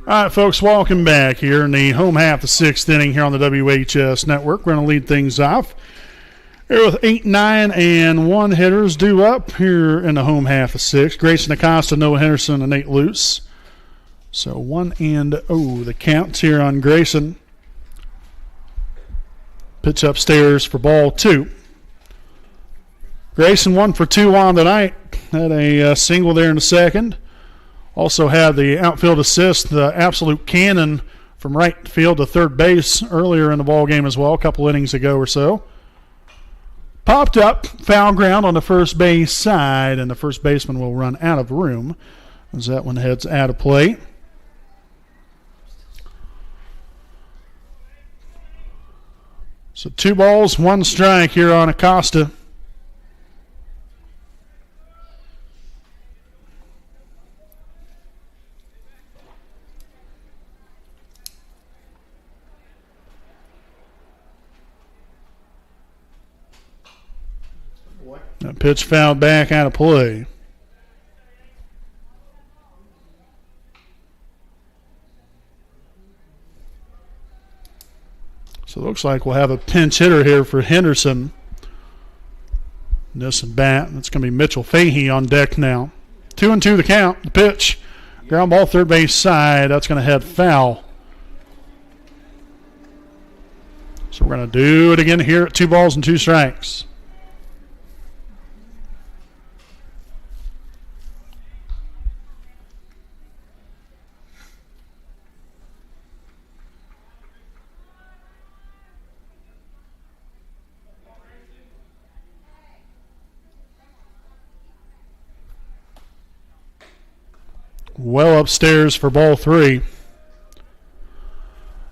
All right, folks, welcome back here in the home half of the sixth inning here on the WHS Network. We're going to lead things off here with 8, 9, and 1 hitters due up here in the home half of sixth. Grayson Acosta, Noah Henderson, and Nate Luce. So 1-0 the counts here on Grayson. Pitch upstairs for ball 2. Grayson 1 for 2 on the night. Had a single there in the second. Also had the outfield assist, the absolute cannon from right field to third base earlier in the ball game as well, a couple innings ago or so. Popped up, foul ground on the first base side, and the first baseman will run out of room as that one heads out of play. So 2 balls, 1 strike here on Acosta. That pitch fouled back out of play. So it looks like we'll have a pinch hitter here for Henderson. This and bat. That's going to be Mitchell Fahey on deck now. 2-2 the count. The pitch. Ground ball third base side. That's going to head foul. So we're going to do it again here at 2 balls and 2 strikes. Well upstairs for ball 3.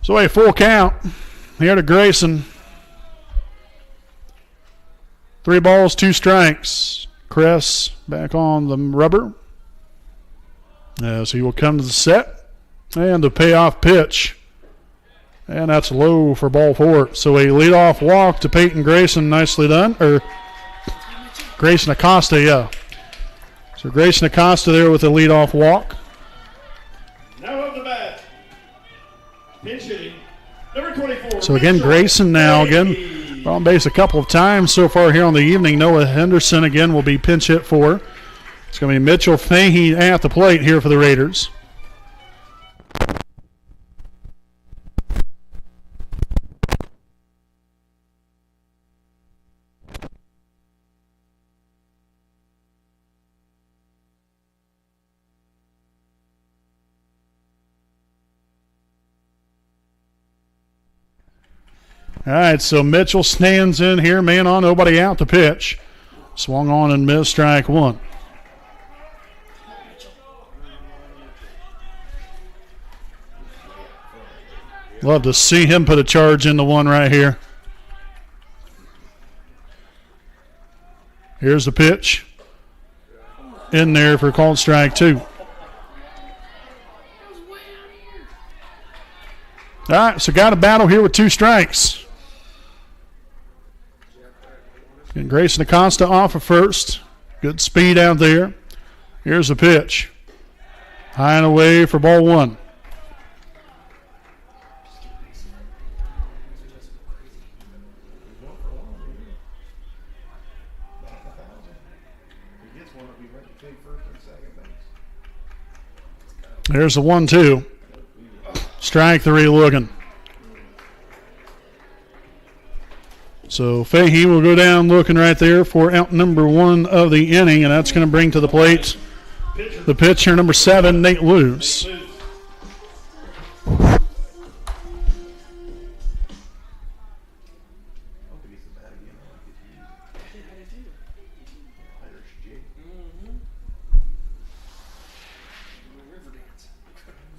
So a full count here to Grayson. 3 balls, 2 strikes. Kress back on the rubber as he will come to the set. And the payoff pitch. And that's low for ball 4. So a leadoff walk to Peyton Grayson. Nicely done. Or Grayson Acosta, yeah. So Grayson Acosta there with a leadoff walk. Now up the bat. Pinch hitting. Number 24. So again, Grayson now again on base a couple of times so far here on the evening. Noah Henderson again will be pinch hit for. It's going to be Mitchell Fahey at the plate here for the Raiders. All right, so Mitchell stands in here, man on, nobody out to pitch. Swung on and missed, strike 1. Love to see him put a charge into one right here. Here's the pitch. In there for called strike 2. All right, so got a battle here with 2 strikes. And Grayson Acosta off of first. Good speed out there. Here's the pitch. High and away for ball 1. There's the 1-2. Strike 3 looking. So Fahey will go down looking right there for out number 1 of the inning, and that's going to bring to the plate the pitcher, number 7, Nate Luce.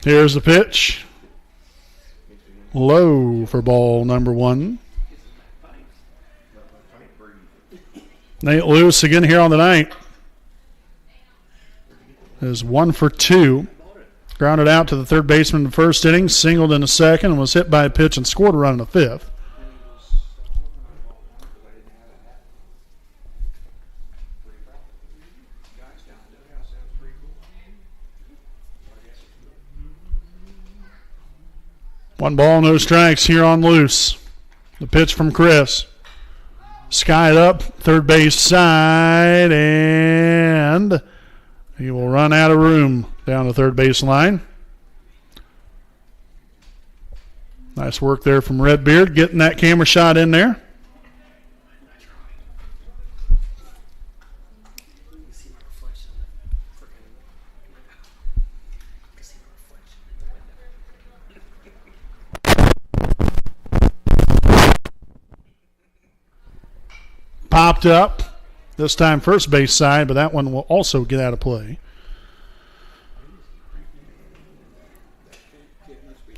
Here's the pitch. Low for ball number 1. Nate Luce again here on the night is 1 for 2. Grounded out to the third baseman in the first inning, singled in the second, and was hit by a pitch and scored a run in the 5th. 1 ball, no strikes here on loose. The pitch from Chris. Skied up, third base side, and he will run out of room down the third base line. Nice work there from Redbeard, getting that camera shot in there. Popped up, this time first base side, but that one will also get out of play.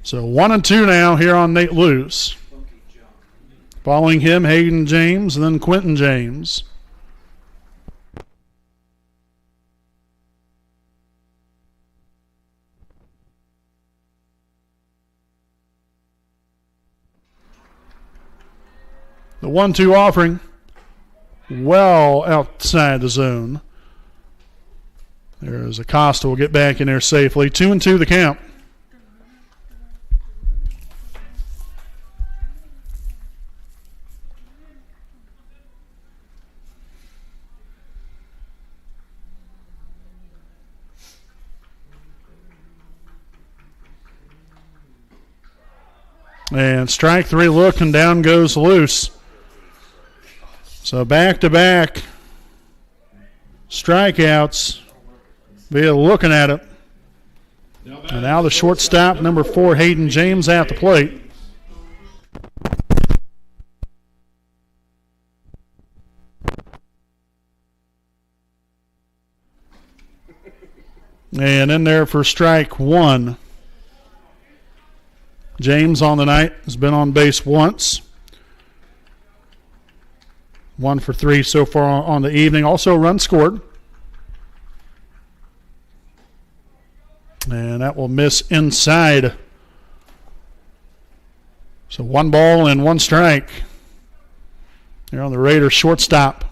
So 1-2 now here on Nate Luce. Following him, Hayden James, and then Quentin James. The 1-2 offering. Well outside the zone. There's Acosta. Will get back in there safely. 2-2 the count. And strike 3 looking, down goes Luce. So back-to-back strikeouts via looking at it. And now the shortstop, number 4, Hayden James, at the plate. And in there for strike 1. James on the night has been on base once. 1 for 3 so far on the evening. Also a run scored. And that will miss inside. So 1 ball and 1 strike. Here on the Raiders shortstop.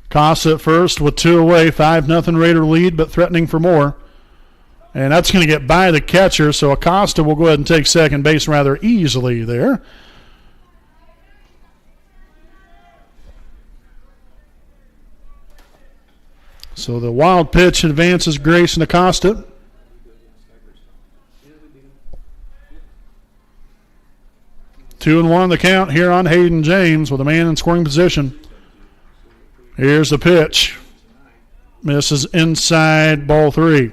Costa at first with 2 away. 5-0 Raider lead, but threatening for more. And that's going to get by the catcher, so Acosta will go ahead and take second base rather easily there. So the wild pitch advances Grayson Acosta. Two and one the count here on Hayden James with a man in scoring position. Here's the pitch. Misses inside, ball 3.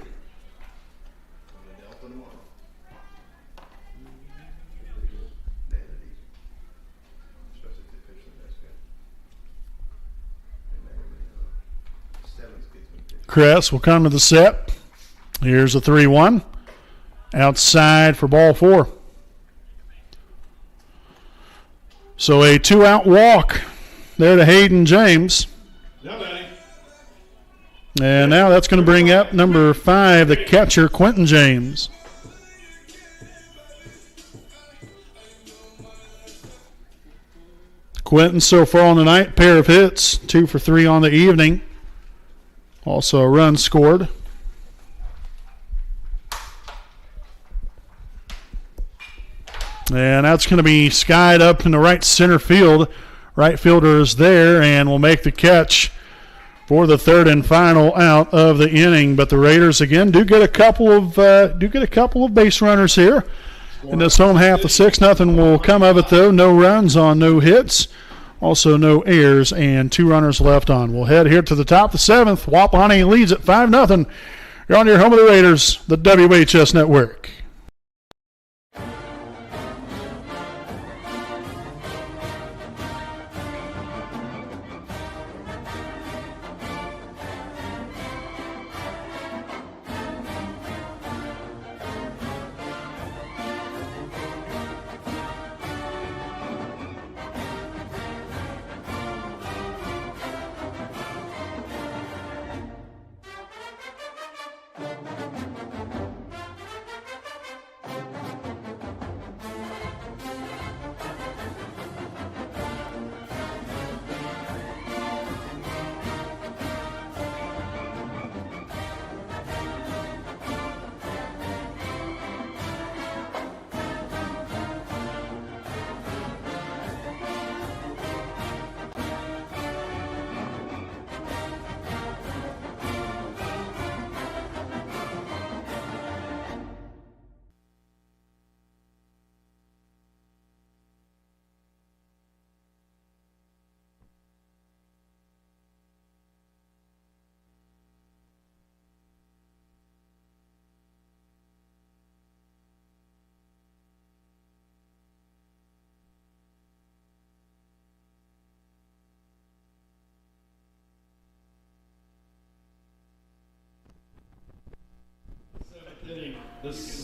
Kress will come to the set. Here's a 3-1. Outside for ball 4. So a 2-out walk there to Hayden James. And now that's going to bring up number 5, the catcher, Quentin James. Quentin so far on the night, pair of hits, 2 for 3 on the evening. Also a run scored. And that's going to be skied up in the right center field. Right fielder is there and will make the catch for the third and final out of the inning. But the Raiders again do get a couple of base runners here in this home half. The 6-0 will come of it though. No runs on no hits. Also no errors and 2 runners left on. We'll head here to the top of the 7th. Wapahani leads at 5-0. You're on your home of the Raiders, the WHS Network.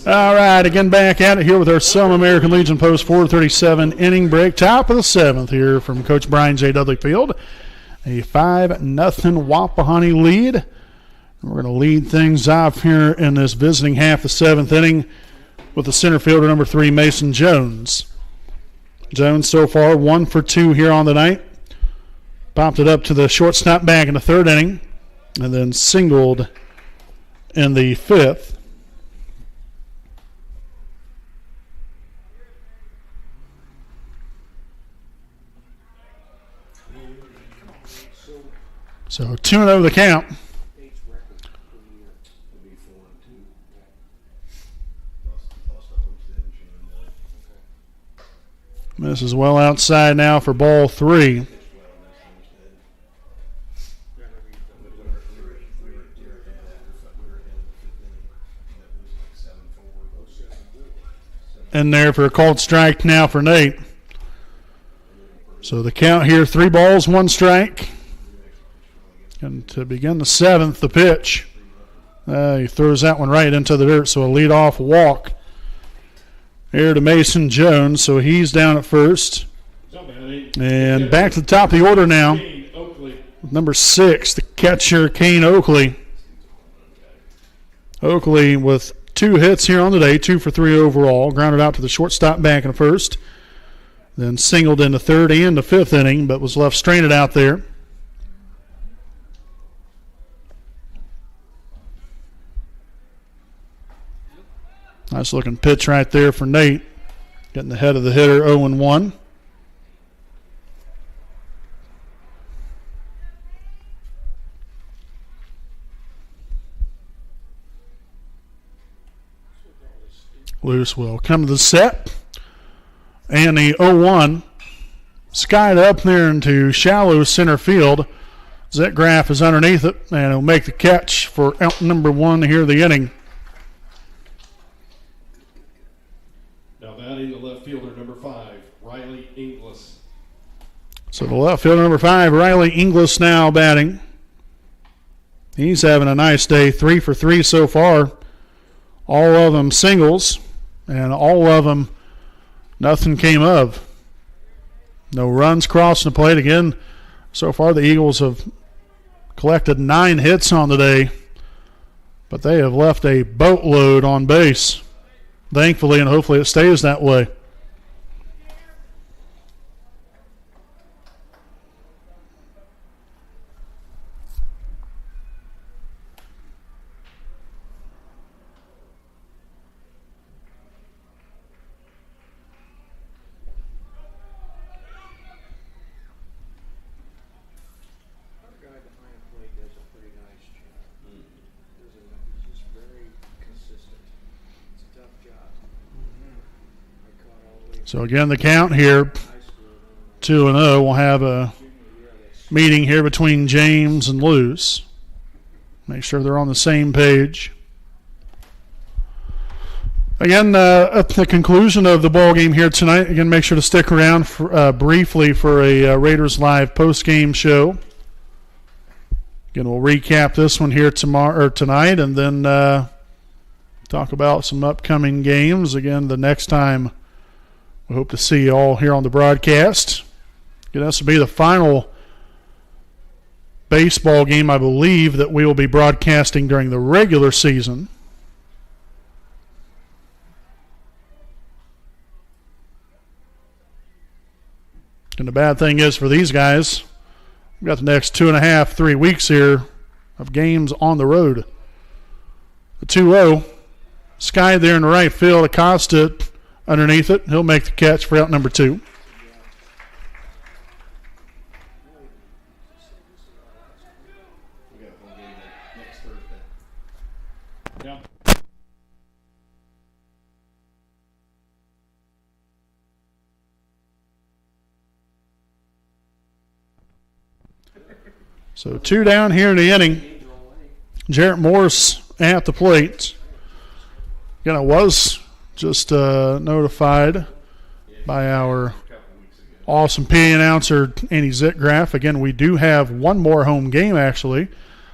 All right, again back at it here with our Selma American Legion Post 437 inning break. Top of the 7th here from Coach Brian J. Dudley Field. A 5-0 Wapahani lead. We're going to lead things off here in this visiting half the 7th inning with the center fielder number 3, Mason Jones. Jones so far 1 for 2 here on the night. Popped it up to the shortstop bag in the 3rd inning and then singled in the 5th. So 2-0 the count. This is well outside now for ball 3. In there for a called strike now for Nate. So the count here, 3 balls, 1 strike. And to begin the 7th, the pitch. He throws that one right into the dirt, so a leadoff walk here to Mason Jones. So he's down at first. And back to the top of the order now. Number 6, the catcher, Kane Oakley. Oakley with 2 hits here on the day, 2 for 3 overall. Grounded out to the shortstop back in the 1st. Then singled in the 3rd and the 5th inning, but was left stranded out there. Nice looking pitch right there for Nate. Getting the head of the hitter, 0-1. Loose will come to the set. And the 0-1 skied up there into shallow center field. Zetgraf is underneath it, and he'll make the catch for out number 1 here of the inning. Now batting the left fielder, number 5, Riley Inglis. So the left fielder, number 5, Riley Inglis now batting. He's having a nice day, 3 for 3 so far. All of them singles, and all of them nothing came of. No runs crossing the plate. Again, so far the Eagles have collected 9 hits on the day, but they have left a boatload on base. Thankfully, and hopefully it stays that way. So again, the count here, 2-0. We'll have a meeting here between James and Luce. Make sure they're on the same page. Again, at the conclusion of the ball game here tonight, again, make sure to stick around for, briefly for a Raiders Live post-game show. Again, we'll recap this one here tonight, and then talk about some upcoming games. Again, the next time we hope to see you all here on the broadcast. This will be the final baseball game, I believe, that we will be broadcasting during the regular season. And the bad thing is for these guys, we've got the next 2.5, 3 weeks here of games on the road. The 2-0, Sky there in the right field, Acosta underneath it. He'll make the catch for out number 2. Yeah. So 2 down here in the inning. Jarrett Morse at the plate. Again, I was just notified by our awesome PA announcer, Andy Zitgraf. Again, we do have one more home game, actually.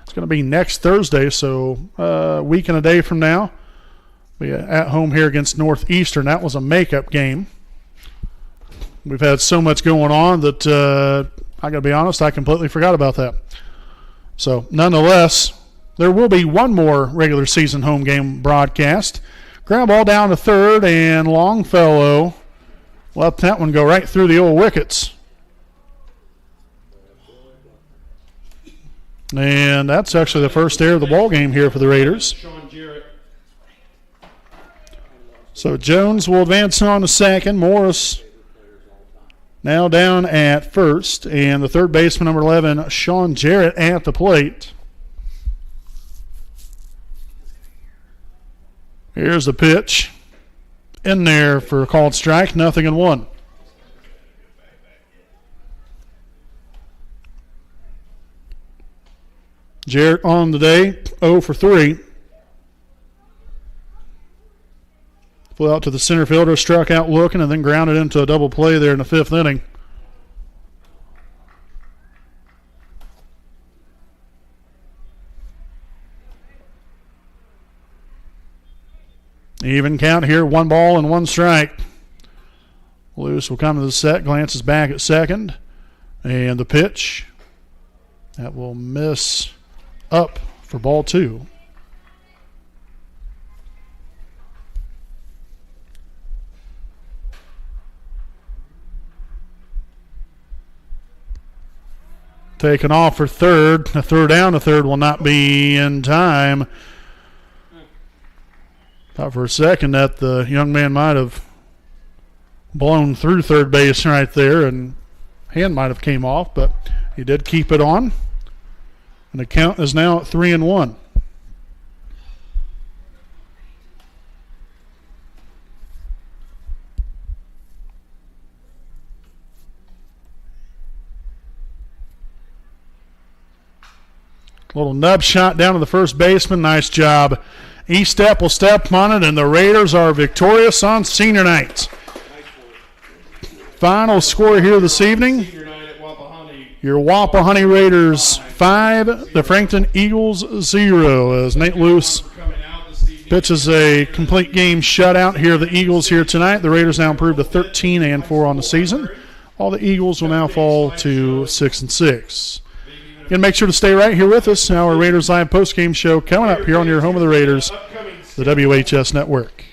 It's going to be next Thursday, so a week and a day from now. We at home here against Northeastern. That was a makeup game. We've had so much going on that I got to be honest, I completely forgot about that. So nonetheless, there will be one more regular season home game broadcast. Ground ball down to third, and Longfellow let that one go right through the old wickets. And that's actually the first error of the ball game here for the Raiders. So Jones will advance on to second. Morris now down at first, and the third baseman, number 11, Sean Jarrett, at the plate. Here's the pitch. In there for a called strike, 0-1. Jarrett on the day, 0 for 3. Flew out to the center fielder, struck out looking, and then grounded into a double play there in the 5th inning. Even count here, 1 ball and 1 strike. Lewis will come to the set, glances back at second, and the pitch that will miss up for ball 2. Taken off for third. The throw down to third will not be in time. Thought for a second that the young man might have blown through third base right there, and hand might have came off, but he did keep it on. And the count is now at 3-1. Little nub shot down to the first baseman. Nice job. E-Step will step on it, and the Raiders are victorious on senior night. Final score here this evening. Your Wapahani Raiders 5, the Frankton Eagles 0. As Nate Luce pitches a complete game shutout here of the Eagles here tonight. The Raiders now improved to 13-4 on the season. All the Eagles will now fall to 6-6. And make sure to stay right here with us. Our Raiders Live postgame show coming up here on your home of the Raiders, the WHS Network.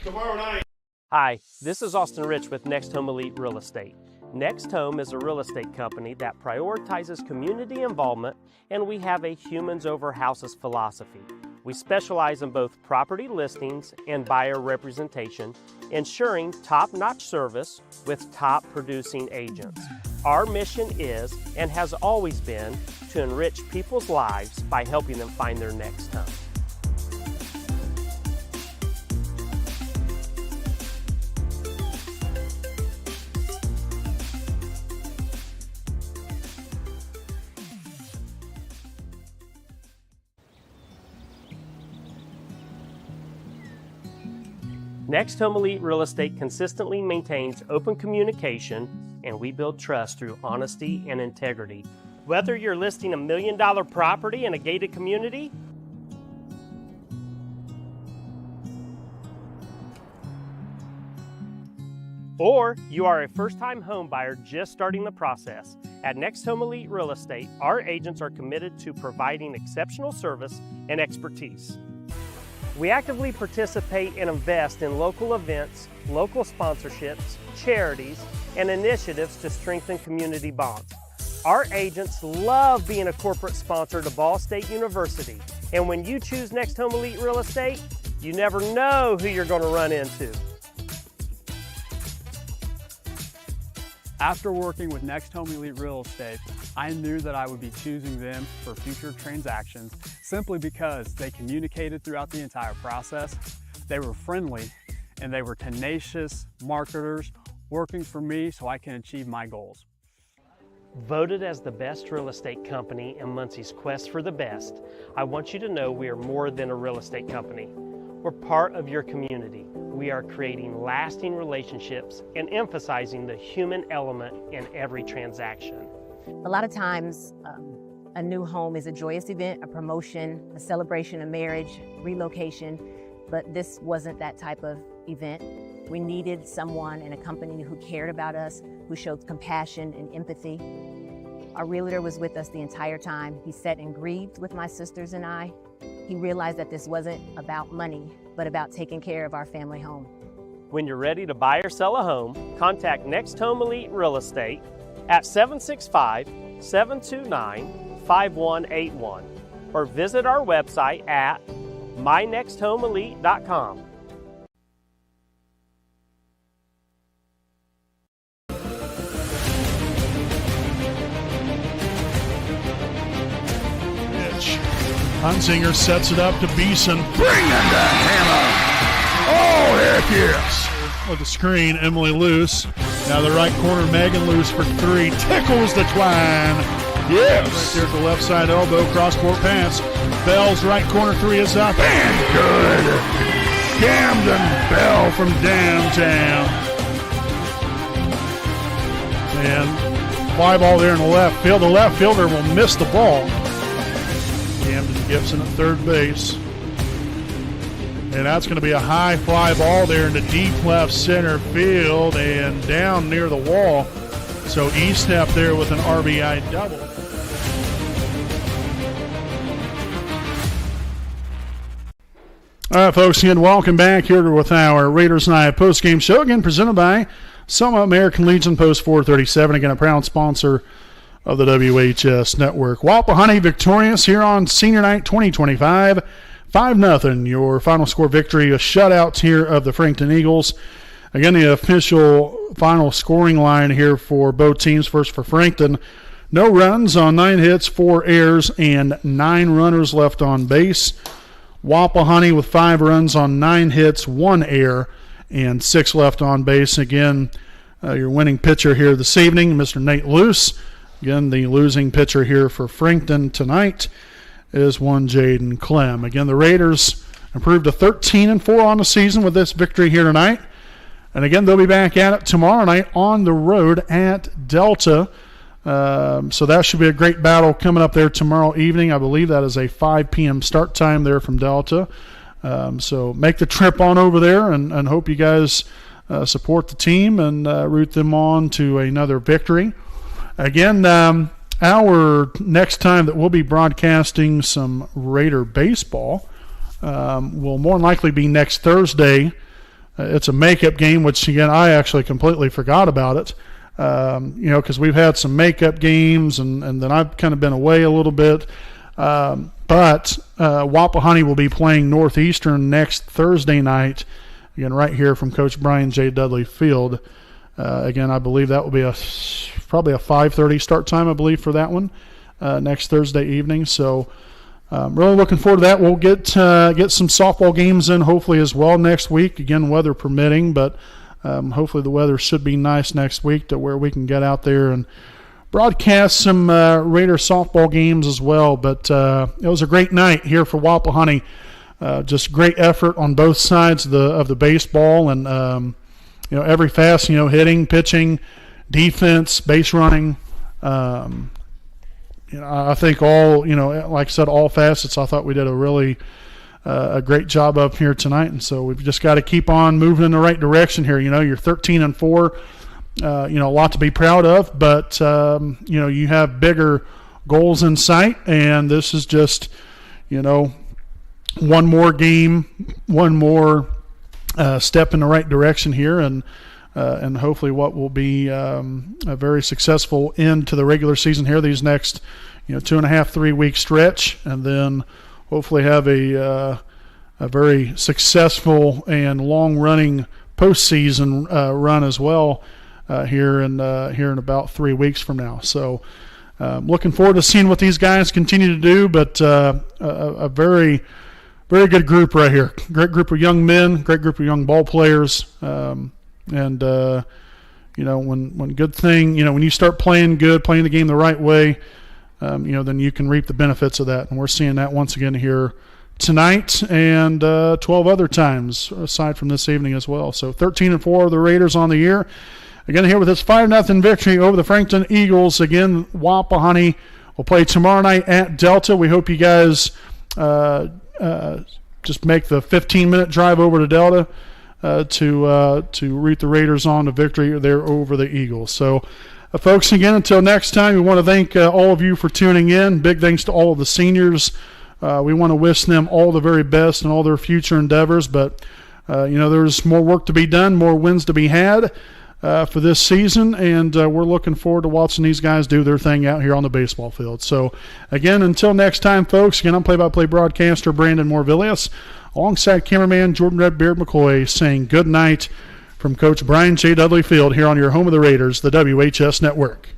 Hi, this is Austin Rich with Next Home Elite Real Estate. Next Home is a real estate company that prioritizes community involvement, and we have a humans over houses philosophy. We specialize in both property listings and buyer representation, ensuring top-notch service with top producing agents. Our mission is, and has always been, to enrich people's lives by helping them find their next home. Next Home Elite Real Estate consistently maintains open communication, and we build trust through honesty and integrity. Whether you're listing $1 million property in a gated community, or you are a first-time home buyer just starting the process, at Next Home Elite Real Estate, our agents are committed to providing exceptional service and expertise. We actively participate and invest in local events, local sponsorships, charities, and initiatives to strengthen community bonds. Our agents love being a corporate sponsor to Ball State University, and when you choose Next Home Elite Real Estate, you never know who you're going to run into. After working with Next Home Elite Real Estate, I knew that I would be choosing them for future transactions simply because they communicated throughout the entire process. They were friendly, and they were tenacious marketers working for me so I can achieve my goals. Voted as the best real estate company in Muncie's quest for the best, I want you to know we are more than a real estate company. We're part of your community. We are creating lasting relationships and emphasizing the human element in every transaction. A lot of times, a new home is a joyous event, a promotion, a celebration of marriage, relocation, but this wasn't that type of event. We needed someone and a company who cared about us, who showed compassion and empathy. Our realtor was with us the entire time. He sat and grieved with my sisters and I. He realized that this wasn't about money, but about taking care of our family home. When you're ready to buy or sell a home, contact Next Home Elite Real Estate at 765-729-5181 or visit our website at mynexthomeelite.com. Hunsinger sets it up to Beeson. Bring in the hammer. Oh, heck yes. With the screen, Emily Luce. Now the right corner, Megan Luce for three. Tickles the twine. Yes. Right there at the left side elbow, cross-court pass. Bell's right corner three is up. And good. Camden Bell from downtown. And fly ball there in the left field. The left fielder will miss the ball. Camden Gibson at third base. And that's going to be a high fly ball there in the deep left center field and down near the wall. So Estep there with an RBI double. All right, folks, again, welcome back here with our Raiders Night postgame show, again presented by Selma American Legion Post 437, again a proud sponsor of the WHS Network. Wapahani victorious here on Senior Night 2025, 5-0. Your final score victory, a shutout here of the Frankton Eagles. Again, the official final scoring line here for both teams. First for Frankton, no runs on 9 hits, 4 errors, and 9 runners left on base. Wapahani with 5 runs on 9 hits, 1 error, and 6 left on base. Again, your winning pitcher here this evening, Mr. Nate Luce. Again, the losing pitcher here for Frankton tonight is one Jaden Clem. Again, the Raiders improved to 13-4 on the season with this victory here tonight. And again, they'll be back at it tomorrow night on the road at Delta. So that should be a great battle coming up there tomorrow evening. I believe that is a 5 p.m. start time there from Delta. So make the trip on over there and hope you guys support the team and root them on to another victory. Again, our next time that we'll be broadcasting some Raider baseball will more than likely be next Thursday. It's a makeup game, which, again, I actually completely forgot about it, because we've had some makeup games, and then I've kind of been away a little bit. But Wapahani will be playing Northeastern next Thursday night, again, right here from Coach Brian J. Dudley Field. Again, I believe that will be probably a 5:30 start time, I believe, for that one next Thursday evening. So really looking forward to that. We'll get some softball games in hopefully as well next week. Again, weather permitting, but hopefully the weather should be nice next week to where we can get out there and broadcast some Raider softball games as well. But it was a great night here for Wapahani. Just great effort on both sides of the baseball, and every fast, hitting, pitching, defense, base running. I think all, like I said, all facets. I thought we did a really a great job up here tonight, and so we've just got to keep on moving in the right direction here. You're 13-4. A lot to be proud of, but you have bigger goals in sight, and this is just, one more game, one more step in the right direction here, and hopefully what will be a very successful end to the regular season here these next 2.5-3 week stretch, and then hopefully have a very successful and long running postseason run as well here in about 3 weeks from now. So looking forward to seeing what these guys continue to do, but a very, very good group right here. Great group of young men, great group of young ball players. When good thing, when you start playing good, playing the game the right way, then you can reap the benefits of that. And we're seeing that once again here tonight and 12 other times aside from this evening as well. So 13-4 the Raiders on the year. Again, here with this 5-0 victory over the Frankton Eagles. Again, Wapahani will play tomorrow night at Delta. We hope you guys come just make the 15-minute drive over to Delta to root the Raiders on to victory there over the Eagles. So, folks, again, until next time, we want to thank all of you for tuning in. Big thanks to all of the seniors. We want to wish them all the very best in all their future endeavors. But, there's more work to be done, more wins to be had for this season, and we're looking forward to watching these guys do their thing out here on the baseball field. So, again, until next time, folks, again, I'm play-by-play broadcaster Brandon Morvillius, alongside cameraman Jordan Redbeard McCoy, saying good night from Coach Brian J. Dudley Field here on your home of the Raiders, the WHS Network.